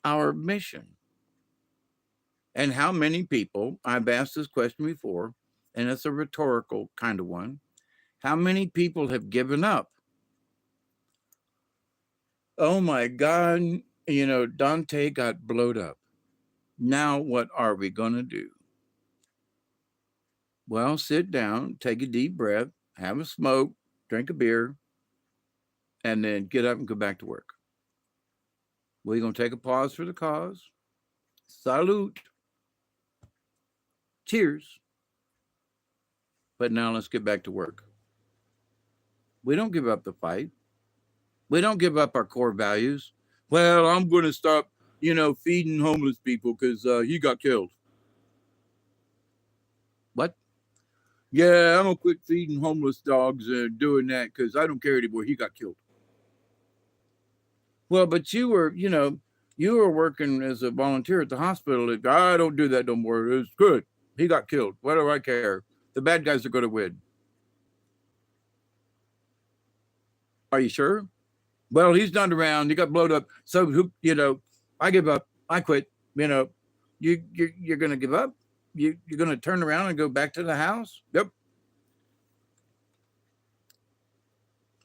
our mission. And how many people, I've asked this question before, and it's a rhetorical kind of one. How many people have given up? Oh my God, Dante got blowed up. Now what are we going to do? Well, sit down, take a deep breath, have a smoke, drink a beer, and then get up and go back to work. We're going to take a pause for the cause. Salute. Cheers. But now let's get back to work. We don't give up the fight. We don't give up our core values. Well, I'm going to stop, feeding homeless people because he got killed. What? Yeah, I'm going to quit feeding homeless dogs and doing that because I don't care anymore. He got killed. Well, but you were working as a volunteer at the hospital. I don't do that no more. It's good. He got killed. What do I care? The bad guys are going to win. Are you sure? Well, he's not around. He got blowed up. So, I give up. I quit. You're going to give up? you're going to turn around and go back to the house? Yep.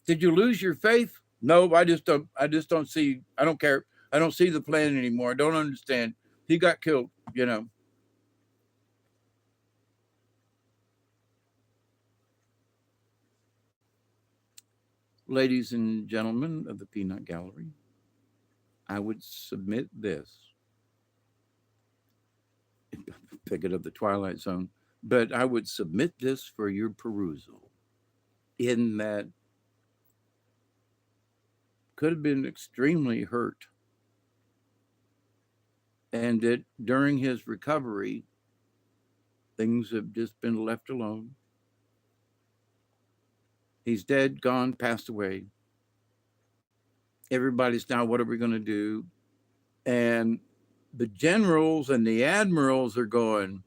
Did you lose your faith? No, I just don't see, I don't care. I don't see the plan anymore. I don't understand. He got killed, you know. Ladies and gentlemen of the Peanut Gallery, I would submit this. Picket of the Twilight Zone, but I would submit this for your perusal. In that, could have been extremely hurt, and that during his recovery, things have just been left alone. He's dead, gone, passed away. Everybody's now, what are we going to do? And the generals and the admirals are going,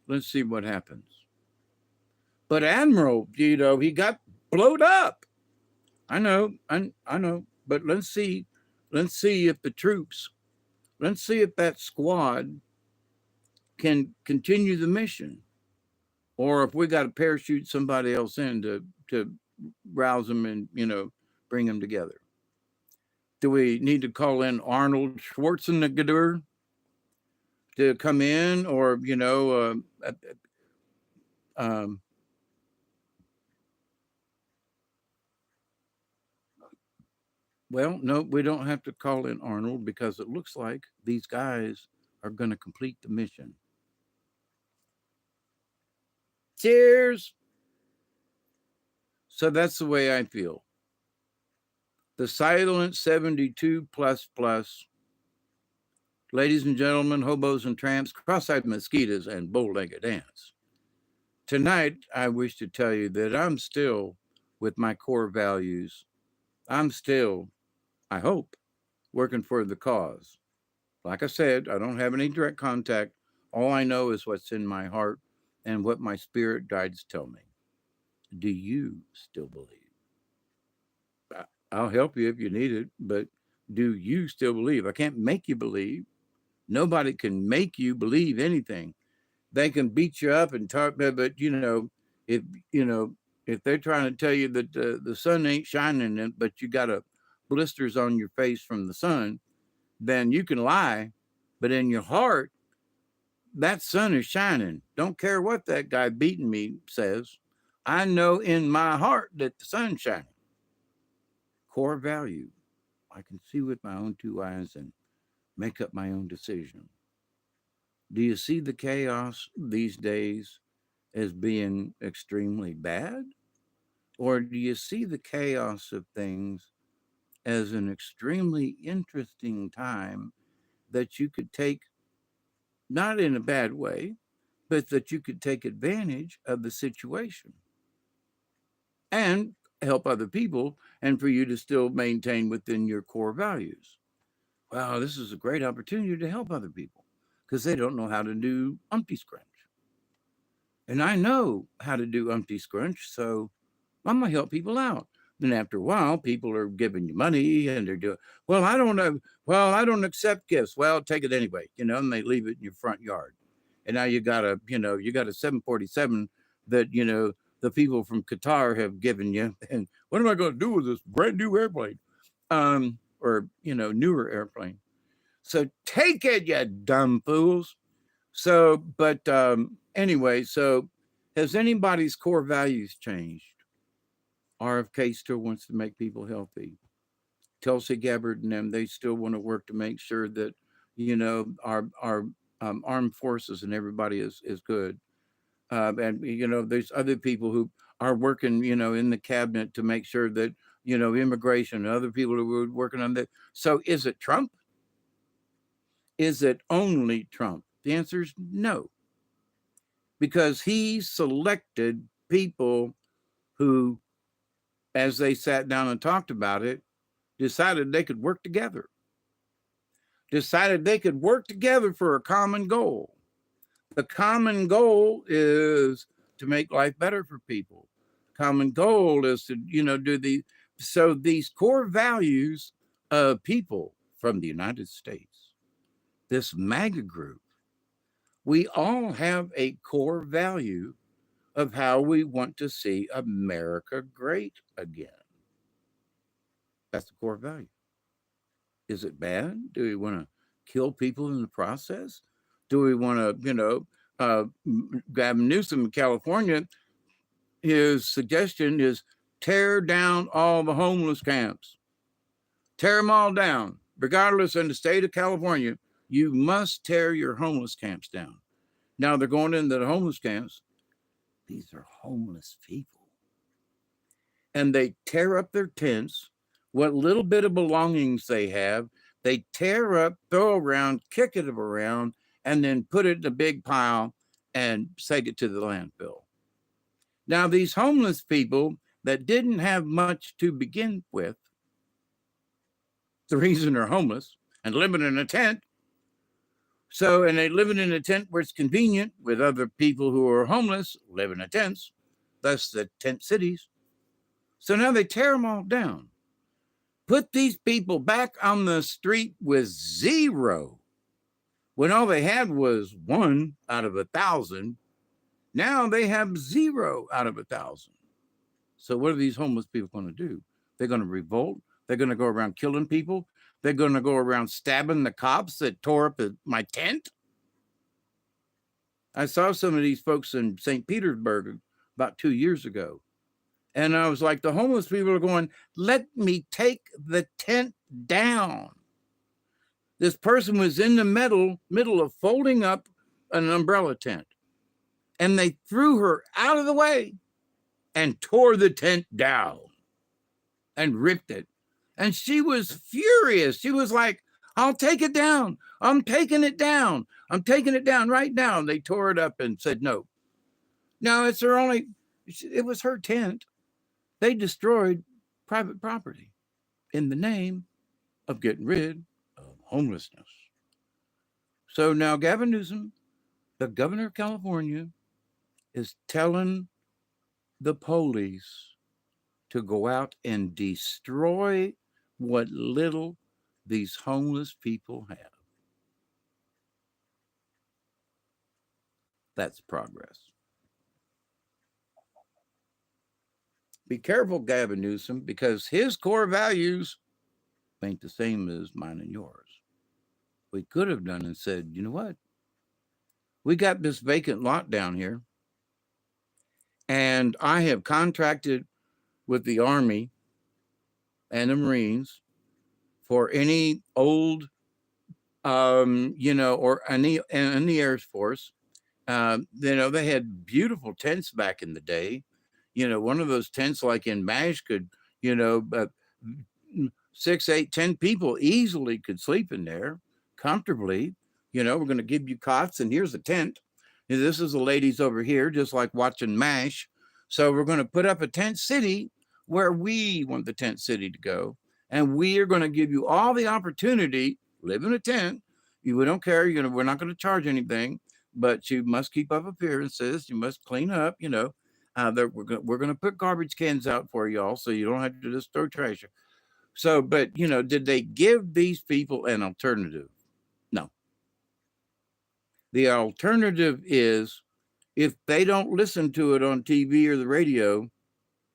let's see what happens. But Admiral, he got blowed up. I know. But let's see if the troops, let's see if that squad can continue the mission, or if we got to parachute somebody else in to rouse them and bring them together. Do we need to call in Arnold Schwarzenegger to come in, or um, well, no, we don't have to call in Arnold because it looks like these guys are going to complete the mission. Cheers. So that's the way I feel. The silent 72 plus plus. Ladies and gentlemen, hobos and tramps, cross-eyed mosquitoes, and bow-legged ants. Tonight, I wish to tell you that I'm still with my core values. I'm still, I hope, working for the cause. Like I said, I don't have any direct contact. All I know is what's in my heart and what my spirit guides tell me. Do you still believe? I'll help you if you need it, but do you still believe? I can't make you believe. Nobody can make you believe anything. They can beat you up and talk, but if you know if they're trying to tell you that the sun ain't shining, but you got a blisters on your face from the sun, then you can lie, but in your heart, that sun is shining. Don't care what that guy beating me says. I know in my heart that the sun's shining. Core value. I can see with my own two eyes and make up my own decision. Do you see the chaos these days as being extremely bad? Or do you see the chaos of things as an extremely interesting time that you could take, not in a bad way, but that you could take advantage of the situation and help other people, and for you to still maintain within your core values? Wow, this is a great opportunity to help other people because they don't know how to do umpty scrunch. And I know how to do umpty scrunch, so I'm gonna help people out. Then after a while, people are giving you money and they're doing, well, I don't know, well, I don't accept gifts. Well, take it anyway, and they leave it in your front yard. And now you got a 747 that, the people from Qatar have given you. And what am I going to do with this brand new airplane? Or, newer airplane. So take it, you dumb fools. So, but anyway, so has anybody's core values changed? RFK still wants to make people healthy. Tulsi Gabbard and them, they still want to work to make sure that, our armed forces and everybody is good. And, there's other people who are working, in the cabinet to make sure that, immigration and other people who are working on that. So is it Trump? Is it only Trump? The answer is no, because he selected people who, as they sat down and talked about it, decided they could work together, decided they could work together for a common goal. The common goal is to make life better for people. Common goal is to, so these core values of people from the United States, this MAGA group, We all have a core value of how we want to see America great again. That's the core value. Is it bad? Do we want to kill people in the process? Do we want to, Gavin Newsom in California, his suggestion is tear down all the homeless camps. Tear them all down. Regardless, in the state of California, you must tear your homeless camps down. Now they're going into the homeless camps. These are homeless people. And they tear up their tents, what little bit of belongings they have, they tear up, throw around, kick it around, and then put it in a big pile and take it to the landfill. Now, these homeless people that didn't have much to begin with, the reason they're homeless and living in a tent. So, and they living in a tent where it's convenient with other people who are homeless, living in tents. That's the tent cities. So now they tear them all down. Put these people back on the street with zero. When all they had was 1 out of 1,000. Now they have 0 out of 1,000. So what are these homeless people going to do? They're going to revolt. They're going to go around killing people. They're going to go around stabbing the cops that tore up my tent. I saw some of these folks in St. Petersburg about 2 years ago. And I was like, the homeless people are going, let me take the tent down. This person was in the middle of folding up an umbrella tent. And they threw her out of the way and tore the tent down and ripped it. And she was furious. She was like, I'll take it down. I'm taking it down. I'm taking it down right now. And they tore it up and said, no. No, it was her tent. They destroyed private property in the name of getting rid of homelessness. So now Gavin Newsom, the governor of California, is telling the police to go out and destroy what little these homeless people have. That's progress. Be careful, Gavin Newsom, because his core values ain't the same as mine and yours. We could have done and said, you know what? We got this vacant lot down here, and I have contracted with the Army and the Marines for any old, or any Air Force. They had beautiful tents back in the day. One of those tents like in MASH could, 6, 8, 10 people easily could sleep in there comfortably. We're going to give you cots, and here's a tent. And this is the ladies over here, just like watching MASH. So we're going to put up a tent city where we want the tent city to go. And we are going to give you all the opportunity, live in a tent. We don't care. We're not going to charge anything, but you must keep up appearances. You must clean up, we're going to put garbage cans out for y'all so you don't have to just throw trash. So, but, did they give these people an alternative? No. The alternative is if they don't listen to it on TV or the radio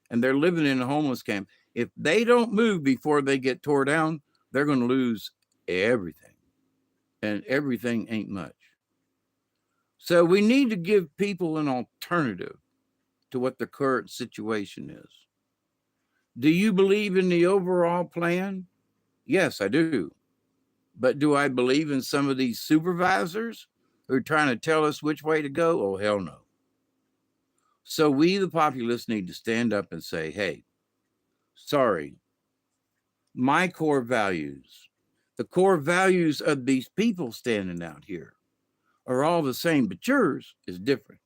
and they're living in a homeless camp, if they don't move before they get tore down, they're going to lose everything. And everything ain't much. So we need to give people an alternative to what the current situation is. Do you believe in the overall plan? Yes, I do. But do I believe in some of these supervisors who are trying to tell us which way to go? Oh, hell no. So we, the populace, need to stand up and say, hey, sorry, my core values, the core values of these people standing out here are all the same, but yours is different.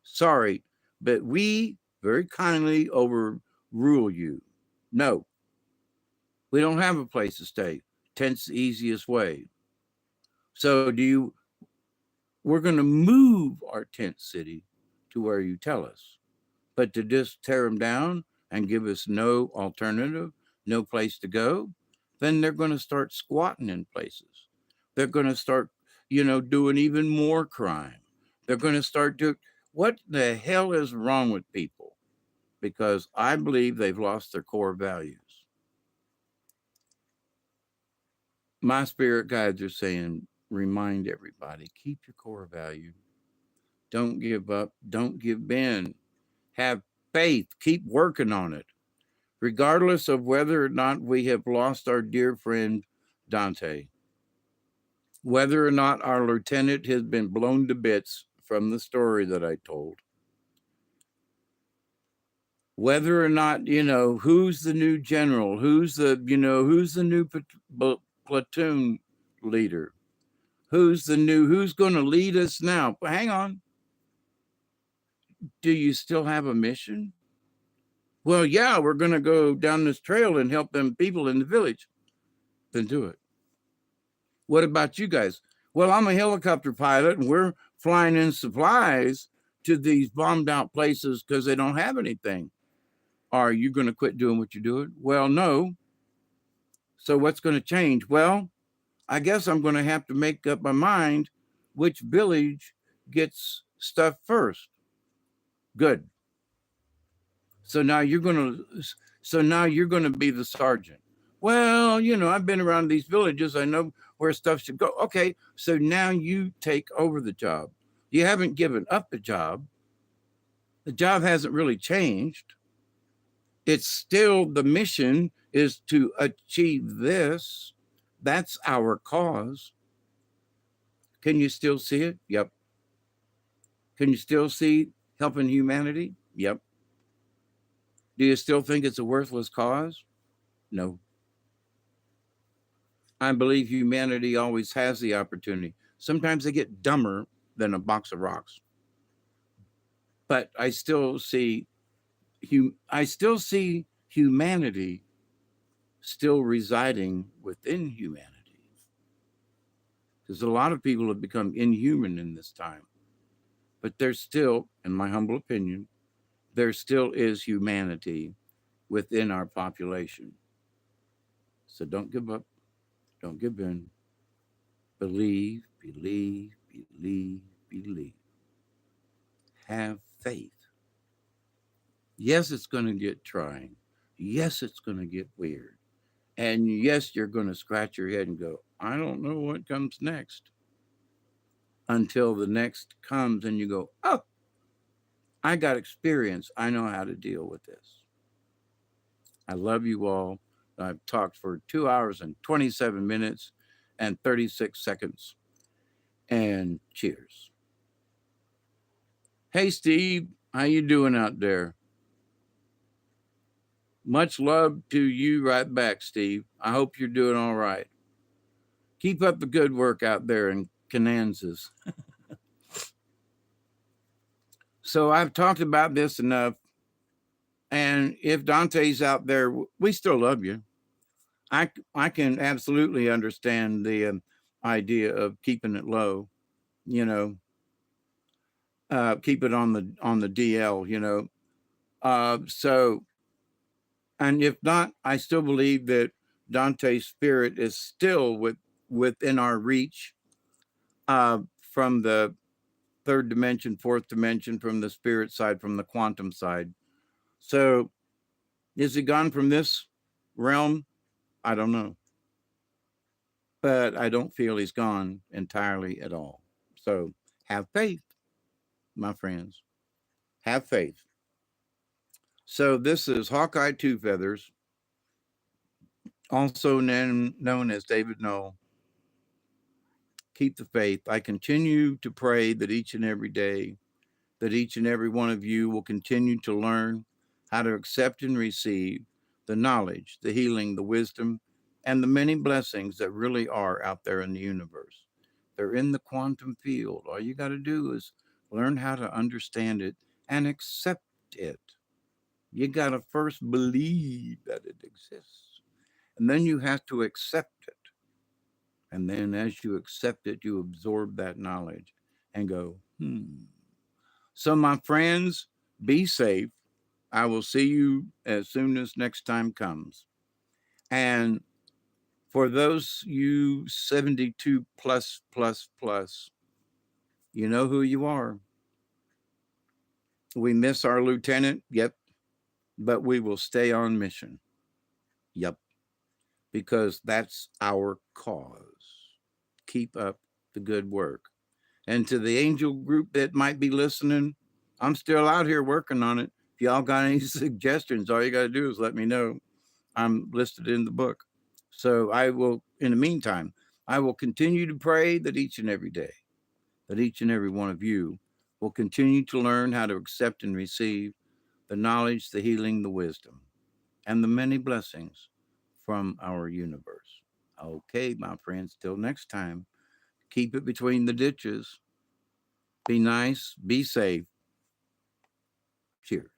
Sorry, but we very kindly overrule you. No, we don't have a place to stay. Tent's the easiest way. So we're going to move our tent city to where you tell us. But to just tear them down and give us no alternative, no place to go, then they're going to start squatting in places. They're going to start, doing even more crime. They're going to start doing, what the hell is wrong with people? Because I believe they've lost their core values. My spirit guides are saying, remind everybody, keep your core value. Don't give up. Don't give in. Have faith. Keep working on it, regardless of whether or not we have lost our dear friend Dante, whether or not our lieutenant has been blown to bits from the story that I told, whether or not, who's the new general, who's the new platoon leader, who's going to lead us now. But hang on. Do you still have a mission? Well, yeah, we're going to go down this trail and help them people in the village. Then do it. What about you guys? Well, I'm a helicopter pilot and we're flying in supplies to these bombed out places because they don't have anything. Are you going to quit doing what you're doing? Well, no. So what's going to change? Well, I guess I'm going to have to make up my mind which village gets stuff first. Good. So now you're going to be the sergeant. Well, I've been around these villages. I know where stuff should go. Okay, so now you take over the job. You haven't given up the job. The job hasn't really changed. It's still, the mission is to achieve this. That's our cause. Can you still see it? Yep. Can you still see helping humanity? Yep. Do you still think it's a worthless cause? No. I believe humanity always has the opportunity. Sometimes they get dumber than a box of rocks. But I still see humanity still residing within humanity. Because a lot of people have become inhuman in this time. But there's still, in my humble opinion, there still is humanity within our population. So don't give up. Don't give in. Believe, believe, believe, believe. Have faith. Yes, it's going to get trying. Yes, it's going to get weird. And yes, you're going to scratch your head and go, I don't know what comes next. Until the next comes and you go, oh, I got experience. I know how to deal with this. I love you all. I've talked for 2 hours and 27 minutes and 36 seconds. And cheers. Hey, Steve, how you doing out there? Much love to you right back, Steve. I hope you're doing all right. Keep up the good work out there in Kansas. So I've talked about this enough. And if Dante's out there, we still love you. I can absolutely understand the idea of keeping it low, you know, keep it on the DL, So, and if not, I still believe that Dante's spirit is still within our reach, from the third dimension, fourth dimension, from the spirit side, from the quantum side. So, is he gone from this realm? I don't know. But I don't feel he's gone entirely at all. So have faith, my friends. Have faith. So this is Hawkeye Two Feathers, also known as David Knoll. Keep the faith. I continue to pray that each and every day, that each and every one of you will continue to learn how to accept and receive the knowledge, the healing, the wisdom, and the many blessings that really are out there in the universe. They're in the quantum field. All you got to do is learn how to understand it and accept it. You got to first believe that it exists, and then you have to accept it. And then as you accept it, you absorb that knowledge and go, So, my friends, be safe. I will see you as soon as next time comes. And For those you 72 plus, plus, plus, you know who you are. We miss our lieutenant. Yep. But we will stay on mission. Yep. Because that's our cause. Keep up the good work. And to the angel group that might be listening, I'm still out here working on it. If y'all got any suggestions, all you got to do is let me know. I'm listed in the book. So I will, in the meantime, I will continue to pray that each and every day, that each and every one of you will continue to learn how to accept and receive the knowledge, the healing, the wisdom, and the many blessings from our universe. Okay, my friends, till next time, keep it between the ditches. Be nice, be safe. Cheers.